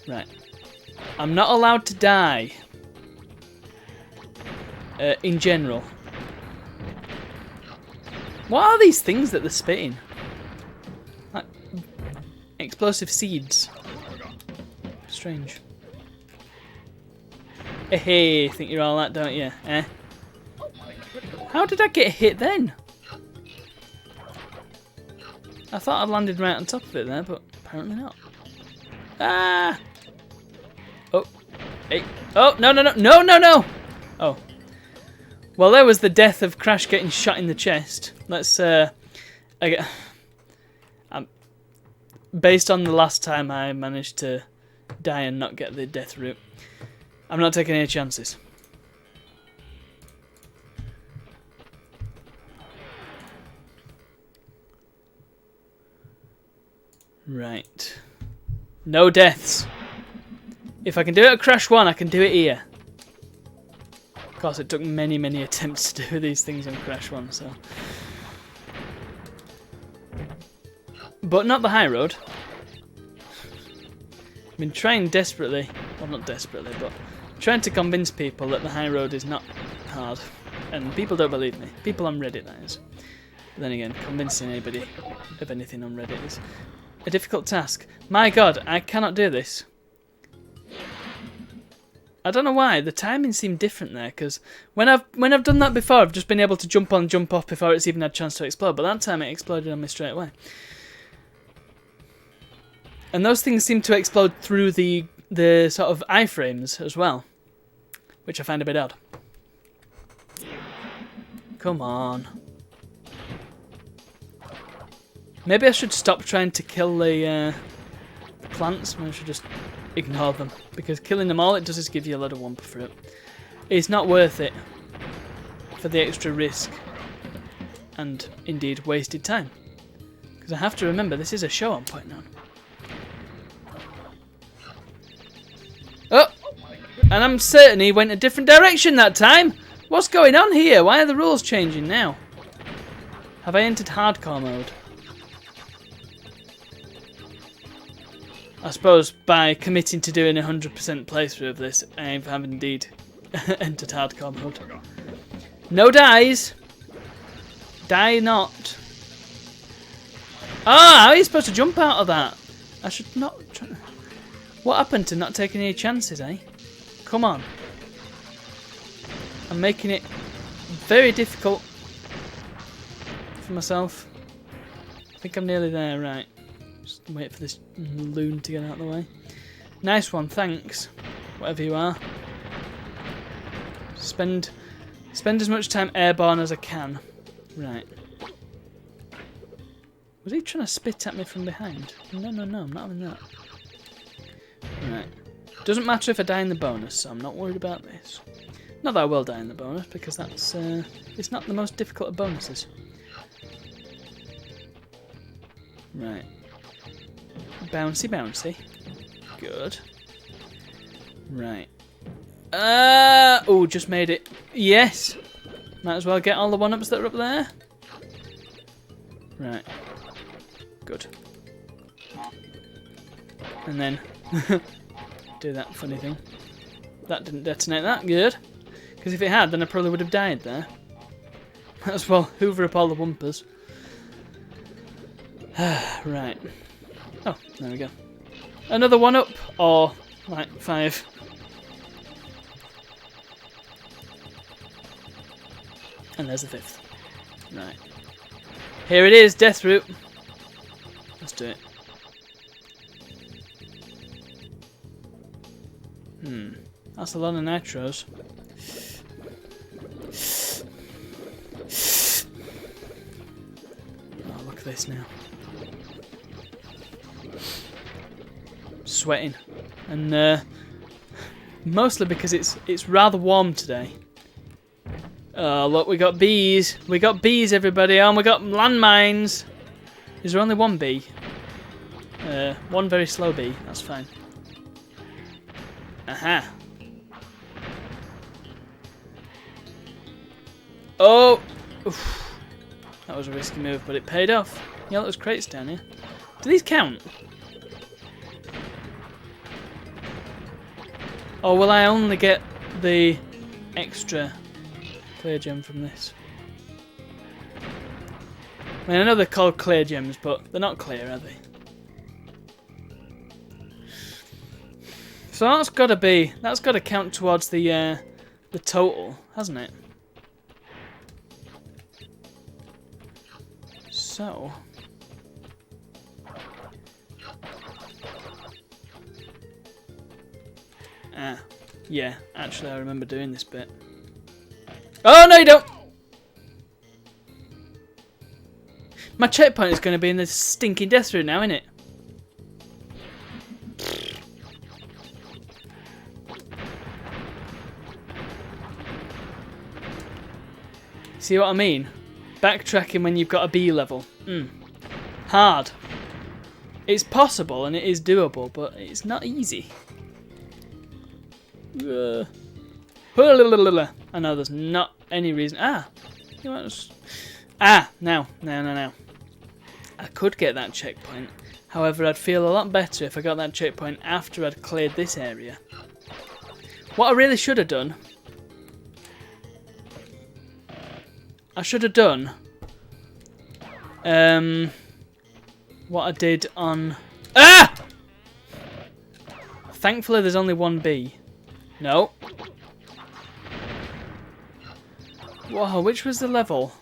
Right, I'm not allowed to die. In general. What are these things that they're spitting? Like explosive seeds. Strange. Hey, think you're all that, don't you? Eh? How did I get hit then? I thought I'd landed right on top of it there, but apparently not. Ah! Oh. Hey. Oh, no, no, no, no, no, no! Oh. Well, there was the death of Crash getting shot in the chest. Let's, based on the last time I managed to die and not get the death route, I'm not taking any chances. Right. No deaths. If I can do it at Crash 1, I can do it here. Of course, it took many, many attempts to do these things on Crash 1, so... But not the high road. I've been trying desperately, well not desperately, but trying to convince people that the high road is not hard. And people don't believe me. People on Reddit, that is. But then again, convincing anybody of anything on Reddit is a difficult task. My god, I cannot do this. I don't know why, the timing seemed different there, because when I've done that before, I've just been able to jump on and jump off before it's even had a chance to explode, but that time it exploded on me straight away. And those things seem to explode through the sort of iframes as well, which I find a bit odd. Come on. Maybe I should stop trying to kill the plants, maybe I should just ignore them, because killing them all it does is give you a lot of Wumpa fruit. It's not worth it for the extra risk and indeed wasted time, because I have to remember this is a show I'm putting on. Oh, and I'm certain he went a different direction that time. What's going on here? Why are the rules changing now? Have I entered hardcore mode? I suppose by committing to doing a 100% playthrough of this, I have indeed entered hardcore mode. No dies. Die not. Ah, how are you supposed to jump out of that? I should not try. What happened to not taking any chances, eh? Come on. I'm making it very difficult for myself. I think I'm nearly there, right. Just wait for this loon to get out of the way. Nice one, thanks. Whatever you are. Spend as much time airborne as I can. Right. Was he trying to spit at me from behind? No, no, no, I'm not having that. Right. Doesn't matter if I die in the bonus, so I'm not worried about this. Not that I will die in the bonus, because that's it's not the most difficult of bonuses. Right. Bouncy, bouncy. Good. Right. Oh, just made it. Yes! Might as well get all the 1-ups that are up there. Right. Good. And then do that funny thing. That didn't detonate that. Good. Because if it had, then I probably would have died there. Might as well hoover up all the Wumpas. Right. Oh, there we go. Another 1-up, or like 5. And there's the 5th. Right. Here it is, death route. Let's do it. That's a lot of nitros. Oh, look at this now. Sweating, and mostly because it's rather warm today. Oh look, we got bees. We got bees, everybody. Oh, and we got landmines. Is there only one bee? One very slow bee. That's fine. Aha. Oh! Oof. That was a risky move, but it paid off. Yeah, those crates down here. Do these count? Or will I only get the extra clear gem from this? I mean, I know they're called clear gems, but they're not clear, are they? So that's got to count towards the total, hasn't it? So yeah, actually I remember doing this bit. Oh no, you don't! My checkpoint is going to be in this stinking death route now, isn't it? See what I mean? Backtracking when you've got a B level. Hard. It's possible and it is doable, but it's not easy. I know there's not any reason. Now. I could get that checkpoint. However, I'd feel a lot better if I got that checkpoint after I'd cleared this area. What I really should have done... I should have done... what I did on... Thankfully there's only one B. No. Whoa, which was the level?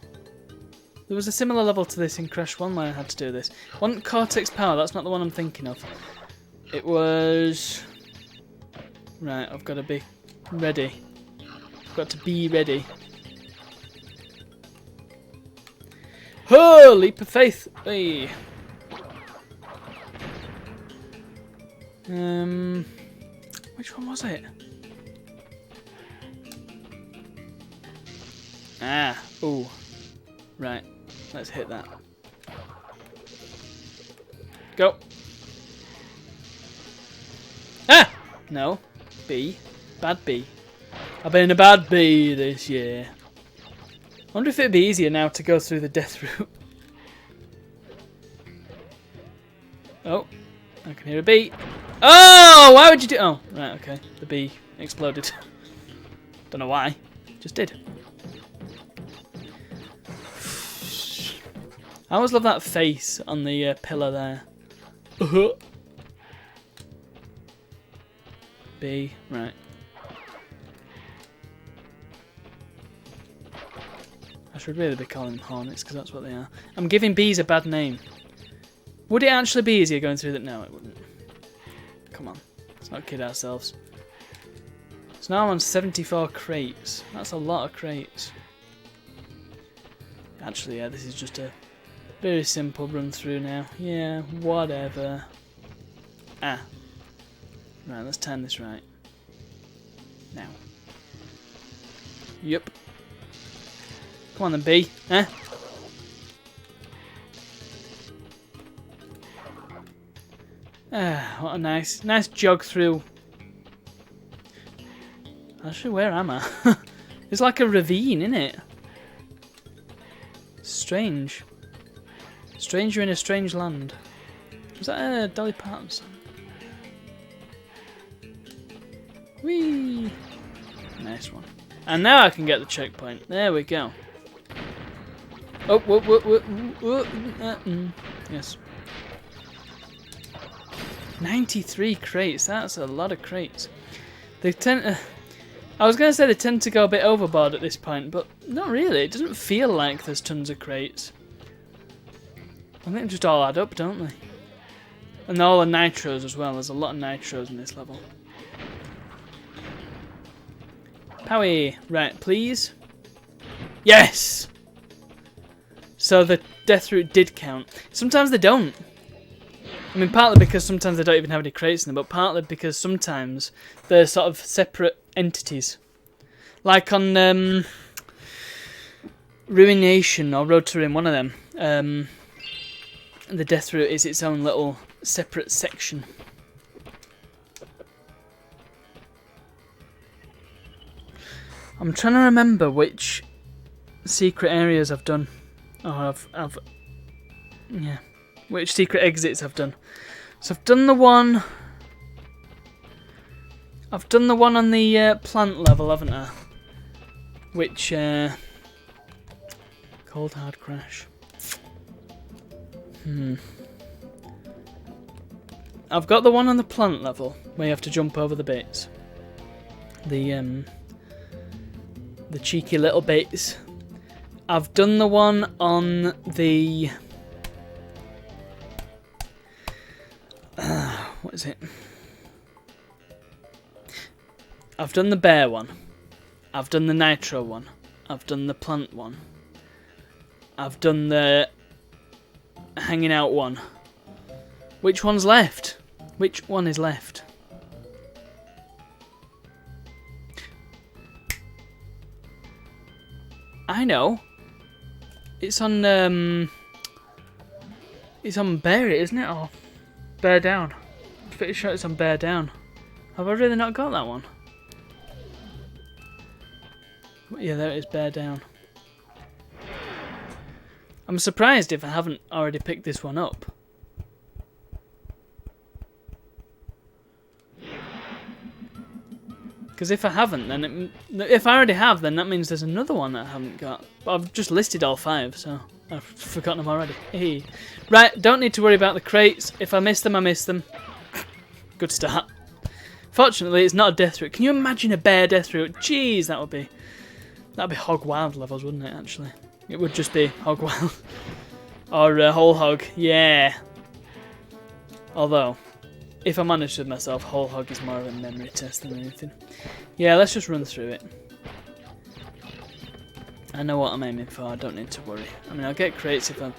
There was a similar level to this in Crash 1 where I had to do this. Wasn't Cortex Power, that's not the one I'm thinking of. It was... Right, I've got to be ready. I've got to be ready. Oh, leap of faith! Hey. Which one was it? Ooh. Right, let's hit that. Go. No. B. Bad B. I've been a bad B this year. I wonder if it'd be easier now to go through the death route. Oh, I can hear a bee. Oh, why would you do... Oh, right, okay. The bee exploded. Don't know why. Just did. I always love that face on the pillar there. B, right. I should really be calling them hornets because that's what they are. I'm giving bees a bad name. Would it actually be easier going through that? No, it wouldn't. Come on, let's not kid ourselves. So now I'm on 74 crates. That's a lot of crates. Actually, yeah, this is just a very simple run through now. Yeah, whatever. Right, let's turn this right. Now. Yep. Come on then, B. What a nice jog through. Actually, where am I? It's like a ravine, isn't it? Strange. Stranger in a strange land. Was that a Dolly Parton song? Whee! Nice one. And now I can get the checkpoint. There we go. Oh, yes. 93 crates. That's a lot of crates. They tend. I was going to say they tend to go a bit overboard at this point, but not really. It doesn't feel like there's tons of crates. I think they just all add up, don't they? And all the nitros as well. There's a lot of nitros in this level. Powie. Right, please. Yes! So the death route did count. Sometimes they don't. I mean, partly because sometimes they don't even have any crates in them, but partly because sometimes they're sort of separate entities. Like on Ruination or Road to Ruin, one of them. the death route is its own little separate section. I'm trying to remember which secret areas I've done, or yeah, which secret exits I've done. So I've done the one on the plant level, haven't I? Which Cold Hard Crash. I've got the one on the plant level where you have to jump over the bits. The cheeky little bits. I've done the one on the what is it? I've done the bear one. I've done the nitro one. I've done the plant one. I've done the hanging out one. Which one's left? Which one is left? I know. It's on Bear It, isn't it? Or Bear Down. I'm pretty sure it's on Bear Down. Have I really not got that one? Yeah, there it is, Bear Down. I'm surprised if I haven't already picked this one up. Because if I haven't, then if I already have, then that means there's another one that I haven't got. But I've just listed all 5, so I've forgotten them already. Hey. Right, don't need to worry about the crates. If I miss them, I miss them. Good start. Fortunately, it's not a death route. Can you imagine a bear death route? Jeez, that'd be Hog Wild levels, wouldn't it? Actually, it would just be Hog Wild or Whole Hog. Yeah. Although, if I'm honest with myself, Whole Hog is more of a memory test than anything. Yeah, let's just run through it. I know what I'm aiming for. I don't need to worry. I mean, I'll get crates if I'm.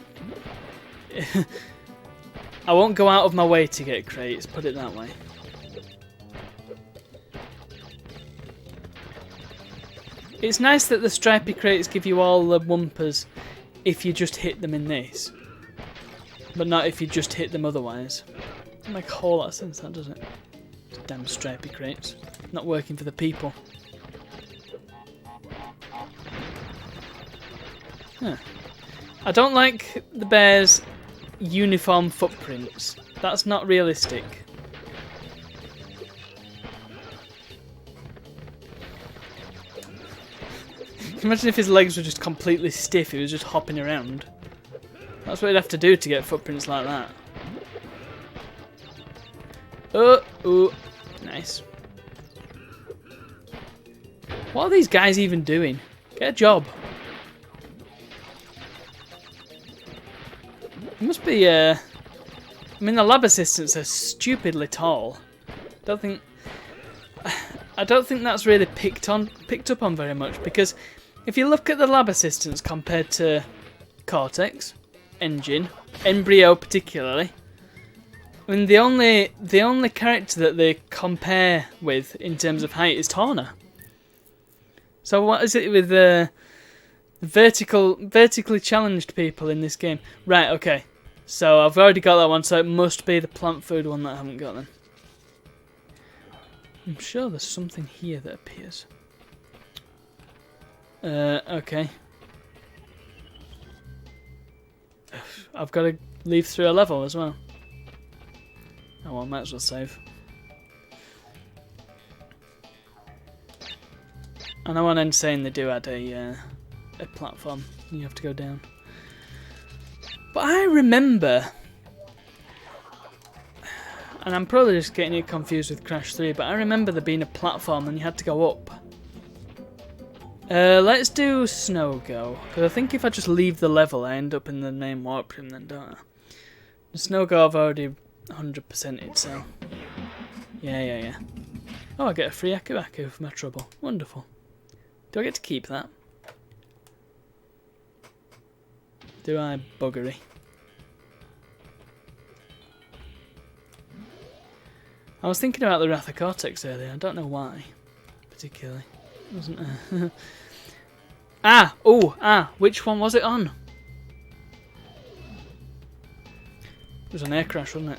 I won't go out of my way to get crates. Put it that way. It's nice that the stripy crates give you all the wumpers if you just hit them in this, but not if you just hit them otherwise. Doesn't make a whole lot of sense, that doesn't it? Damn stripy crates, not working for the people. Huh. I don't like the bears' uniform footprints. That's not realistic. Imagine if his legs were just completely stiff, he was just hopping around. That's what he'd have to do to get footprints like that. Oh, nice. What are these guys even doing? Get a job. It must be, I mean, the lab assistants are stupidly tall. I don't think that's really picked up on very much, because if you look at the lab assistants compared to Cortex, Engine, Embryo particularly, I mean the only character that they compare with in terms of height is Torna. So what is it with the vertically challenged people in this game? Right, okay. So I've already got that one, so it must be the plant food one that I haven't got then. I'm sure there's something here that appears. Okay. I've got to leave through a level as well. Oh well, might as well save. I know on Insane they do add a platform you have to go down. But I remember, and I'm probably just getting it confused with Crash 3, but I remember there being a platform and you had to go up. Let's do Snow Go, because I think if I just leave the level I end up in the main warp room then, don't I? The Snow Go I've already 100%ed, so yeah. Oh, I get a free Aku Aku for my trouble. Wonderful. Do I get to keep that? Do I, buggery? I was thinking about the Wrath of Cortex earlier. I don't know why, particularly. It wasn't. Which one was it on? It was an air crash, wasn't it?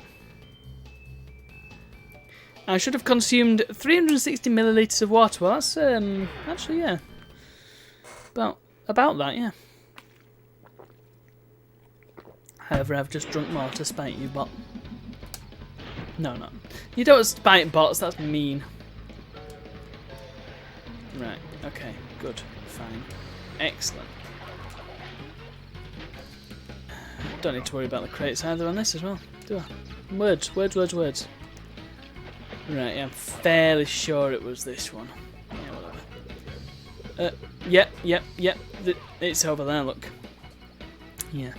I should have consumed 360 millilitres of water. Well, that's actually, yeah, about that, yeah. However, I've just drunk more to spite you, bot. No. You don't spite bots, that's mean. Right, okay, good, fine. Excellent. Don't need to worry about the crates either on this as well, do I? Words. Right, yeah, I'm fairly sure it was this one. Yeah, whatever. Yep. It's over there, look. Yeah.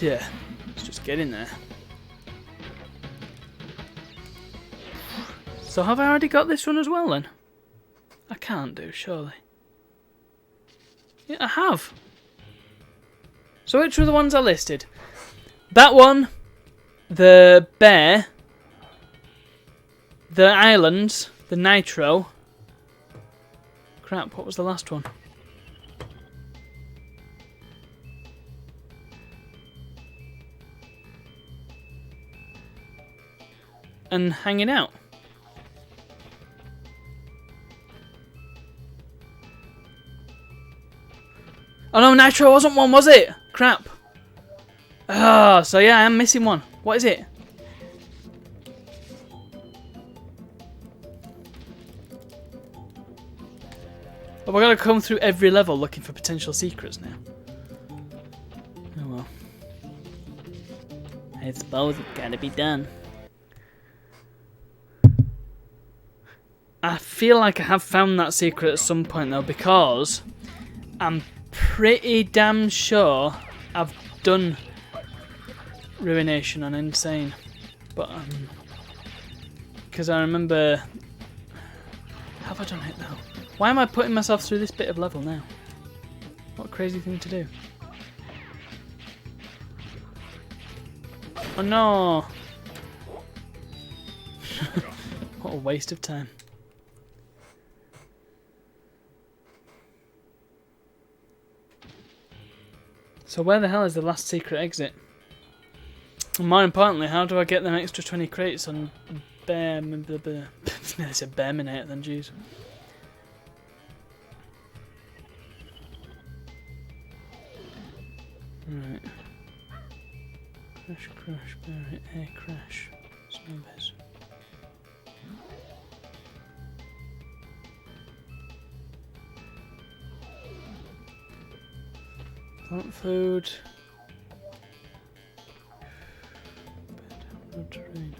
Let's just get in there. So have I already got this one as well then? I can't do, surely. Yeah, I have. So which were the ones I listed? That one, the bear, the island, the nitro. Crap, what was the last one? And hanging out. Oh no, nitro wasn't one, was it? Crap. Ah, so yeah, I am missing one. What is it? Oh, we're gonna come through every level looking for potential secrets now. Oh well. I suppose it's gotta be done. I feel like I have found that secret at some point though, because I'm pretty damn sure I've done Ruination on Insane, but because I remember. Have I done it though? Why am I putting myself through this bit of level now? What a crazy thing to do. Oh no! What a waste of time. So where the hell is the last secret exit? And more importantly, how do I get them extra 20 crates on Bear... I said Bearminator then, jeez. Right. Crash, bear, air crash. Snowbiz. Plant food. Terrain.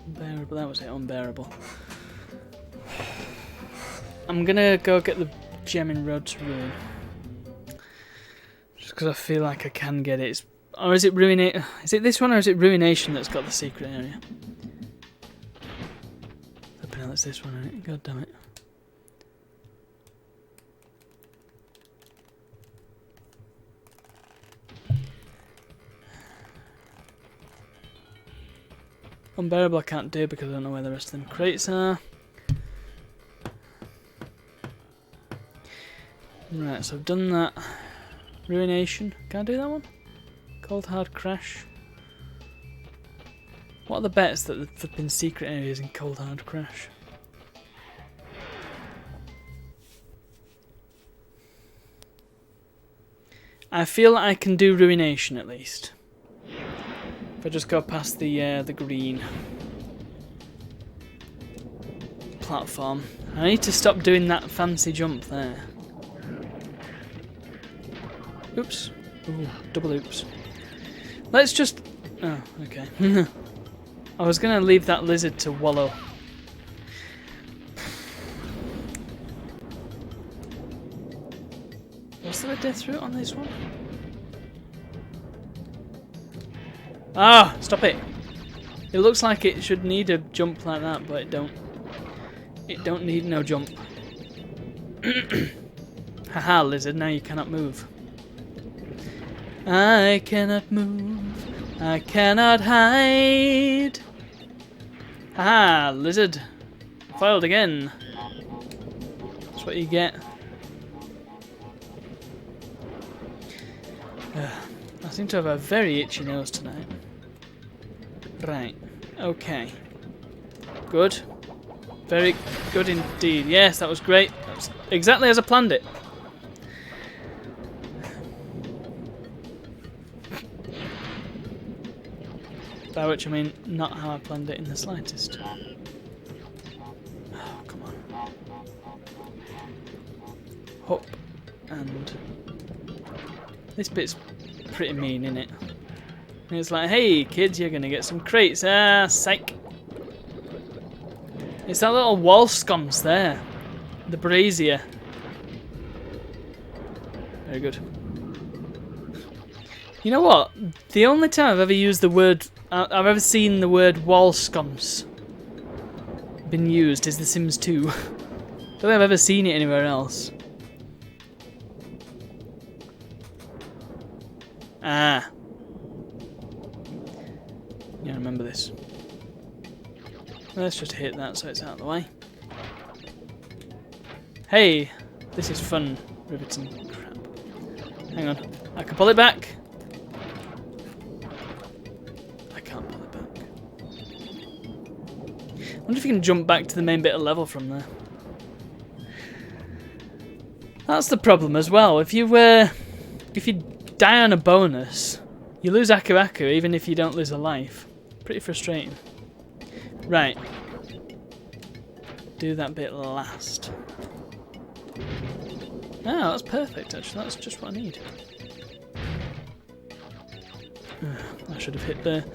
Unbearable, that was it, unbearable. I'm gonna go get the gem in Road to Ruin. Just because I feel like I can get it. Or is it Ruination? Is it this one or is it Ruination that's got the secret area? Flipping hell, it's this one, isn't it? God damn it. Unbearable I can't do because I don't know where the rest of them crates are. Right, so I've done that. Ruination. Can I do that one? Cold Hard Crash. What are the bets that the flipping secret areas in Cold Hard Crash? I feel I can do Ruination at least. If I just go past the green platform. I need to stop doing that fancy jump there. Oops. Ooh, double oops. Let's just... Oh, okay. I was going to leave that lizard to wallow. Was there a death route on this one? Ah! Stop it! It looks like it should need a jump like that, but it don't. It don't need no jump. Haha, lizard, now you cannot move. I cannot move. I cannot hide. Haha, lizard. Foiled again. That's what you get. I seem to have a very itchy nose tonight. Right. Okay. Good. Very good indeed. Yes, that was great. That was exactly as I planned it. By which I mean not how I planned it in the slightest. Oh, come on. Hop. And this bit's pretty mean, isn't it? And it's like, hey kids, you're gonna get some crates. Ah, psych. It's that little wall sconce there. The brazier. Very good. You know what? The only time I've ever used the word, I've ever seen the word wall sconce been used is The Sims 2. I don't think I've ever seen it anywhere else. Ah. Yeah, remember this. Let's just hit that so it's out of the way. Hey, this is fun, Riverton. Crap. Hang on, I can pull it back. I can't pull it back. I wonder if you can jump back to the main bit of level from there. That's the problem as well. If you die on a bonus, you lose Aku Aku even if you don't lose a life. Pretty frustrating. Right. Do that bit last. Oh, that's perfect actually. That's just what I need. I should have hit the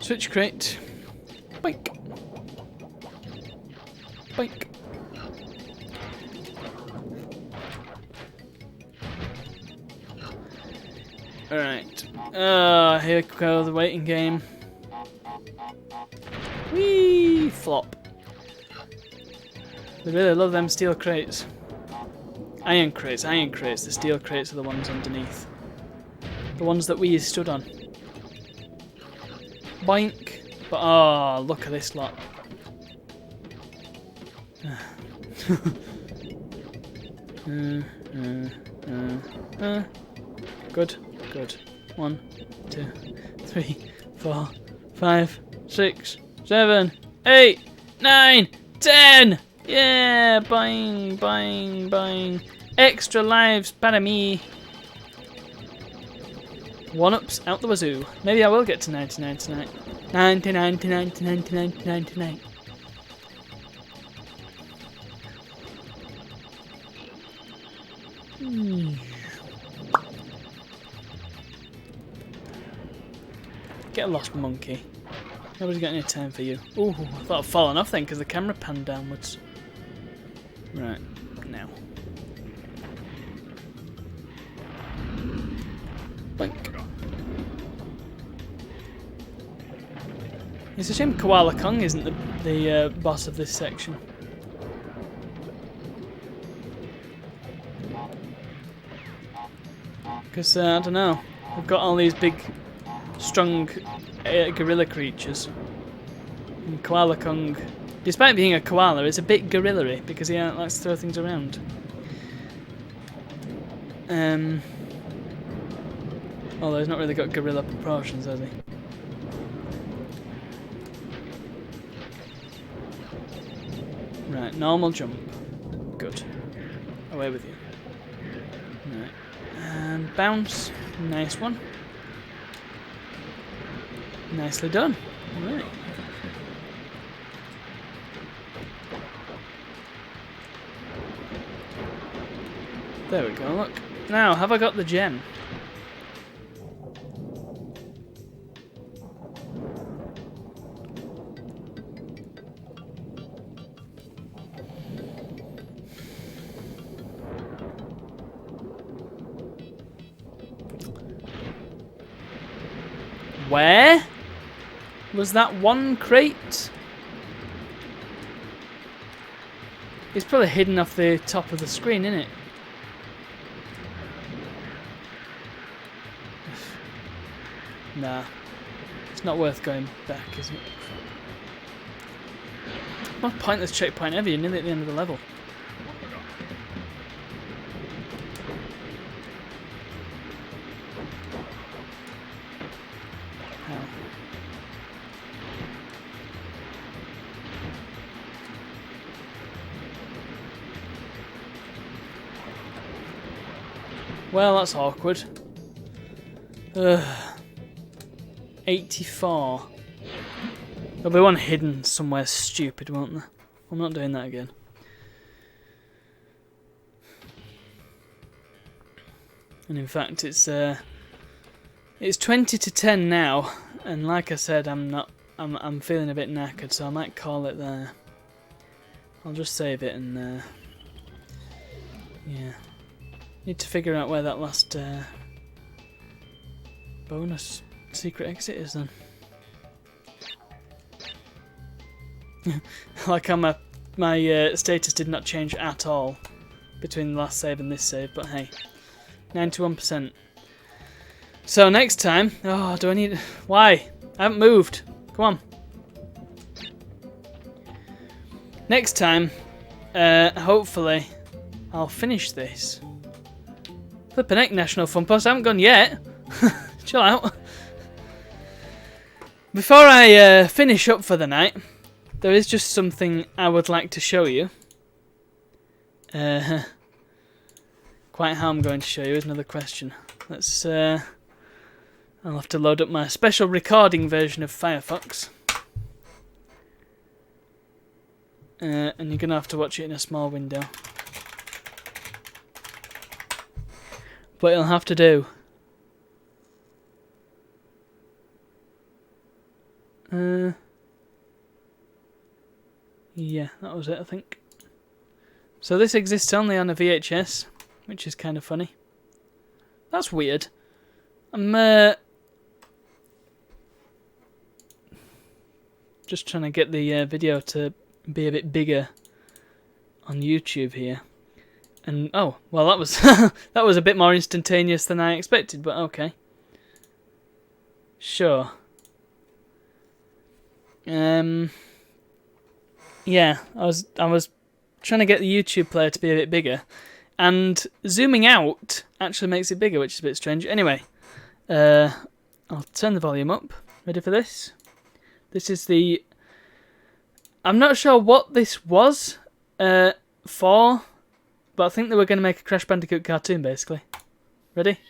switch crate. Boink. Boink. Alright. Here we go, the waiting game. Whee! Flop. They really love them steel crates. Iron crates, the steel crates are the ones underneath. The ones that we stood on. Boink. But oh, look at this lot. Good, good. 1, 2, 3, 4, 5, 6, 7, 8, 9, 10! Yeah! Bang, bang, bang. Extra lives para me. 1-ups out the wazoo. Maybe I will get to 99 tonight. 99 to 99 to 99 tonight. Get a lost monkey. Nobody's got any time for you. Ooh, I thought I'd fallen off then because the camera panned downwards. Right, now. Boink. It's a shame Koala Kong isn't the boss of this section. Because, I don't know, we've got all these big, strong gorilla creatures. And Koala Kong, despite being a koala, is a bit gorilla-y because he likes to throw things around. Although he's not really got gorilla proportions, has he? Right, normal jump. Good. Away with you. Right. And bounce. Nice one. Nicely done. Right. There we go, look. Now, have I got the gem? Where was that one crate? It's probably hidden off the top of the screen, isn't it? Nah, it's not worth going back, is it? What pointless checkpoint ever, you're nearly at the end of the level. Well, that's awkward. Ugh. 84. There'll be one hidden somewhere stupid, won't there? I'm not doing that again. And in fact, it's 20 to 10 now, and like I said, I'm feeling a bit knackered, so I might call it there. I'll just save it and yeah. Need to figure out where that last bonus secret exit is then. Like how my status did not change at all between the last save and this save, but hey, 91%. So next time, oh, do I need? Why? I haven't moved. Come on. Next time, hopefully, I'll finish this. Flippin' heck, National Fun Post, I haven't gone yet. Chill out. Before I finish up for the night, there is just something I would like to show you. Quite how I'm going to show you is another question. Let's. I'll have to load up my special recording version of Firefox. And you're going to have to watch it in a small window. But it'll have to do. Yeah, that was it, I think. So this exists only on a VHS, which is kind of funny. That's weird. I'm just trying to get the video to be a bit bigger on YouTube here. And oh, well, that was that was a bit more instantaneous than I expected, but okay. Sure. Yeah, I was trying to get the YouTube player to be a bit bigger, and zooming out actually makes it bigger, which is a bit strange. Anyway, I'll turn the volume up. Ready for this? This is the. I'm not sure what this was for, but I think they were going to make a Crash Bandicoot cartoon, basically. Ready?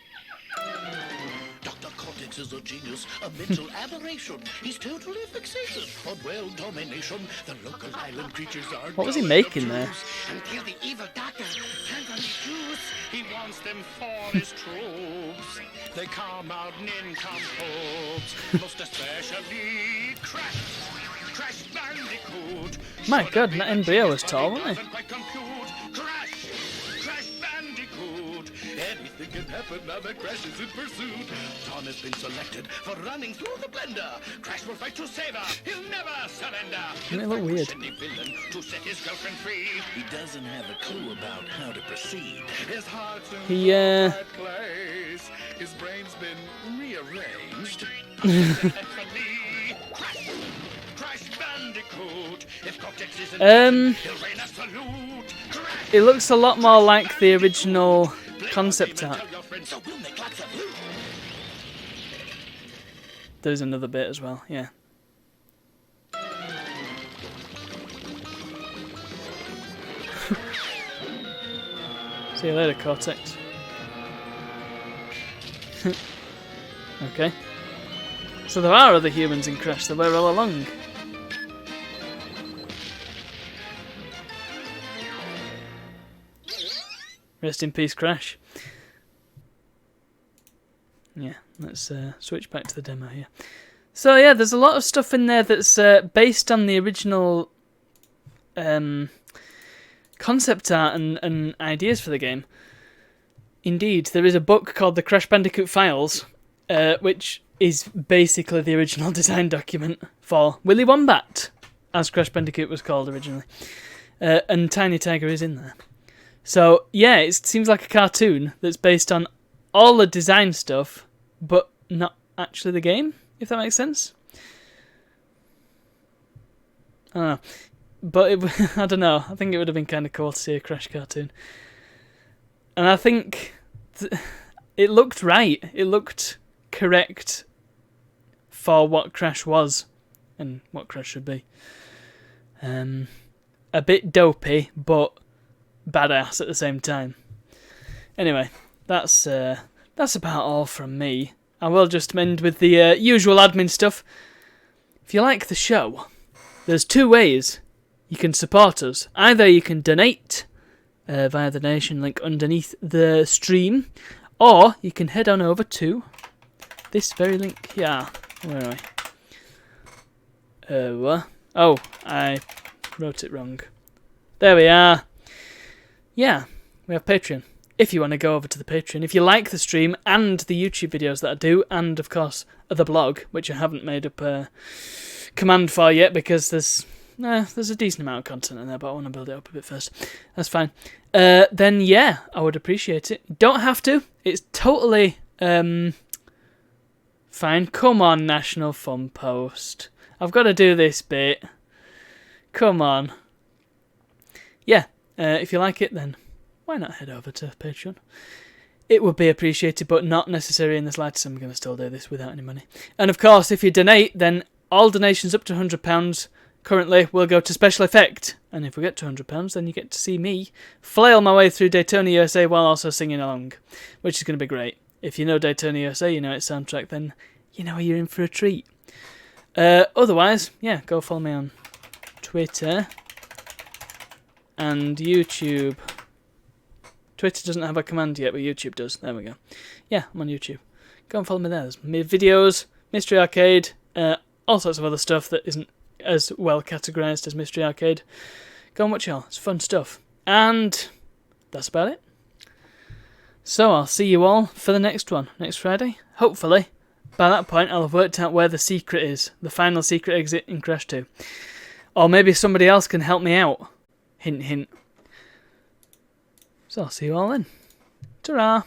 Dr. Cortex is a genius, a mental aberration. He's totally fixated on world domination. The local island creatures are.
What was he making there?
Until the evil doctor turns on his juice. He wants them for his troops. They come out nincompoops. Most especially Crash Bandicoot.
My God, that embryo was tall, wasn't he?
Crash Bandicoot. Anything can happen now that Crash is in pursuit. Tom has been selected for running through the blender. Crash will fight to save her. He'll never surrender.
Doesn't it look weird?
Any villain to set his girlfriend free. He doesn't have a clue about how to proceed. His heart's in the right place. His brain's been rearranged. Crash Bandicoot. If Cortex isn't he'll rain a salute.
It looks a lot more like the original concept art.
So we'll make lots of loot.
There's another bit as well, yeah. See you later, Cortex. Okay. So there are other humans in Crash that were all along. Rest in peace, Crash. Yeah, let's switch back to the demo here. So yeah, there's a lot of stuff in there that's based on the original concept art and ideas for the game. Indeed, there is a book called the Crash Bandicoot Files, which is basically the original design document for Willy Wombat, as Crash Bandicoot was called originally. And Tiny Tiger is in there. So, yeah, it seems like a cartoon that's based on all the design stuff, but not actually the game, if that makes sense. I don't know. But, I don't know, I think it would have been kind of cool to see a Crash cartoon. And I think it looked right. It looked correct for what Crash was and what Crash should be. A bit dopey, but badass at the same time. Anyway, that's about all from me. I will just end with the usual admin stuff. If you like the show, there's 2 ways you can support us. Either you can donate via the donation link underneath the stream, or you can head on over to this very link here. Where are we? Oh, I wrote it wrong. There we are. Yeah, we have Patreon. If you want to go over to the Patreon, if you like the stream and the YouTube videos that I do, and of course the blog, which I haven't made up a command for yet because there's a decent amount of content in there, but I want to build it up a bit first. That's fine. Then yeah, I would appreciate it. Don't have to. It's totally fine. Come on, National Fun Post. I've got to do this bit. Come on. Yeah, if you like it, then why not head over to Patreon? It would be appreciated, but not necessary in the slightest. I'm going to still do this without any money. And of course, if you donate, then all donations up to £100 currently will go to special effect. And if we get to £100, then you get to see me flail my way through Daytona USA while also singing along, which is going to be great. If you know Daytona USA, you know its soundtrack, then you know you're in for a treat. Otherwise, yeah, go follow me on Twitter and YouTube. Twitter doesn't have a command yet, but YouTube does. There we go. Yeah, I'm on YouTube. Go and follow me there. There's my videos, Mystery Arcade, all sorts of other stuff that isn't as well categorised as Mystery Arcade. Go and watch it all. It's fun stuff. And that's about it. So I'll see you all for the next one, next Friday. Hopefully, by that point, I'll have worked out where the secret is. The final secret exit in Crash 2. Or maybe somebody else can help me out. Hint, hint. So I'll see you all then. Ta-ra!